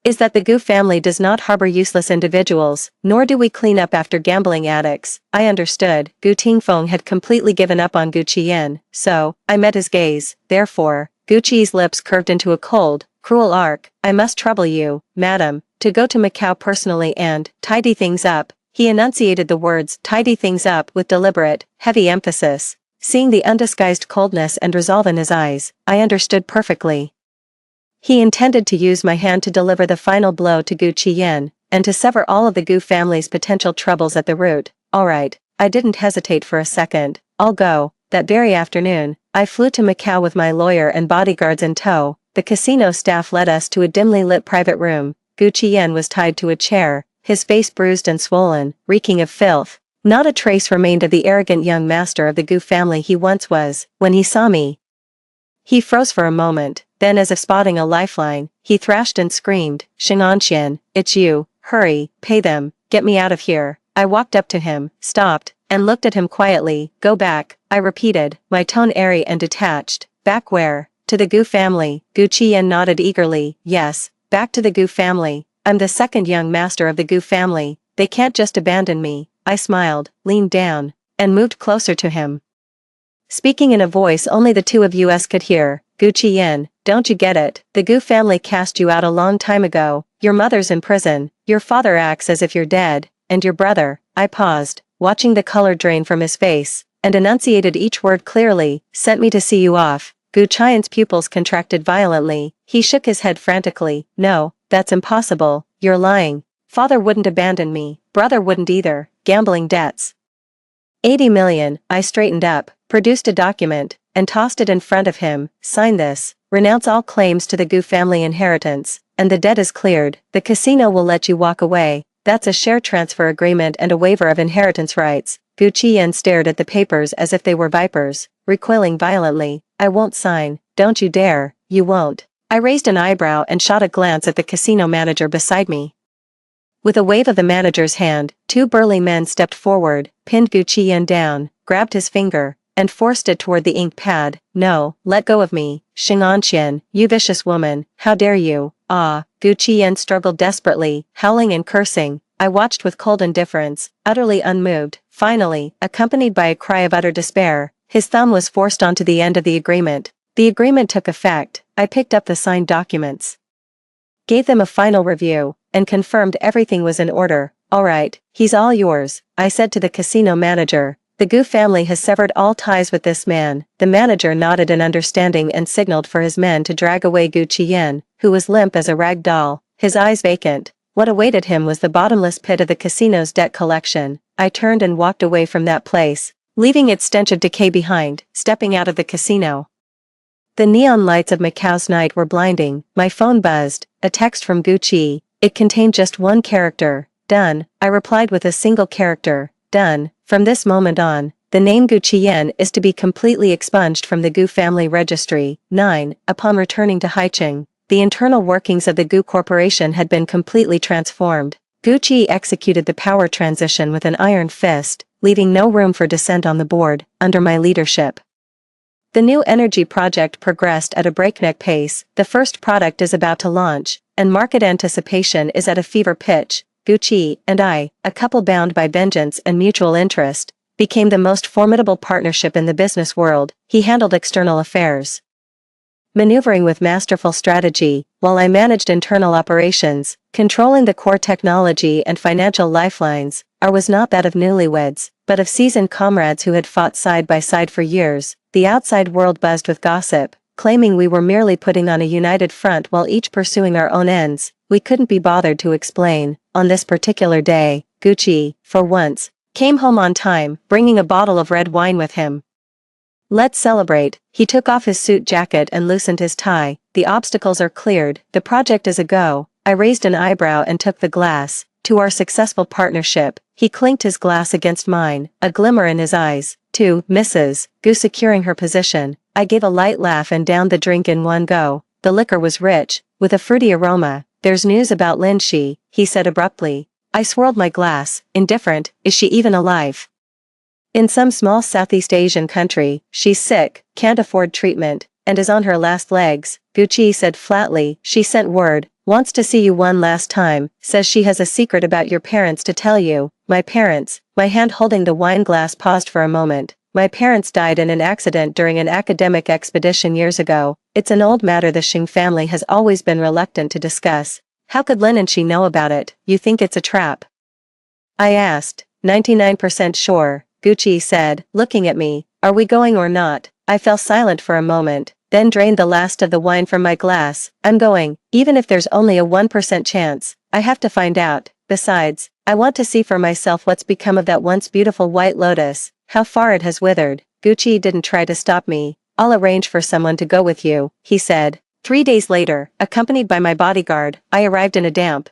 Is that the Gu family does not harbor useless individuals, nor do we clean up after gambling addicts. I understood. Gu Tingfeng had completely given up on Gu Qiyan, so, I met his gaze. Therefore, Gu Qi's lips curved into a cold, cruel arc. I must trouble you, madam, to go to Macau personally and tidy things up. He enunciated the words tidy things up with deliberate, heavy emphasis. Seeing the undisguised coldness and resolve in his eyes, I understood perfectly. He intended to use my hand to deliver the final blow to Gu Qiyan, and to sever all of the Gu family's potential troubles at the root. Alright, I didn't hesitate for a second. I'll go. That very afternoon, I flew to Macau with my lawyer and bodyguards in tow. The casino staff led us to a dimly lit private room. Gu Qiyan was tied to a chair, his face bruised and swollen, reeking of filth. Not a trace remained of the arrogant young master of the Gu family he once was. When he saw me, he froze for a moment, then as if spotting a lifeline, he thrashed and screamed, "Xing'anqian, it's you, hurry, pay them, get me out of here." I walked up to him, stopped, and looked at him quietly. "Go back," I repeated, my tone airy and detached. "Back where?" "To the Gu family." Gu Qian nodded eagerly. "Yes, back to the Gu family. I'm the second young master of the Gu family. They can't just abandon me." I smiled, leaned down, and moved closer to him, speaking in a voice only the two of us could hear. "Gu Qian, don't you get it? The Gu family cast you out a long time ago. Your mother's in prison, your father acts as if you're dead, and your brother—" I paused, watching the color drain from his face, and enunciated each word clearly, "sent me to see you off." Gu Qian's pupils contracted violently. He shook his head frantically. "No, that's impossible, you're lying. Father wouldn't abandon me, brother wouldn't either. Gambling debts. 80 million, I straightened up, produced a document, and tossed it in front of him. "Sign this, renounce all claims to the Gu family inheritance, and the debt is cleared. The casino will let you walk away. That's a share transfer agreement and a waiver of inheritance rights." Gu Qian stared at the papers as if they were vipers, recoiling violently. "I won't sign, don't you dare, you won't." I raised an eyebrow and shot a glance at the casino manager beside me. With a wave of the manager's hand, two burly men stepped forward, pinned Gu Qian down, grabbed his finger, and forced it toward the ink pad. "No, let go of me, Xing'anqian, you vicious woman, how dare you?" "Ah!" Gu Qian struggled desperately, howling and cursing. I watched with cold indifference, utterly unmoved. Finally, accompanied by a cry of utter despair, his thumb was forced onto the end of the agreement. The agreement took effect. I picked up the signed documents, gave them a final review, and confirmed everything was in order. "All right, he's all yours," I said to the casino manager. "The Gu family has severed all ties with this man." The manager nodded in understanding and signaled for his men to drag away Gu Qian, who was limp as a rag doll, his eyes vacant. What awaited him was the bottomless pit of the casino's debt collection. I turned and walked away from that place, leaving its stench of decay behind. Stepping out of the casino, the neon lights of Macau's night were blinding. My phone buzzed, a text from Gu Qi. It contained just one character. "Done," I replied with a single character. "Done. From this moment on, the name Gu Qian is to be completely expunged from the Gu family registry." 9. Upon returning to Haicheng, the internal workings of the Gu corporation had been completely transformed. Gu Qi executed the power transition with an iron fist, leaving no room for dissent on the board. Under my leadership, the new energy project progressed at a breakneck pace. The first product is about to launch, and market anticipation is at a fever pitch. Gu Qi and I, a couple bound by vengeance and mutual interest, became the most formidable partnership in the business world. He handled external affairs, maneuvering with masterful strategy, while I managed internal operations, controlling the core technology and financial lifelines. Ours was not that of newlyweds, but of seasoned comrades who had fought side by side for years. The outside world buzzed with gossip, claiming we were merely putting on a united front while each pursuing our own ends. We couldn't be bothered to explain. On this particular day, Gu Qi, for once, came home on time, bringing a bottle of red wine with him. "Let's celebrate." He took off his suit jacket and loosened his tie. "The obstacles are cleared, the project is a go." I raised an eyebrow and took the glass. "To our successful partnership." He clinked his glass against mine, a glimmer in his eyes. "To Mrs. Gu," securing her position. I gave a light laugh and downed the drink in one go. The liquor was rich, with a fruity aroma. "There's news about Lin Shi," he said abruptly. I swirled my glass, indifferent. "Is she even alive?" "In some small Southeast Asian country. She's sick, can't afford treatment, and is on her last legs," Gu Qi said flatly. "She sent word, wants to see you one last time, says she has a secret about your parents to tell you." "My parents?" My hand holding the wine glass paused for a moment. "My parents died in an accident during an academic expedition years ago. It's an old matter the Xing family has always been reluctant to discuss." "How could Lin and she know about it?" "You think it's a trap?" I asked. 99% sure, Gu Qi said, looking at me. "Are we going or not?" I fell silent for a moment, then drained the last of the wine from my glass. "I'm going, even if there's only a 1% chance. I have to find out. Besides, I want to see for myself what's become of that once beautiful white lotus, how far it has withered." Gu Qi didn't try to stop me. "I'll arrange for someone to go with you," he said. 3 days later, accompanied by my bodyguard, I arrived in a damp,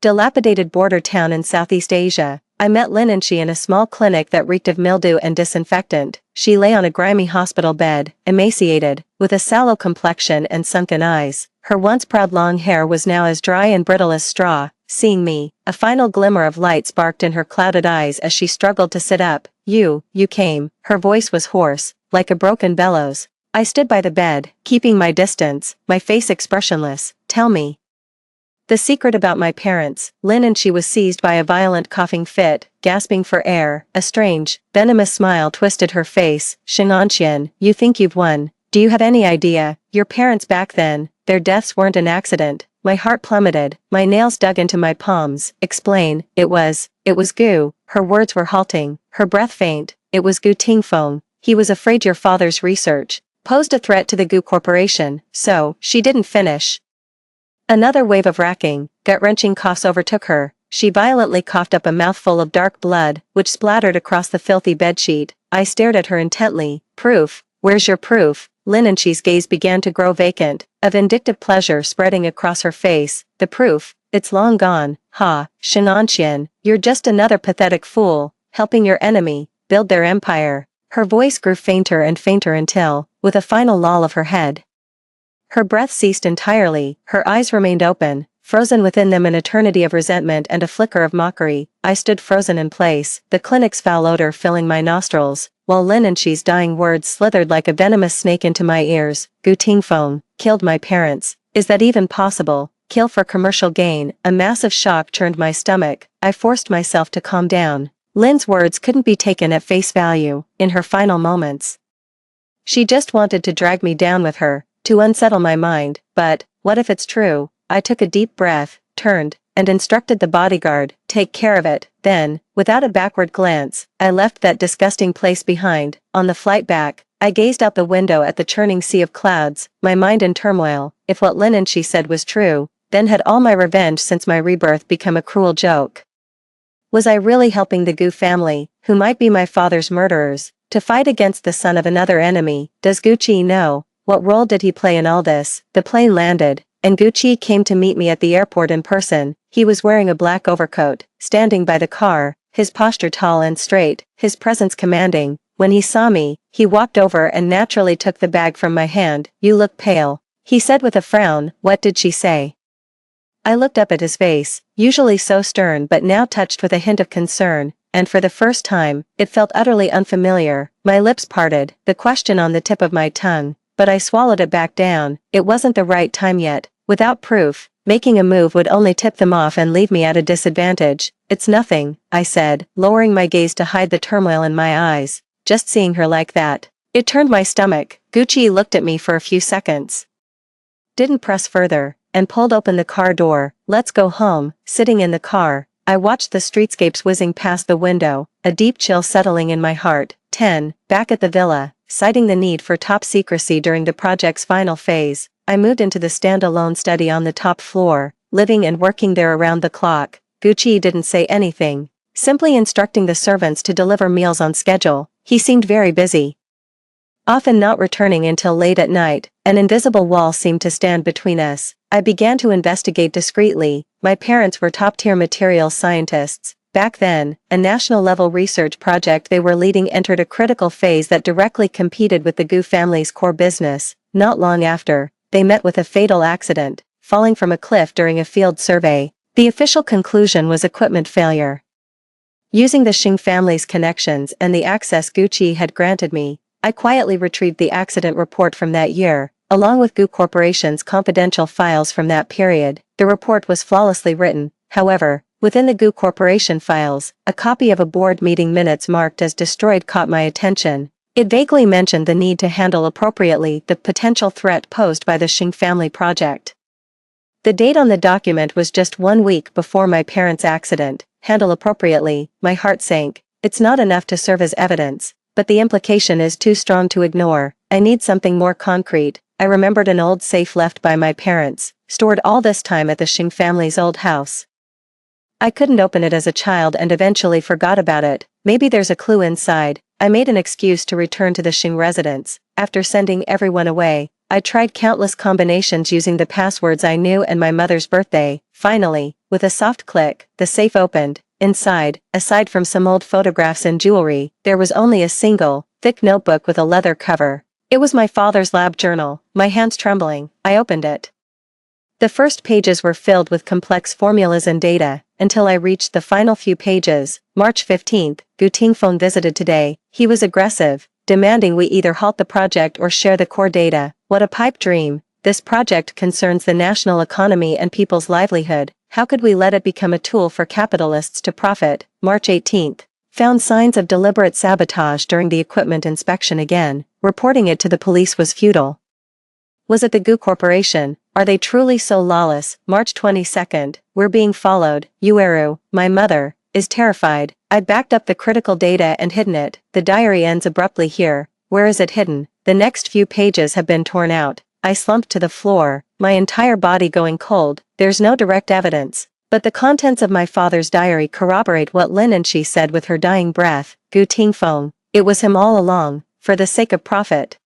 dilapidated border town in Southeast Asia. I met Lin and she in a small clinic that reeked of mildew and disinfectant. She lay on a grimy hospital bed, emaciated, with a sallow complexion and sunken eyes. Her once proud long hair was now as dry and brittle as straw. Seeing me, a final glimmer of light sparked in her clouded eyes as she struggled to sit up. You came." Her voice was hoarse, like a broken bellows. I stood by the bed, keeping my distance, my face expressionless. "Tell me the secret about my parents." Lin and she was seized by a violent coughing fit, gasping for air. A strange, venomous smile twisted her face. "Shenanxian, you think you've won. Do you have any idea? Your parents back then, their deaths weren't an accident." My heart plummeted, my nails dug into my palms. "Explain." It was Gu." Her words were halting, her breath faint. "It was Gu Tingfeng. He was afraid your father's research posed a threat to the Gu Corporation, so." She didn't finish. Another wave of racking, gut-wrenching coughs overtook her. She violently coughed up a mouthful of dark blood, which splattered across the filthy bedsheet. I stared at her intently. "Proof? Where's your proof?" Lin and she's gaze began to grow vacant, a vindictive pleasure spreading across her face. "The proof? It's long gone. Ha, Shenanxian, you're just another pathetic fool, helping your enemy build their empire." Her voice grew fainter and fainter until, with a final loll of her head, her breath ceased entirely. Her eyes remained open, frozen within them an eternity of resentment and a flicker of mockery. I stood frozen in place, the clinic's foul odor filling my nostrils, while Lin and she's dying words slithered like a venomous snake into my ears. "Gu Tingfeng killed my parents. Is that even possible? Kill for commercial gain." A massive shock churned my stomach. I forced myself to calm down. Lin's words couldn't be taken at face value. In her final moments, she just wanted to drag me down with her, to unsettle my mind. But what if it's true? I took a deep breath, turned, and instructed the bodyguard, "Take care of it." Then, without a backward glance, I left that disgusting place behind. On the flight back, I gazed out the window at the churning sea of clouds, my mind in turmoil. If what Lin and she said was true, then had all my revenge since my rebirth become a cruel joke? Was I really helping the Gu family, who might be my father's murderers, to fight against the son of another enemy? Does Gucci know? What role did he play in all this? The plane landed, and Gucci came to meet me at the airport in person. He was wearing a black overcoat, standing by the car, his posture tall and straight, his presence commanding. When he saw me, he walked over and naturally took the bag from my hand. "You look pale," he said with a frown. "What did she say?" I looked up at his face, usually so stern but now touched with a hint of concern, and for the first time, it felt utterly unfamiliar. My lips parted, the question on the tip of my tongue, but I swallowed it back down. It wasn't the right time yet. Without proof, making a move would only tip them off and leave me at a disadvantage. "It's nothing," I said, lowering my gaze to hide the turmoil in my eyes. "Just seeing her like that." It turned my stomach. Gucci looked at me for a few seconds, didn't press further, and pulled open the car door. "Let's go home." Sitting in the car, I watched the streetscapes whizzing past the window, a deep chill settling in my heart. 10. Back at the villa, citing the need for top secrecy during the project's final phase, I moved into the standalone study on the top floor, living and working there around the clock. Gucci didn't say anything, simply instructing the servants to deliver meals on schedule. He seemed very busy, often not returning until late at night. An invisible wall seemed to stand between us. I began to investigate discreetly. My parents were top-tier materials scientists. Back then, a national-level research project they were leading entered a critical phase that directly competed with the Gu family's core business. Not long after, they met with a fatal accident, falling from a cliff during a field survey. The official conclusion was equipment failure. Using the Xing family's connections and the access Gucci had granted me, I quietly retrieved the accident report from that year, along with Gu Corporation's confidential files from that period. The report was flawlessly written. However, within the Gu Corporation files, a copy of a board meeting minutes marked as destroyed caught my attention. It vaguely mentioned the need to handle appropriately the potential threat posed by the Xing family project. The date on the document was just 1 week before my parents' accident. Handle appropriately, my heart sank. It's not enough to serve as evidence, but the implication is too strong to ignore. I need something more concrete. I remembered an old safe left by my parents, stored all this time at the Xing family's old house. I couldn't open it as a child and eventually forgot about it. Maybe there's a clue inside. I made an excuse to return to the Xing residence. After sending everyone away, I tried countless combinations using the passwords I knew and my mother's birthday. Finally, with a soft click, the safe opened. Inside, aside from some old photographs and jewelry, there was only a single, thick notebook with a leather cover. It was my father's lab journal. My hands trembling, I opened it. The first pages were filled with complex formulas and data, until I reached the final few pages. March 15th, Gu Tingfeng visited today. He was aggressive, demanding we either halt the project or share the core data. What a pipe dream. This project concerns the national economy and people's livelihood. How could we let it become a tool for capitalists to profit? March 18th. Found signs of deliberate sabotage during the equipment inspection again. Reporting it to the police was futile. Was it the Gu Corporation? Are they truly so lawless? March 22nd. We're being followed. Yueru, my mother, is terrified. I backed up the critical data and hidden it. The diary ends abruptly here. Where is it hidden? The next few pages have been torn out. I slumped to the floor, my entire body going cold. There's no direct evidence, but the contents of my father's diary corroborate what Lin and she said with her dying breath. Gu Tingfeng. It was him all along, for the sake of profit.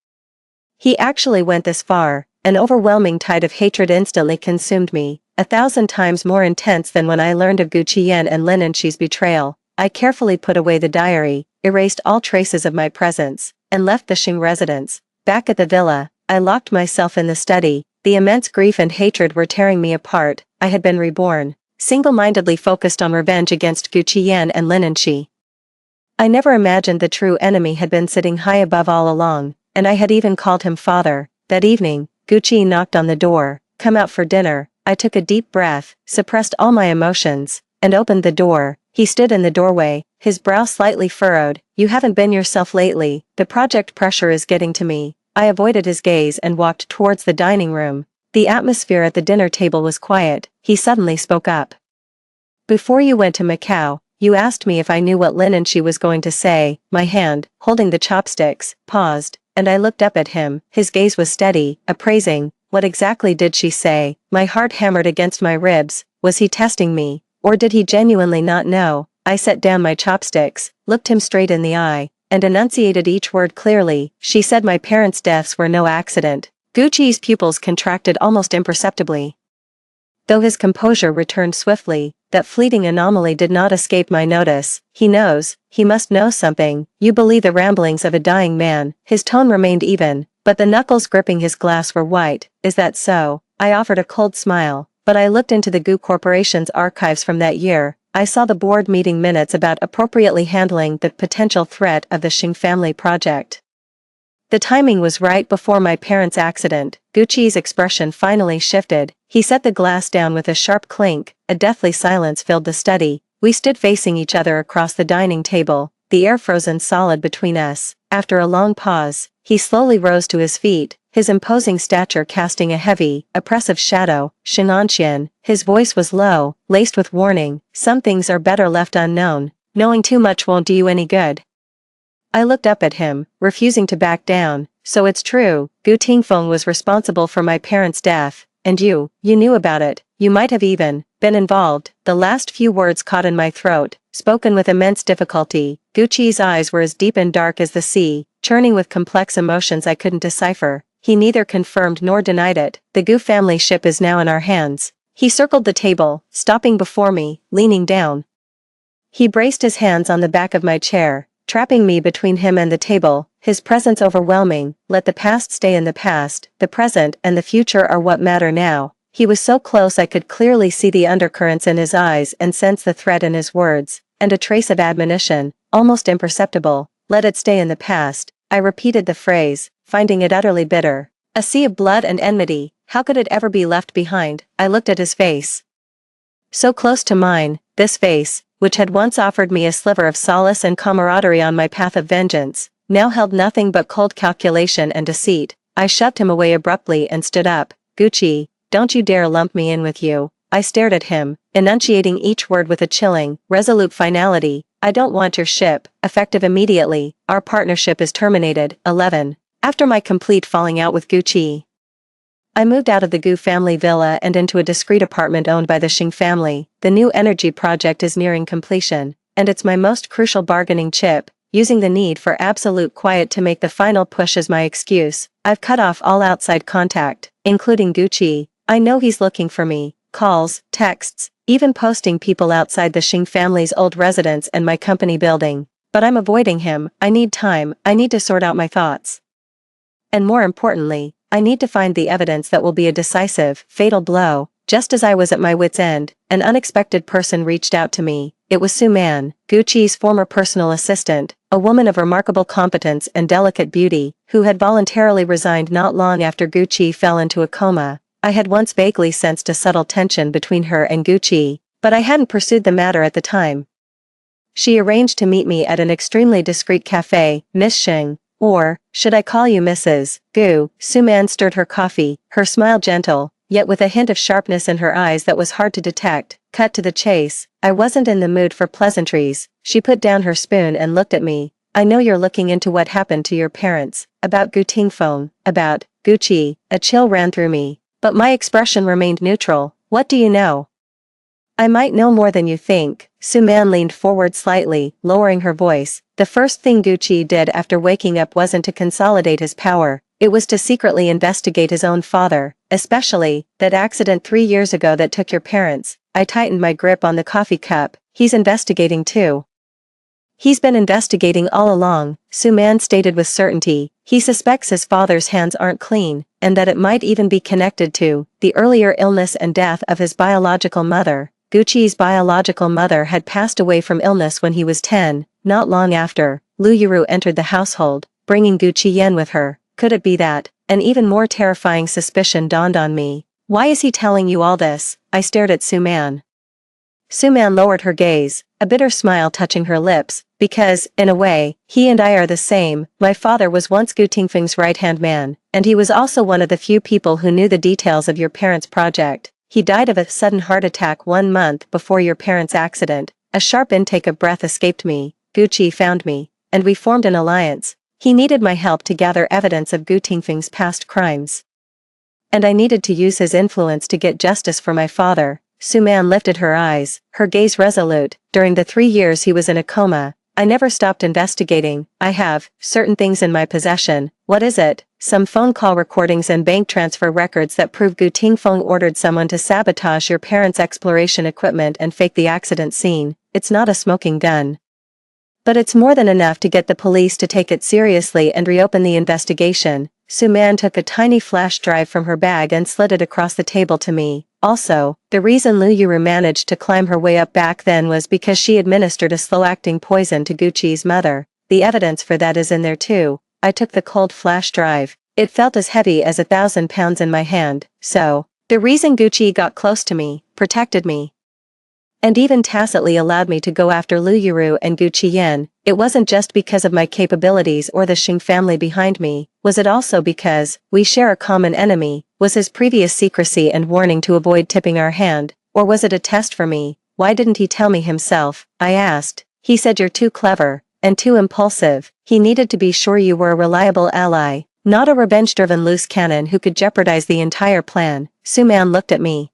He actually went this far. An overwhelming tide of hatred instantly consumed me, 1,000 times more intense than when I learned of Gu Qian and Lin and she's betrayal. I carefully put away the diary, erased all traces of my presence, and left the Xing residence. Back at the villa, I locked myself in the study. The immense grief and hatred were tearing me apart. I had been reborn, single-mindedly focused on revenge against Gu Qian and Lin and she. I never imagined the true enemy had been sitting high above all along, and I had even called him father. That evening, Gu Qi knocked on the door. Come out for dinner. I took a deep breath, suppressed all my emotions, and opened the door. He stood in the doorway, his brow slightly furrowed. You haven't been yourself lately. The project pressure is getting to me. I avoided his gaze and walked towards the dining room. The atmosphere at the dinner table was quiet. He suddenly spoke up. Before you went to Macau, you asked me if I knew what Lin and she was going to say. My hand, holding the chopsticks, paused, and I looked up at him. His gaze was steady, appraising. What exactly did she say? My heart hammered against my ribs. Was he testing me, or did he genuinely not know? I set down my chopsticks, looked him straight in the eye, and enunciated each word clearly. She said my parents' deaths were no accident. Gu Qi's pupils contracted almost imperceptibly. Though his composure returned swiftly, that fleeting anomaly did not escape my notice. He knows, he must know something. You believe the ramblings of a dying man. His tone remained even, but the knuckles gripping his glass were white. Is that so? I offered a cold smile, but I looked into the Gu Corporation's archives from that year. I saw the board meeting minutes about appropriately handling the potential threat of the Xing family project. The timing was right before my parents' accident. Gu Qi's expression finally shifted. He set the glass down with a sharp clink. A deathly silence filled the study. We stood facing each other across the dining table, the air frozen solid between us. After a long pause, he slowly rose to his feet, his imposing stature casting a heavy, oppressive shadow. Xinanqian. His voice was low, laced with warning. Some things are better left unknown. Knowing too much won't do you any good. I looked up at him, refusing to back down. So it's true, Gu Tingfeng was responsible for my parents' death, and you knew about it. You might have even been involved. The last few words caught in my throat, spoken with immense difficulty. Gu Qi's eyes were as deep and dark as the sea, churning with complex emotions I couldn't decipher. He neither confirmed nor denied it. The Gu family ship is now in our hands. He circled the table, stopping before me, leaning down. He braced his hands on the back of my chair, trapping me between him and the table, his presence overwhelming. Let the past stay in the past, the present and the future are what matter now. He was so close I could clearly see the undercurrents in his eyes and sense the threat in his words, and a trace of admonition, almost imperceptible. Let it stay in the past. I repeated the phrase, finding it utterly bitter. A sea of blood and enmity, how could it ever be left behind? I looked at his face. So close to mine, this face, which had once offered me a sliver of solace and camaraderie on my path of vengeance, now held nothing but cold calculation and deceit. I shoved him away abruptly and stood up. Gu Qi, don't you dare lump me in with you. I stared at him, enunciating each word with a chilling, resolute finality. I don't want your ship, effective immediately. Our partnership is terminated. 11. After my complete falling out with Gu Qi, I moved out of the Gu family villa and into a discreet apartment owned by the Xing family. The new energy project is nearing completion, and it's my most crucial bargaining chip. Using the need for absolute quiet to make the final push as my excuse, I've cut off all outside contact, including Gu Qi. I know he's looking for me. Calls, texts, even posting people outside the Xing family's old residence and my company building. But I'm avoiding him. I need time, I need to sort out my thoughts. And more importantly, I need to find the evidence that will be a decisive, fatal blow. Just as I was at my wit's end, an unexpected person reached out to me. It was Su Man, Gucci's former personal assistant, a woman of remarkable competence and delicate beauty, who had voluntarily resigned not long after Gucci fell into a coma. I had once vaguely sensed a subtle tension between her and Gucci, but I hadn't pursued the matter at the time. She arranged to meet me at an extremely discreet cafe. Miss Xing, or, should I call you Mrs. Gu? Su Man stirred her coffee, her smile gentle, yet with a hint of sharpness in her eyes that was hard to detect. Cut to the chase. I wasn't in the mood for pleasantries. She put down her spoon and looked at me. I know you're looking into what happened to your parents, about Gu Tingfeng, about Gucci. A chill ran through me, but my expression remained neutral. What do you know? I might know more than you think. Su Man leaned forward slightly, lowering her voice. The first thing Gucci did after waking up wasn't to consolidate his power. It was to secretly investigate his own father, especially that accident 3 years ago that took your parents. I tightened my grip on the coffee cup. He's investigating too. He's been investigating all along, Su Man stated with certainty. He suspects his father's hands aren't clean, and that it might even be connected to the earlier illness and death of his biological mother. Gucci's biological mother had passed away from illness when he was 10, not long after. Lu Yuru entered the household, bringing Gucci Yen with her. Could it be that? An even more terrifying suspicion dawned on me. Why is he telling you all this? I stared at Su Man. Su Man lowered her gaze, a bitter smile touching her lips, because, in a way, he and I are the same. My father was once Gu Tingfeng's right-hand man, and he was also one of the few people who knew the details of your parents' project. He died of a sudden heart attack 1 month before your parents' accident. A sharp intake of breath escaped me. Gucci found me, and we formed an alliance. He needed my help to gather evidence of Gu Tingfeng's past crimes. And I needed to use his influence to get justice for my father. Su Man lifted her eyes, her gaze resolute. During the 3 years he was in a coma, I never stopped investigating. I have certain things in my possession. What is it? Some phone call recordings and bank transfer records that prove Gu Tingfeng ordered someone to sabotage your parents' exploration equipment and fake the accident scene. It's not a smoking gun. But it's more than enough to get the police to take it seriously and reopen the investigation. Su Man took a tiny flash drive from her bag and slid it across the table to me. Also, the reason Lu Yuru managed to climb her way up back then was because she administered a slow-acting poison to Gucci's mother. The evidence for that is in there too. I took the cold flash drive. It felt as heavy as 1,000 pounds in my hand. So, the reason Gucci got close to me, protected me, and even tacitly allowed me to go after Lu Yuru and Gucci Yen, it wasn't just because of my capabilities or the Xing family behind me. Was it also because we share a common enemy? Was his previous secrecy and warning to avoid tipping our hand, or was it a test for me? Why didn't he tell me himself? I asked. He said you're too clever, and too impulsive. He needed to be sure you were a reliable ally, not a revenge-driven loose cannon who could jeopardize the entire plan. Su Man looked at me.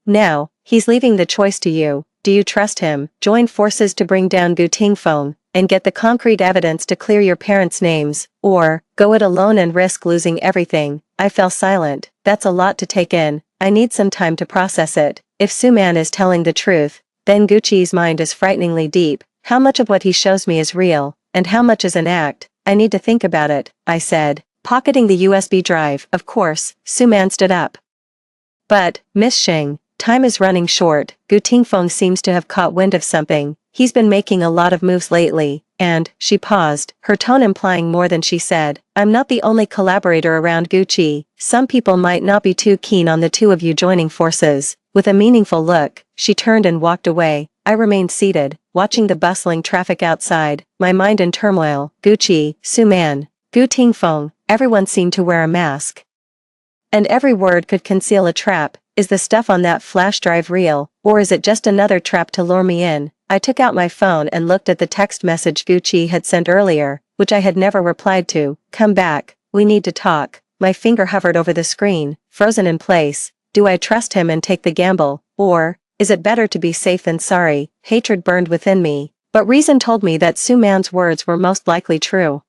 Now, he's leaving the choice to you. Do you trust him? Join forces to bring down Gu Tingfeng, and get the concrete evidence to clear your parents' names, or go it alone and risk losing everything? I fell silent. That's a lot to take in. I need some time to process it. If Su Man is telling the truth, then Gucci's mind is frighteningly deep. How much of what he shows me is real, and how much is an act? I need to think about it, I said, pocketing the USB drive. Of course. Su Man stood up. But, Miss Xing, time is running short. Gu Tingfeng seems to have caught wind of something. He's been making a lot of moves lately, and, she paused, her tone implying more than she said. I'm not the only collaborator around Gucci. Some people might not be too keen on the two of you joining forces. With a meaningful look, she turned and walked away. I remained seated, watching the bustling traffic outside, my mind in turmoil. Gucci, Su Man, Gu Tingfeng, everyone seemed to wear a mask. And every word could conceal a trap. Is the stuff on that flash drive real, or is it just another trap to lure me in? I took out my phone and looked at the text message Gucci had sent earlier, which I had never replied to. Come back, we need to talk. My finger hovered over the screen, frozen in place. Do I trust him and take the gamble, or is it better to be safe than sorry? Hatred burned within me, but reason told me that Su Man's words were most likely true.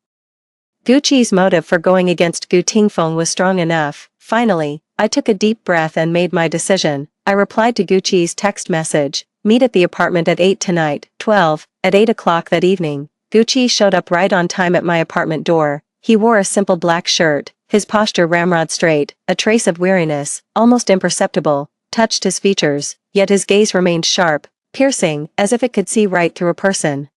Gucci's motive for going against Gu Tingfeng was strong enough. Finally, I took a deep breath and made my decision. I replied to Gucci's text message, meet at the apartment at 8 tonight, 12, at 8 o'clock that evening. Gucci showed up right on time at my apartment door. He wore a simple black shirt, his posture ramrod straight, a trace of weariness, almost imperceptible, touched his features, yet his gaze remained sharp, piercing, as if it could see right through a person.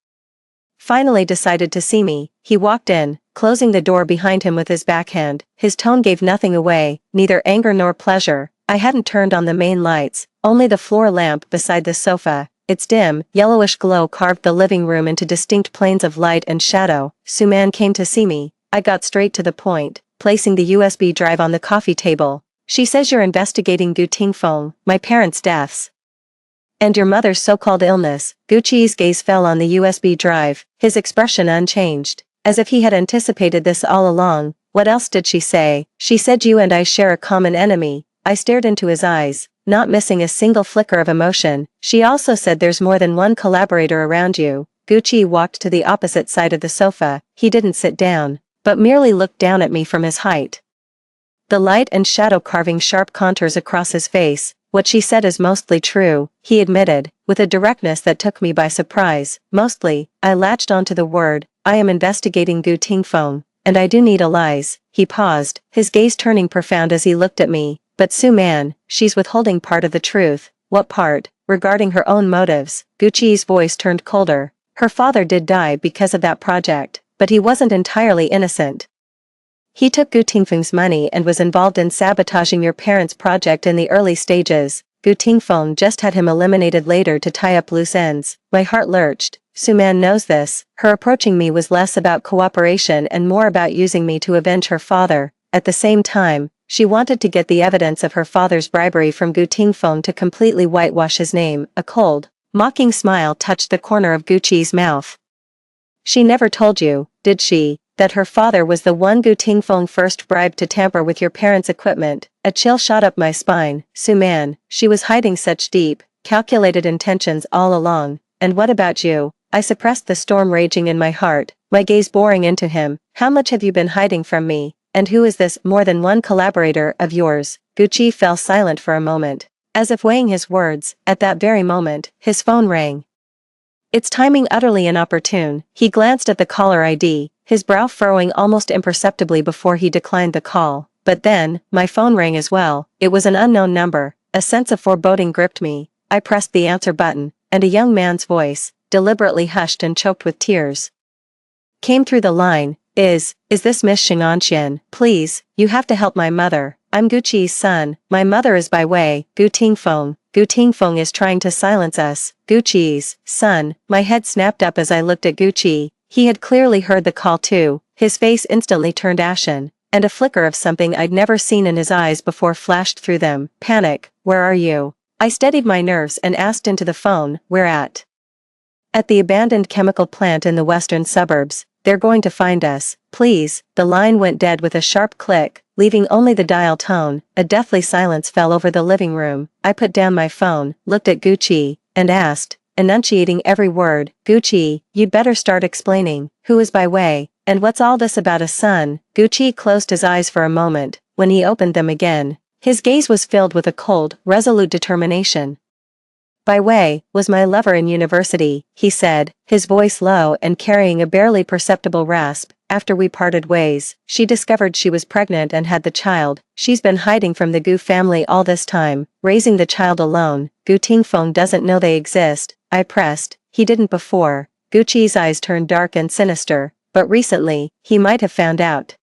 Finally decided to see me, he walked in, closing the door behind him with his backhand. His tone gave nothing away, neither anger nor pleasure. I hadn't turned on the main lights, only the floor lamp beside the sofa. Its dim, yellowish glow carved the living room into distinct planes of light and shadow. Suman came to see me. I got straight to the point, placing the USB drive on the coffee table. She says you're investigating Gu Tingfeng, my parents' deaths. And your mother's so-called illness. Gucci's gaze fell on the USB drive, his expression unchanged, as if he had anticipated this all along. What else did she say? She said you and I share a common enemy. I stared into his eyes, not missing a single flicker of emotion. She also said there's more than one collaborator around you. Gucci walked to the opposite side of the sofa. He didn't sit down, but merely looked down at me from his height. The light and shadow carving sharp contours across his face. What she said is mostly true, he admitted, with a directness that took me by surprise. Mostly, I latched onto the word. I am investigating Gu Tingfeng, and I do need allies. He paused, his gaze turning profound as he looked at me. But Suman, she's withholding part of the truth. What part? Regarding her own motives. Gucci's voice turned colder. Her father did die because of that project, but he wasn't entirely innocent. He took Gu Tingfeng's money and was involved in sabotaging your parents' project in the early stages. Gu Tingfeng just had him eliminated later to tie up loose ends. My heart lurched. Suman knows this. Her approaching me was less about cooperation and more about using me to avenge her father. At the same time, she wanted to get the evidence of her father's bribery from Gu Tingfeng to completely whitewash his name. A cold, mocking smile touched the corner of Gucci's mouth. She never told you, did she, that her father was the one Gu Tingfeng first bribed to tamper with your parents' equipment? A chill shot up my spine. Suman, she was hiding such deep, calculated intentions all along. And what about you? I suppressed the storm raging in my heart, my gaze boring into him. How much have you been hiding from me? And who is this more than one collaborator of yours? Gucci fell silent for a moment, as if weighing his words. At that very moment, his phone rang. Its timing utterly inopportune. He glanced at the caller ID, his brow furrowing almost imperceptibly before he declined the call. But then, my phone rang as well. It was an unknown number. A sense of foreboding gripped me. I pressed the answer button, and a young man's voice, deliberately hushed and choked with tears, came through the line. Is this Miss Xinganxian? Please, you have to help my mother. I'm Gucci's son. My mother is by way. Gu Tingfeng. Gu Tingfeng is trying to silence us. Gucci's son. My head snapped up as I looked at Gucci. He had clearly heard the call too. His face instantly turned ashen, and a flicker of something I'd never seen in his eyes before flashed through them. Panic. Where are you? I steadied my nerves and asked into the phone. Where at? At the abandoned chemical plant in the western suburbs. They're going to find us. Please. The line went dead with a sharp click, leaving only the dial tone. A deathly silence fell over the living room. I put down my phone, looked at Gucci, and asked, enunciating every word, Gucci, you'd better start explaining. Who is by way? And what's all this about a son? Gucci closed his eyes for a moment. When he opened them again, his gaze was filled with a cold, resolute determination. By way, was my lover in university, he said, his voice low and carrying a barely perceptible rasp. After we parted ways, she discovered she was pregnant and had the child. She's been hiding from the Gu family all this time, raising the child alone. Gu Tingfeng doesn't know they exist. I pressed. He didn't before. Gucci's eyes turned dark and sinister, but recently, he might have found out.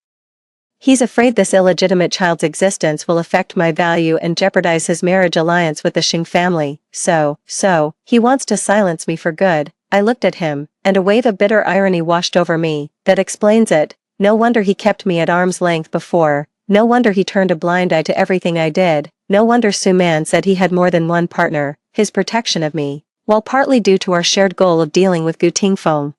He's afraid this illegitimate child's existence will affect my value and jeopardize his marriage alliance with the Xing family. So, he wants to silence me for good. I looked at him, and a wave of bitter irony washed over me. That explains it. No wonder he kept me at arm's length before. No wonder he turned a blind eye to everything I did. No wonder Suman said he had more than one partner. His protection of me, while partly due to our shared goal of dealing with Gu Tingfeng,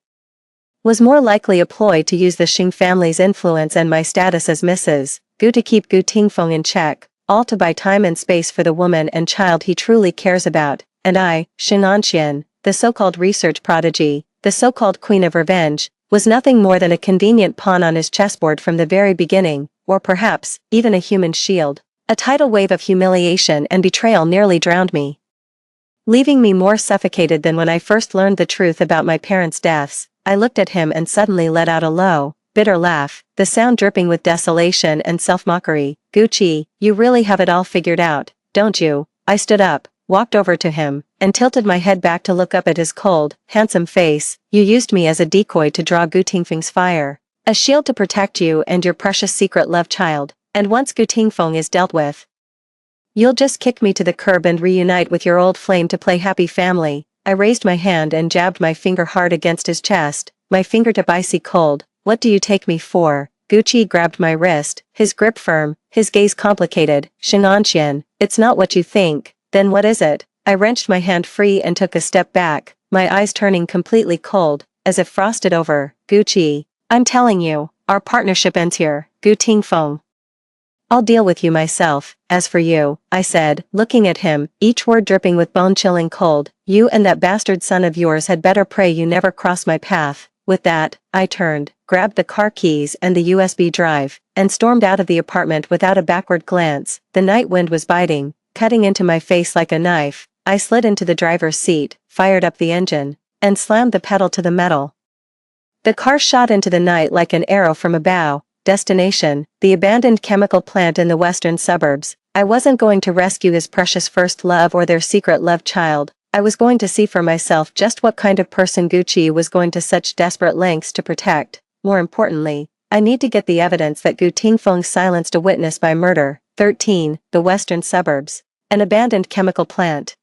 was more likely a ploy to use the Xing family's influence and my status as Mrs. Gu to keep Gu Tingfeng in check, all to buy time and space for the woman and child he truly cares about. And I, Xinganxian, the so-called research prodigy, the so-called queen of revenge, was nothing more than a convenient pawn on his chessboard from the very beginning, or perhaps, even a human shield. A tidal wave of humiliation and betrayal nearly drowned me, leaving me more suffocated than when I first learned the truth about my parents' deaths. I looked at him and suddenly let out a low, bitter laugh, the sound dripping with desolation and self-mockery. Gucci, you really have it all figured out, don't you? I stood up, walked over to him, and tilted my head back to look up at his cold, handsome face. You used me as a decoy to draw Gu Tingfeng's fire, a shield to protect you and your precious secret love child, and once Gu Tingfeng is dealt with, you'll just kick me to the curb and reunite with your old flame to play happy family. I raised my hand and jabbed my finger hard against his chest, my fingertip icy cold. What do you take me for? Gucci grabbed my wrist, his grip firm, his gaze complicated. Shenanxian, it's not what you think. Then what is it? I wrenched my hand free and took a step back, my eyes turning completely cold, as if frosted over. Gucci, I'm telling you, our partnership ends here. Gu Tingfeng, I'll deal with you myself. As for you, I said, looking at him, each word dripping with bone-chilling cold, you and that bastard son of yours had better pray you never cross my path. With that, I turned, grabbed the car keys and the USB drive, and stormed out of the apartment without a backward glance. The night wind was biting, cutting into my face like a knife. I slid into the driver's seat, fired up the engine, and slammed the pedal to the metal. The car shot into the night like an arrow from a bow. Destination, the abandoned chemical plant in the western suburbs. I wasn't going to rescue his precious first love or their secret love child. I was going to see for myself just what kind of person Gucci was going to such desperate lengths to protect. More importantly, I need to get the evidence that Gu Tingfeng silenced a witness by murder. 13. The western suburbs. An abandoned chemical plant.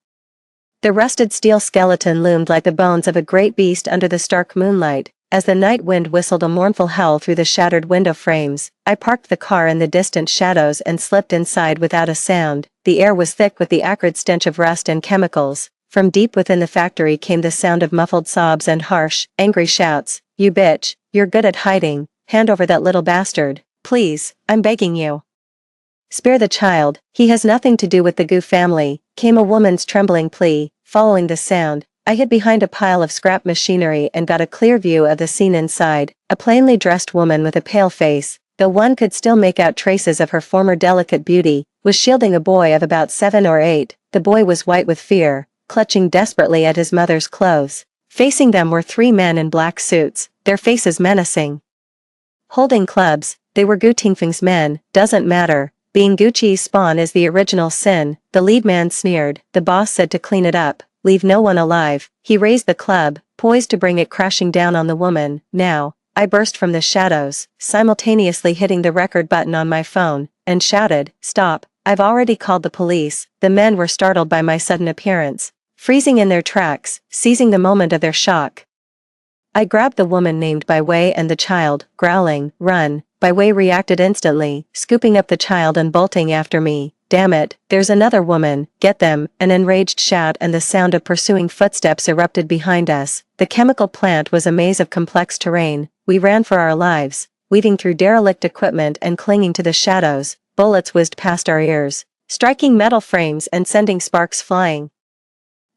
The rusted steel skeleton loomed like the bones of a great beast under the stark moonlight. As the night wind whistled a mournful howl through the shattered window frames, I parked the car in the distant shadows and slipped inside without a sound. The air was thick with the acrid stench of rust and chemicals. From deep within the factory came the sound of muffled sobs and harsh, angry shouts. You bitch, you're good at hiding. Hand over that little bastard. Please, I'm begging you. Spare the child, he has nothing to do with the Gu family, came a woman's trembling plea. Following the sound, I hid behind a pile of scrap machinery and got a clear view of the scene inside. A plainly dressed woman with a pale face, though one could still make out traces of her former delicate beauty, was shielding a boy of about 7 or 8. The boy was white with fear, clutching desperately at his mother's clothes. Facing them were 3 men in black suits, their faces menacing. Holding clubs, they were Gu Tingfeng's men. Doesn't matter, being Gucci's spawn is the original sin, the lead man sneered. The boss said to clean it up. Leave no one alive. He raised the club, poised to bring it crashing down on the woman. Now, I burst from the shadows, simultaneously hitting the record button on my phone, and shouted, Stop, I've already called the police. The men were startled by my sudden appearance, freezing in their tracks, seizing the moment of their shock. I grabbed the woman named Bai Wei and the child, growling, Run. Bai Wei reacted instantly, scooping up the child and bolting after me. Damn it, there's another woman, get them. An enraged shout and the sound of pursuing footsteps erupted behind us. The chemical plant was a maze of complex terrain. We ran for our lives, weaving through derelict equipment and clinging to the shadows. Bullets whizzed past our ears, striking metal frames and sending sparks flying.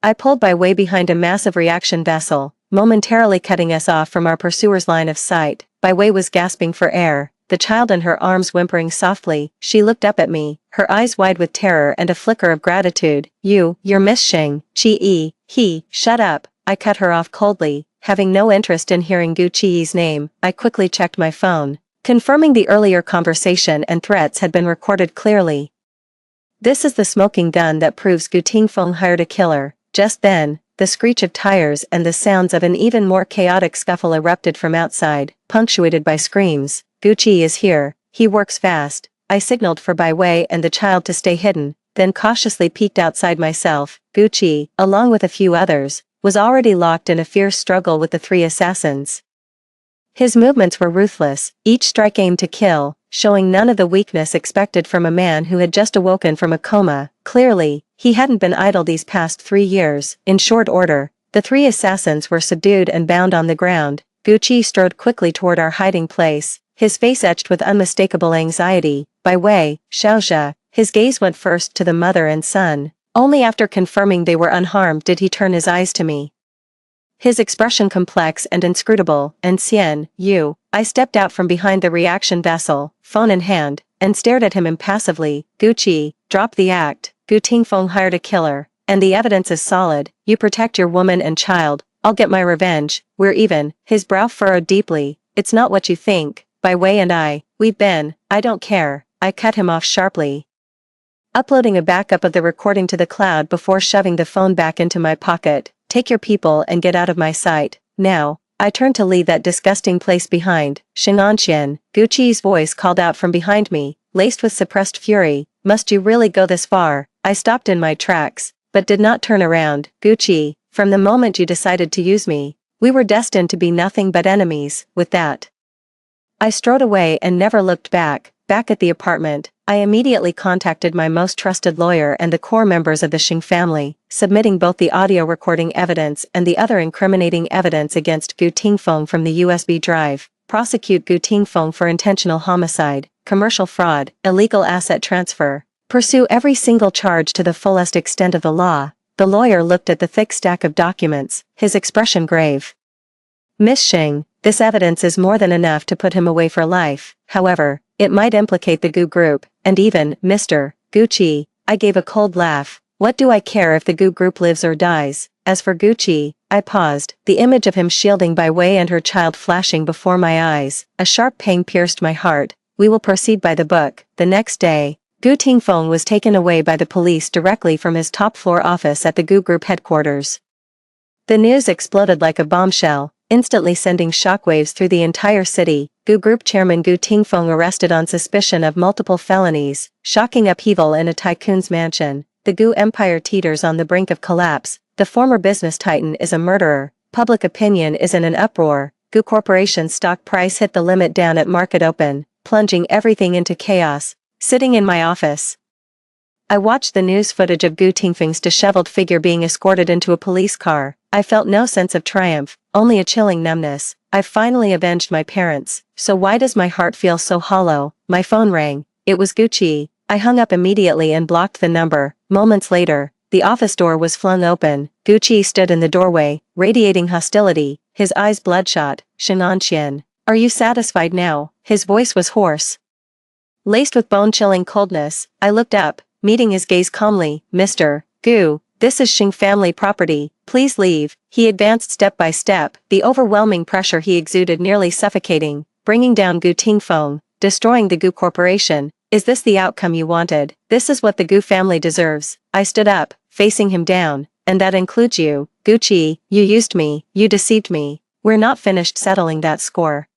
I pulled Bai Wei behind a massive reaction vessel, momentarily cutting us off from our pursuer's line of sight. Bai Wei was gasping for air, the child in her arms whimpering softly. She looked up at me, her eyes wide with terror and a flicker of gratitude. You're Miss Sheng. Shut up. I cut her off coldly, having no interest in hearing Gu Qi's name. I quickly checked my phone, confirming the earlier conversation and threats had been recorded clearly. This is the smoking gun that proves Gu Tingfeng hired a killer. Just then, the screech of tires and the sounds of an even more chaotic scuffle erupted from outside, punctuated by screams. Gucci is here, he works fast. I signaled for Bai Wei and the child to stay hidden, then cautiously peeked outside myself. Gucci, along with a few others, was already locked in a fierce struggle with the 3 assassins. His movements were ruthless, each strike aimed to kill, showing none of the weakness expected from a man who had just awoken from a coma. Clearly, he hadn't been idle these past 3 years. In short order, the 3 assassins were subdued and bound on the ground. Gucci strode quickly toward our hiding place, his face etched with unmistakable anxiety. Bai Wei, Xiaozhe, his gaze went first to the mother and son. Only after confirming they were unharmed did he turn his eyes to me. His expression complex and inscrutable. Ancien, you. I stepped out from behind the reaction vessel, phone in hand, and stared at him impassively. Gucci, drop the act. Gu Tingfeng hired a killer, and the evidence is solid. You protect your woman and child, I'll get my revenge. We're even. His brow furrowed deeply. It's not what you think. Bai Wei and we've been. I don't care. I cut him off sharply, uploading a backup of the recording to the cloud before shoving the phone back into my pocket. Take your people and get out of my sight, now. I turned to leave that disgusting place behind. Shenanxian, Gucci's voice called out from behind me, laced with suppressed fury. Must you really go this far? I stopped in my tracks, but did not turn around. Gucci, from the moment you decided to use me, we were destined to be nothing but enemies. With that, I strode away and never looked back. Back at the apartment, I immediately contacted my most trusted lawyer and the core members of the Xing family, submitting both the audio recording evidence and the other incriminating evidence against Gu Tingfeng from the USB drive. Prosecute Gu Tingfeng for intentional homicide, commercial fraud, illegal asset transfer. Pursue every single charge to the fullest extent of the law. The lawyer looked at the thick stack of documents, his expression grave. Miss Xing, this evidence is more than enough to put him away for life. However, it might implicate the Gu Group, and even, Mr. Gucci. I gave a cold laugh. What do I care if the Gu Group lives or dies? As for Gucci, I paused, the image of him shielding Bai Wei and her child flashing before my eyes. A sharp pang pierced my heart. We will proceed by the book. The next day, Gu Tingfeng was taken away by the police directly from his top-floor office at the Gu Group headquarters. The news exploded like a bombshell, instantly sending shockwaves through the entire city. Gu Group Chairman Gu Tingfeng arrested on suspicion of multiple felonies, shocking upheaval in a tycoon's mansion. The Gu Empire teeters on the brink of collapse. The former business titan is a murderer. Public opinion is in an uproar. Gu Corporation's stock price hit the limit down at market open, plunging everything into chaos. Sitting in my office, I watched the news footage of Gu Tingfeng's disheveled figure being escorted into a police car. I felt no sense of triumph, only a chilling numbness. I've finally avenged my parents, so why does my heart feel so hollow? My phone rang. It was Gucci. I hung up immediately and blocked the number. Moments later, the office door was flung open. Gucci stood in the doorway, radiating hostility, his eyes bloodshot. Shenanxian, are you satisfied now? His voice was hoarse, laced with bone-chilling coldness. I looked up, meeting his gaze calmly. Mr. Gu, this is Xing family property. Please leave. He advanced step by step, the overwhelming pressure he exuded nearly suffocating, bringing down Gu Tingfeng, destroying the Gu Corporation. Is this the outcome you wanted? This is what the Gu family deserves. I stood up, facing him down. And that includes you. Gucci, you used me, you deceived me. We're not finished settling that score.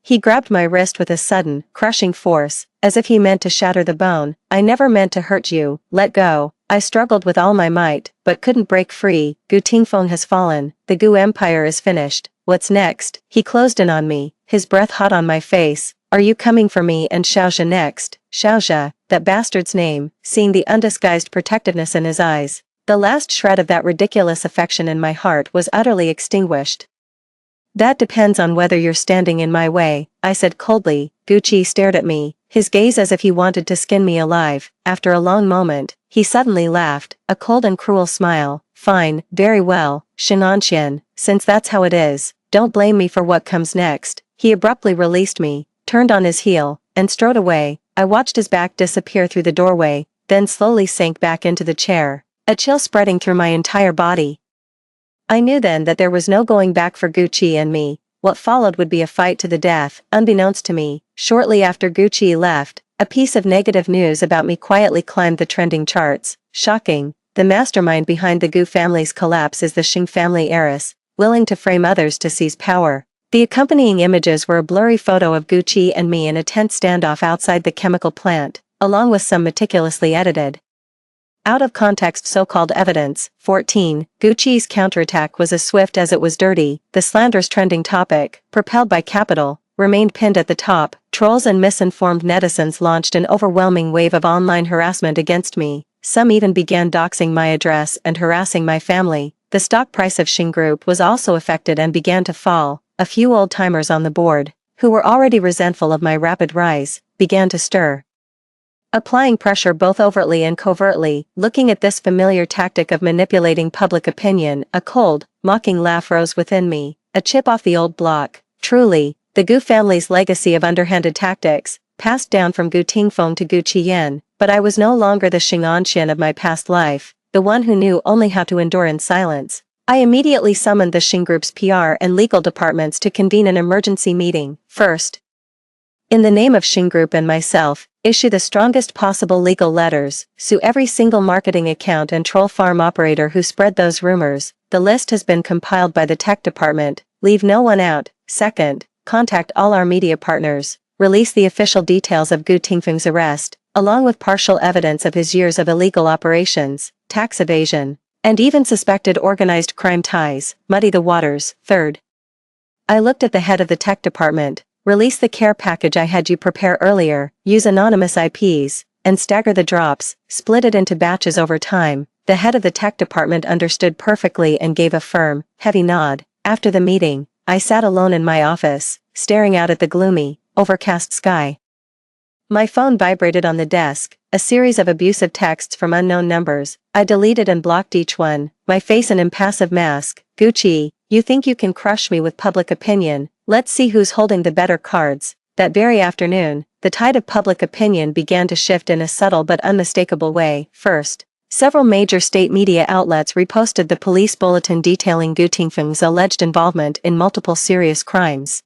He grabbed my wrist with a sudden, crushing force, as if he meant to shatter the bone. I never meant to hurt you. Let go. I struggled with all my might, but couldn't break free. Gu Tingfeng has fallen. The Gu Empire is finished. What's next? He closed in on me, his breath hot on my face. Are you coming for me and Xiaozha next? Xiaozha, that bastard's name, seeing the undisguised protectiveness in his eyes. The last shred of that ridiculous affection in my heart was utterly extinguished. That depends on whether you're standing in my way, I said coldly. Gucci stared at me, his gaze as if he wanted to skin me alive. After a long moment, he suddenly laughed, a cold and cruel smile. Fine, very well, Shenanxian, since that's how it is, don't blame me for what comes next. He abruptly released me, turned on his heel, and strode away. I watched his back disappear through the doorway, then slowly sank back into the chair, a chill spreading through my entire body. I knew then that there was no going back for Gucci and me. What followed would be a fight to the death. Unbeknownst to me, shortly after Gucci left, a piece of negative news about me quietly climbed the trending charts. Shocking. The mastermind behind the Gu family's collapse is the Xing family heiress, willing to frame others to seize power. The accompanying images were a blurry photo of Gucci and me in a tense standoff outside the chemical plant, along with some meticulously edited, out-of-context so-called evidence. 14. Gucci's counterattack was as swift as it was dirty. The slanderous trending topic, propelled by capital, remained pinned at the top. Trolls and misinformed netizens launched an overwhelming wave of online harassment against me. Some even began doxing my address and harassing my family. The stock price of Xing Group was also affected and began to fall. A few old-timers on the board, who were already resentful of my rapid rise, began to stir, applying pressure both overtly and covertly. Looking at this familiar tactic of manipulating public opinion, a cold, mocking laugh rose within me, a chip off the old block. Truly, the Gu family's legacy of underhanded tactics, passed down from Gu Tingfeng to Gu Qiyan, but I was no longer the Xing'anqian of my past life, the one who knew only how to endure in silence. I immediately summoned the Xing Group's PR and legal departments to convene an emergency meeting. First, in the name of Xing Group and myself, issue the strongest possible legal letters, sue every single marketing account and troll farm operator who spread those rumors. The list has been compiled by the tech department, leave no one out. Second, contact all our media partners, release the official details of Gu Tingfeng's arrest, along with partial evidence of his years of illegal operations, tax evasion, and even suspected organized crime ties, muddy the waters. Third, I looked at the head of the tech department, release the care package I had you prepare earlier, use anonymous IPs, and stagger the drops, split it into batches over time. The head of the tech department understood perfectly and gave a firm, heavy nod. After the meeting, I sat alone in my office, staring out at the gloomy, overcast sky. My phone vibrated on the desk, a series of abusive texts from unknown numbers. I deleted and blocked each one, my face an impassive mask. Gucci, you think you can crush me with public opinion? Let's see who's holding the better cards. That very afternoon, the tide of public opinion began to shift in a subtle but unmistakable way. First, several major state media outlets reposted the police bulletin detailing Gu Tingfeng's alleged involvement in multiple serious crimes,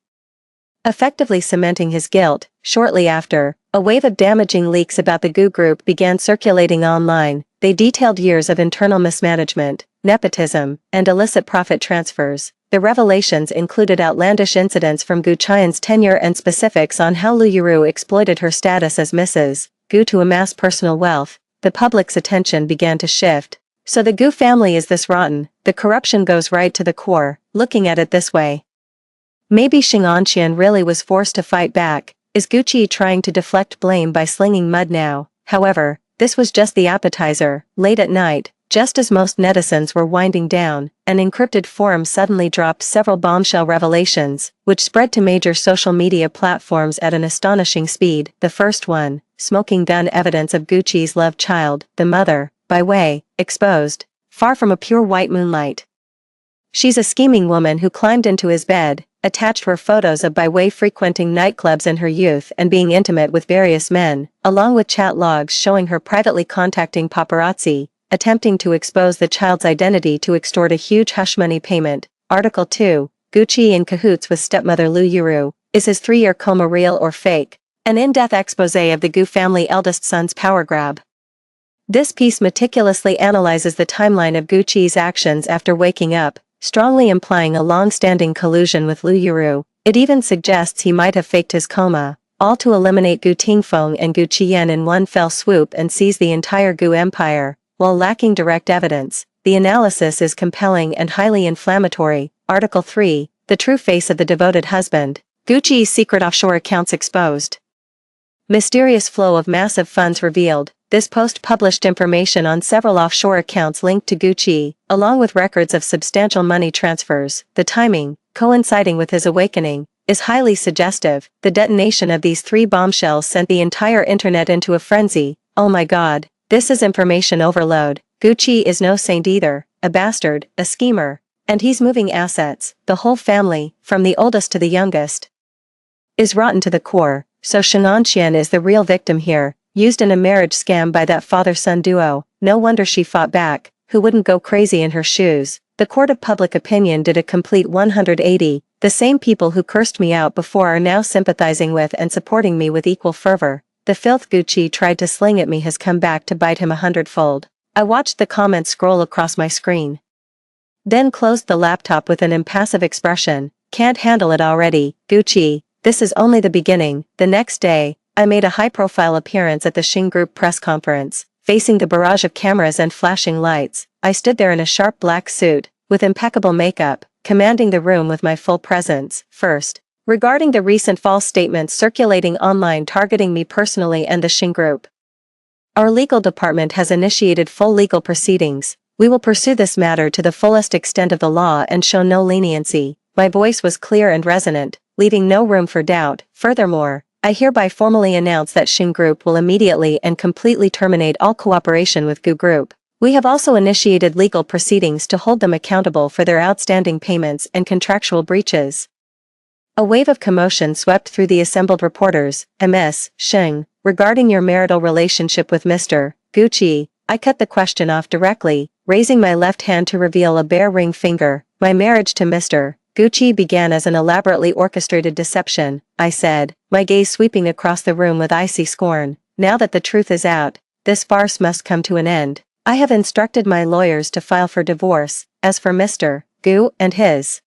effectively cementing his guilt. Shortly after, a wave of damaging leaks about the Gu Group began circulating online. They detailed years of internal mismanagement, nepotism, and illicit profit transfers. The revelations included outlandish incidents from Gu Qian's tenure and specifics on how Lu Yiru exploited her status as Mrs. Gu to amass personal wealth. The public's attention began to shift. So the Gu family is this rotten, the corruption goes right to the core. Looking at it this way, maybe Xing'anqian really was forced to fight back. Is Gucci trying to deflect blame by slinging mud now? However, this was just the appetizer. Late at night, just as most netizens were winding down, an encrypted forum suddenly dropped several bombshell revelations, which spread to major social media platforms at an astonishing speed. The first one, smoking gun evidence of Gucci's love child, the mother, by way, exposed, far from a pure white moonlight. She's a scheming woman who climbed into his bed, attached were photos of Bai Wei frequenting nightclubs in her youth and being intimate with various men, along with chat logs showing her privately contacting paparazzi, attempting to expose the child's identity to extort a huge hush money payment. Article 2, Gucci in cahoots with stepmother Lu Yiru. Is his 3-year coma real or fake? An in-depth exposé of the Gu family eldest son's power grab. This piece meticulously analyzes the timeline of Gucci's actions after waking up, strongly implying a long-standing collusion with Lu Yiru. It even suggests he might have faked his coma, all to eliminate Gu Tingfeng and Gu Qiyan in one fell swoop and seize the entire Gu empire. While lacking direct evidence, the analysis is compelling and highly inflammatory. Article 3, the true face of the devoted husband. Gucci's secret offshore accounts exposed. Mysterious flow of massive funds revealed. This post published information on several offshore accounts linked to Gucci, along with records of substantial money transfers. The timing, coinciding with his awakening, is highly suggestive. The detonation of these 3 bombshells sent the entire internet into a frenzy. Oh my god, this is information overload. Gucci is no saint either, a bastard, a schemer, and he's moving assets. The whole family, from the oldest to the youngest, is rotten to the core. So Xing'anqian is the real victim here, used in a marriage scam by that father-son duo. No wonder she fought back. Who wouldn't go crazy in her shoes? The court of public opinion did a complete 180. The same people who cursed me out before are now sympathizing with and supporting me with equal fervor. The filth Gucci tried to sling at me has come back to bite him 100-fold. I watched the comments scroll across my screen, then closed the laptop with an impassive expression. Can't handle it already, Gucci. This is only the beginning. The next day, I made a high-profile appearance at the Xing Group press conference. Facing the barrage of cameras and flashing lights, I stood there in a sharp black suit, with impeccable makeup, commanding the room with my full presence. First, regarding the recent false statements circulating online targeting me personally and the Xing Group, our legal department has initiated full legal proceedings. We will pursue this matter to the fullest extent of the law and show no leniency. My voice was clear and resonant, leaving no room for doubt. Furthermore, I hereby formally announce that Xing Group will immediately and completely terminate all cooperation with Gu Group. We have also initiated legal proceedings to hold them accountable for their outstanding payments and contractual breaches. A wave of commotion swept through the assembled reporters. Ms. Sheng, regarding your marital relationship with Mr. Gucci, I cut the question off directly, raising my left hand to reveal a bare ring finger. My marriage to Mr. Gucci began as an elaborately orchestrated deception, I said, my gaze sweeping across the room with icy scorn. Now that the truth is out, this farce must come to an end. I have instructed my lawyers to file for divorce. As for Mr. Gu and his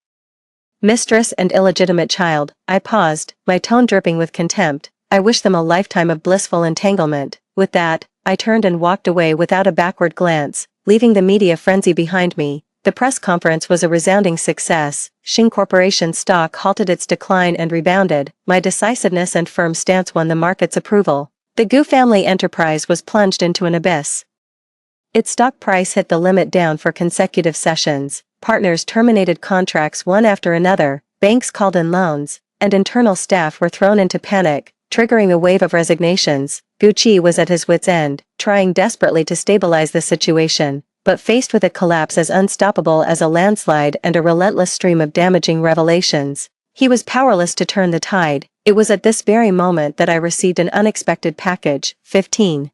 mistress and illegitimate child, I paused, my tone dripping with contempt. I wish them a lifetime of blissful entanglement. With that, I turned and walked away without a backward glance, leaving the media frenzy behind me. The press conference was a resounding success. Xing Corporation's stock halted its decline and rebounded. My decisiveness and firm stance won the market's approval. The Gu family enterprise was plunged into an abyss. Its stock price hit the limit down for consecutive sessions. Partners terminated contracts one after another, banks called in loans, and internal staff were thrown into panic, triggering a wave of resignations. Gucci was at his wits' end, trying desperately to stabilize the situation, but faced with a collapse as unstoppable as a landslide and a relentless stream of damaging revelations, he was powerless to turn the tide. It was at this very moment that I received an unexpected package. 15.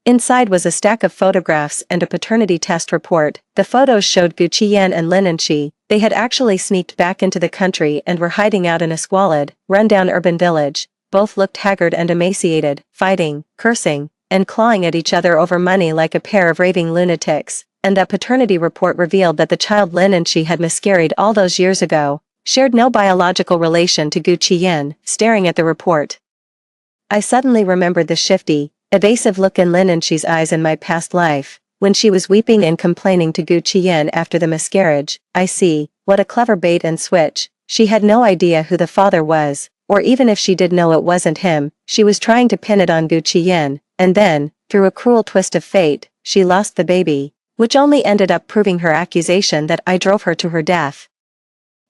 Inside was a stack of photographs and a paternity test report. The photos showed Gucci Yan and Lin Enchi. They had actually sneaked back into the country and were hiding out in a squalid, run-down urban village. Both looked haggard and emaciated, fighting, cursing, and clawing at each other over money like a pair of raving lunatics. And that paternity report revealed that the child Lin Enchi had miscarried all those years ago, shared no biological relation to Gucci Yan. Staring at the report, I suddenly remembered the shifty, evasive look in Lin Enchi's eyes in my past life, when she was weeping and complaining to Gucci Yan after the miscarriage. I see, what a clever bait and switch. She had no idea who the father was, or even if she did know it wasn't him, she was trying to pin it on Gucci Yan, and then, through a cruel twist of fate, she lost the baby, which only ended up proving her accusation that I drove her to her death.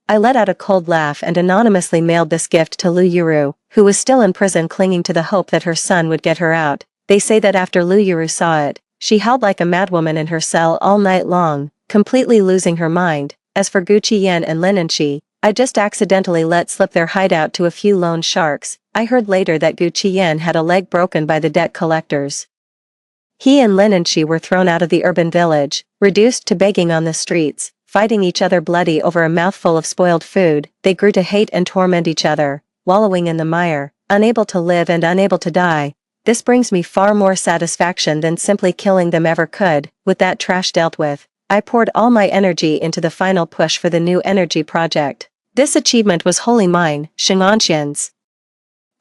I let out a cold laugh and anonymously mailed this gift to Lu Yuru, who was still in prison clinging to the hope that her son would get her out. They say that after Lu Yuru saw it, she howled like a madwoman in her cell all night long, completely losing her mind. As for Gucci Yan and Lin Enchi, I just accidentally let slip their hideout to a few loan sharks. I heard later that Gucci Yan had a leg broken by the debt collectors. He and Lin Enchi were thrown out of the urban village, reduced to begging on the streets, fighting each other bloody over a mouthful of spoiled food. They grew to hate and torment each other, wallowing in the mire, unable to live and unable to die. This brings me far more satisfaction than simply killing them ever could. With that trash dealt with, I poured all my energy into the final push for the new energy project. This achievement was wholly mine, Sheng'anqian's.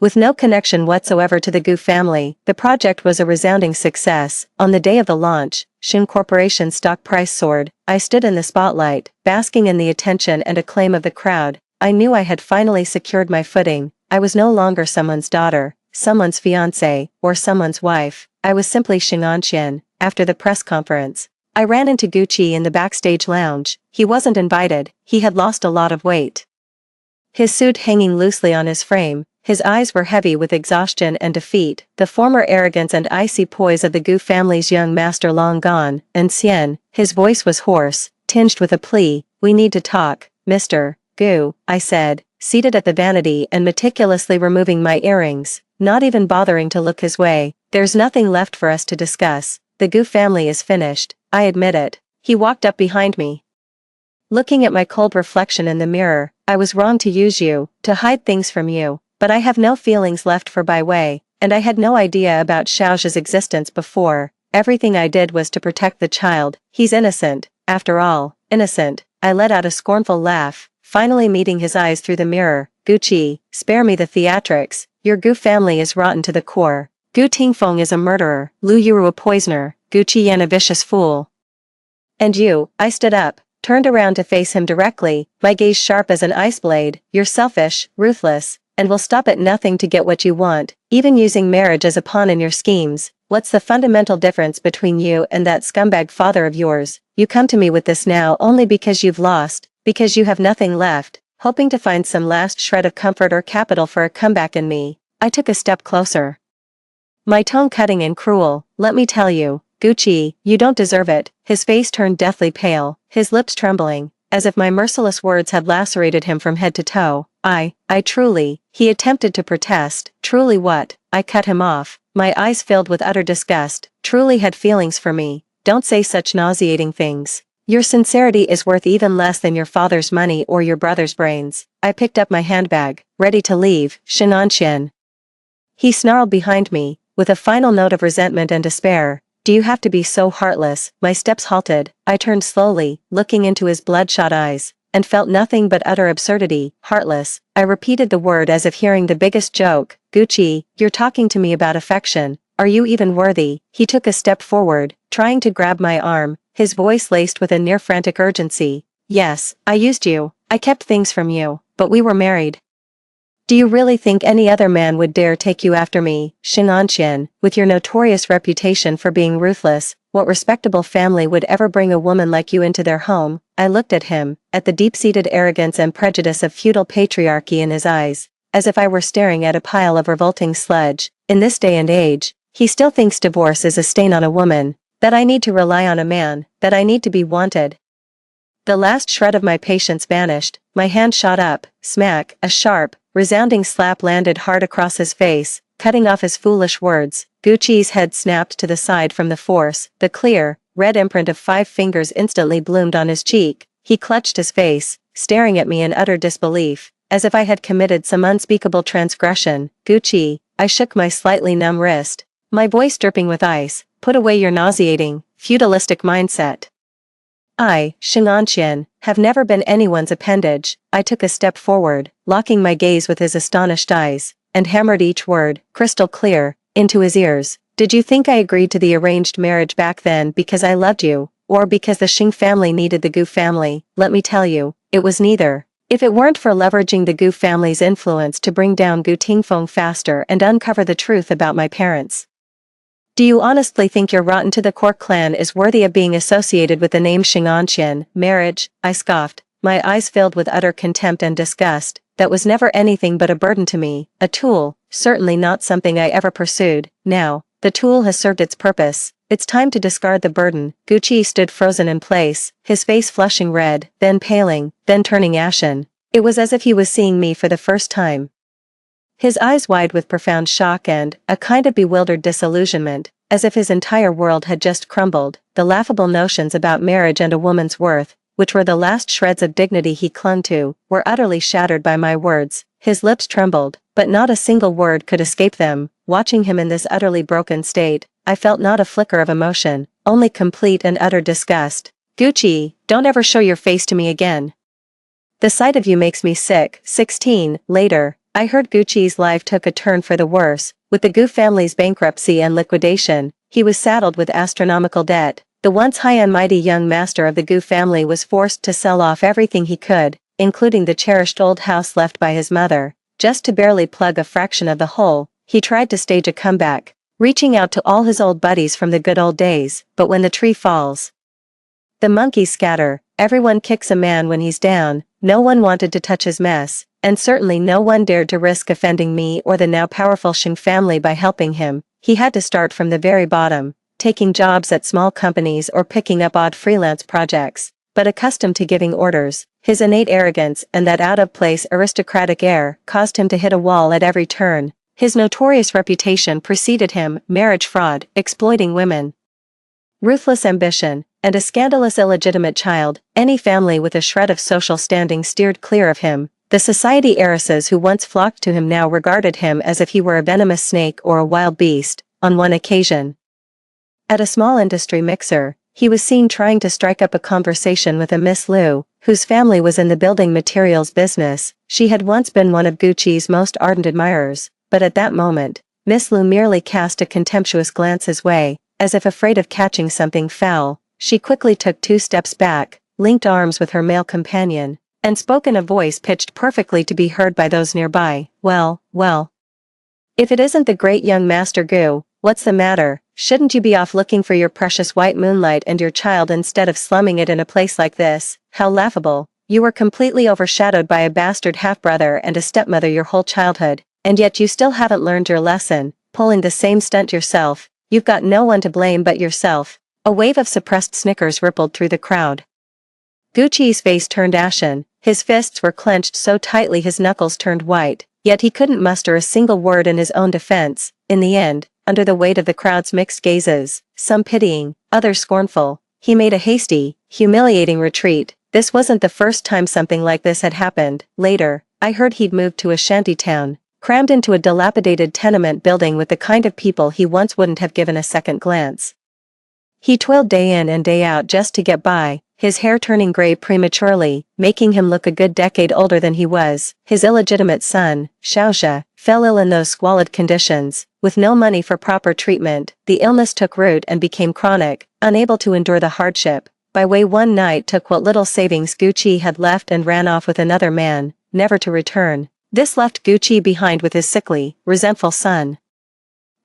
With no connection whatsoever to the Gu family, the project was a resounding success. On the day of the launch, Xing Corporation's stock price soared. I stood in the spotlight, basking in the attention and acclaim of the crowd. I knew I had finally secured my footing. I was no longer someone's daughter, someone's fiancée, or someone's wife. I was simply Sheng'anqian. After the press conference, I ran into Gucci in the backstage lounge. He wasn't invited. He had lost a lot of weight. His suit hanging loosely on his frame, his eyes were heavy with exhaustion and defeat, the former arrogance and icy poise of the Gu family's young master long gone. And Xian, his voice was hoarse, tinged with a plea. "We need to talk, Mr. Gu," I said, seated at the vanity and meticulously removing my earrings, not even bothering to look his way. "There's nothing left for us to discuss. The Gu family is finished, I admit it." He walked up behind me. Looking at my cold reflection in the mirror, "I was wrong to use you, to hide things from you. But I have no feelings left for Bai Wei, and I had no idea about Xiaozhi's existence before. Everything I did was to protect the child. He's innocent, after all, innocent." I let out a scornful laugh, finally meeting his eyes through the mirror. "Gucci, spare me the theatrics. Your Gu family is rotten to the core. Gu Tingfeng is a murderer, Lu Yuru a poisoner, Gucci Yan a vicious fool. And you," I stood up, turned around to face him directly, my gaze sharp as an ice blade. "You're selfish, ruthless, and will stop at nothing to get what you want, even using marriage as a pawn in your schemes. What's the fundamental difference between you and that scumbag father of yours? You come to me with this now only because you've lost, because you have nothing left, hoping to find some last shred of comfort or capital for a comeback in me." I took a step closer, my tone cutting and cruel. "Let me tell you, Gucci, you don't deserve it." His face turned deathly pale, his lips trembling, as if my merciless words had lacerated him from head to toe. I truly, he attempted to protest, truly what, I cut him off, my eyes filled with utter disgust, truly had feelings for me, don't say such nauseating things. Your sincerity is worth even less than your father's money or your brother's brains. I picked up my handbag, ready to leave, Shinanxian. He snarled behind me, with a final note of resentment and despair. Do you have to be so heartless? My steps halted, I turned slowly, looking into his bloodshot eyes, and felt nothing but utter absurdity. Heartless, I repeated the word as if hearing the biggest joke. Gucci, you're talking to me about affection, are you even worthy? He took a step forward, trying to grab my arm, his voice laced with a near-frantic urgency. Yes, I used you, I kept things from you, but we were married. Do you really think any other man would dare take you after me, Shinanxian, with your notorious reputation for being ruthless? What respectable family would ever bring a woman like you into their home? I looked at him, at the deep-seated arrogance and prejudice of feudal patriarchy in his eyes, as if I were staring at a pile of revolting sludge. In this day and age, he still thinks divorce is a stain on a woman, that I need to rely on a man, that I need to be wanted. The last shred of my patience vanished, my hand shot up, smack, a sharp, resounding slap landed hard across his face, cutting off his foolish words. Gucci's head snapped to the side from the force, the clear, red imprint of 5 fingers instantly bloomed on his cheek. He clutched his face, staring at me in utter disbelief, as if I had committed some unspeakable transgression. Gucci, I shook my slightly numb wrist, my voice dripping with ice. Put away your nauseating, feudalistic mindset. I, Shinanxian, have never been anyone's appendage. I took a step forward, locking my gaze with his astonished eyes, and hammered each word, crystal clear, into his ears. Did you think I agreed to the arranged marriage back then because I loved you, or because the Xing family needed the Gu family? Let me tell you, it was neither. If it weren't for leveraging the Gu family's influence to bring down Gu Tingfeng faster and uncover the truth about my parents. Do you honestly think your rotten to the core clan is worthy of being associated with the name Shinanxian? Marriage, I scoffed, my eyes filled with utter contempt and disgust. That was never anything but a burden to me, a tool, certainly not something I ever pursued. Now, the tool has served its purpose, it's time to discard the burden. Gucci stood frozen in place, his face flushing red, then paling, then turning ashen. It was as if he was seeing me for the first time. His eyes wide with profound shock and a kind of bewildered disillusionment, as if his entire world had just crumbled. The laughable notions about marriage and a woman's worth, which were the last shreds of dignity he clung to, were utterly shattered by my words. His lips trembled, but not a single word could escape them. Watching him in this utterly broken state, I felt not a flicker of emotion, only complete and utter disgust. Gucci, don't ever show your face to me again. The sight of you makes me sick. 16. Later, I heard Gucci's life took a turn for the worse. With the Gu family's bankruptcy and liquidation, he was saddled with astronomical debt. The once high and mighty young master of the Gu family was forced to sell off everything he could, including the cherished old house left by his mother, just to barely plug a fraction of the hole. He tried to stage a comeback, reaching out to all his old buddies from the good old days, but when the tree falls, the monkeys scatter. Everyone kicks a man when he's down. No one wanted to touch his mess, and certainly no one dared to risk offending me or the now powerful Xing family by helping him. He had to start from the very bottom, taking jobs at small companies or picking up odd freelance projects. But accustomed to giving orders, his innate arrogance and that out-of-place aristocratic air caused him to hit a wall at every turn. His notorious reputation preceded him: marriage fraud, exploiting women, ruthless ambition, and a scandalous illegitimate child. Any family with a shred of social standing steered clear of him. The society heiresses who once flocked to him now regarded him as if he were a venomous snake or a wild beast. On one occasion, at a small industry mixer, he was seen trying to strike up a conversation with a Miss Liu, whose family was in the building materials business. She had once been one of Gucci's most ardent admirers, but at that moment, Miss Liu merely cast a contemptuous glance his way, as if afraid of catching something foul. She quickly took 2 steps back, linked arms with her male companion, and spoke in a voice pitched perfectly to be heard by those nearby. Well, if it isn't the great young Master Gu, what's the matter? Shouldn't you be off looking for your precious white moonlight and your child instead of slumming it in a place like this? How laughable. You were completely overshadowed by a bastard half-brother and a stepmother your whole childhood, and yet you still haven't learned your lesson, pulling the same stunt yourself. You've got no one to blame but yourself. A wave of suppressed snickers rippled through the crowd. Gucci's face turned ashen, his fists were clenched so tightly his knuckles turned white, yet he couldn't muster a single word in his own defense. In the end, under the weight of the crowd's mixed gazes, some pitying, others scornful, he made a hasty, humiliating retreat. This wasn't the first time something like this had happened. Later, I heard he'd moved to a shanty town, crammed into a dilapidated tenement building with the kind of people he once wouldn't have given a second glance. He toiled day in and day out just to get by, his hair turning gray prematurely, making him look a good decade older than he was. His illegitimate son, Xiaoxia, fell ill in those squalid conditions. With no money for proper treatment, the illness took root and became chronic. Unable to endure the hardship, Bai Wei one night took what little savings Gucci had left and ran off with another man, never to return. This left Gucci behind with his sickly, resentful son.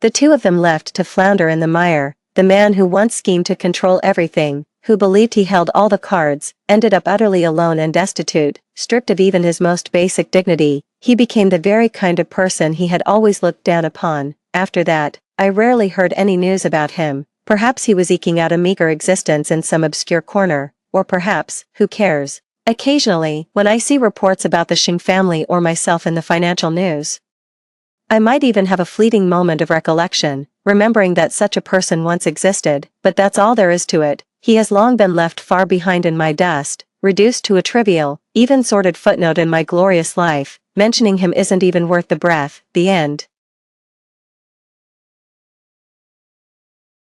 The two of them left to flounder in the mire. The man who once schemed to control everything, who believed he held all the cards, ended up utterly alone and destitute, stripped of even his most basic dignity. He became the very kind of person he had always looked down upon. After that, I rarely heard any news about him. Perhaps he was eking out a meager existence in some obscure corner, or perhaps, who cares? Occasionally, when I see reports about the Xing family or myself in the financial news, I might even have a fleeting moment of recollection, remembering that such a person once existed, but that's all there is to it. He has long been left far behind in my dust, reduced to a trivial, even sordid footnote in my glorious life. Mentioning him isn't even worth the breath. The end.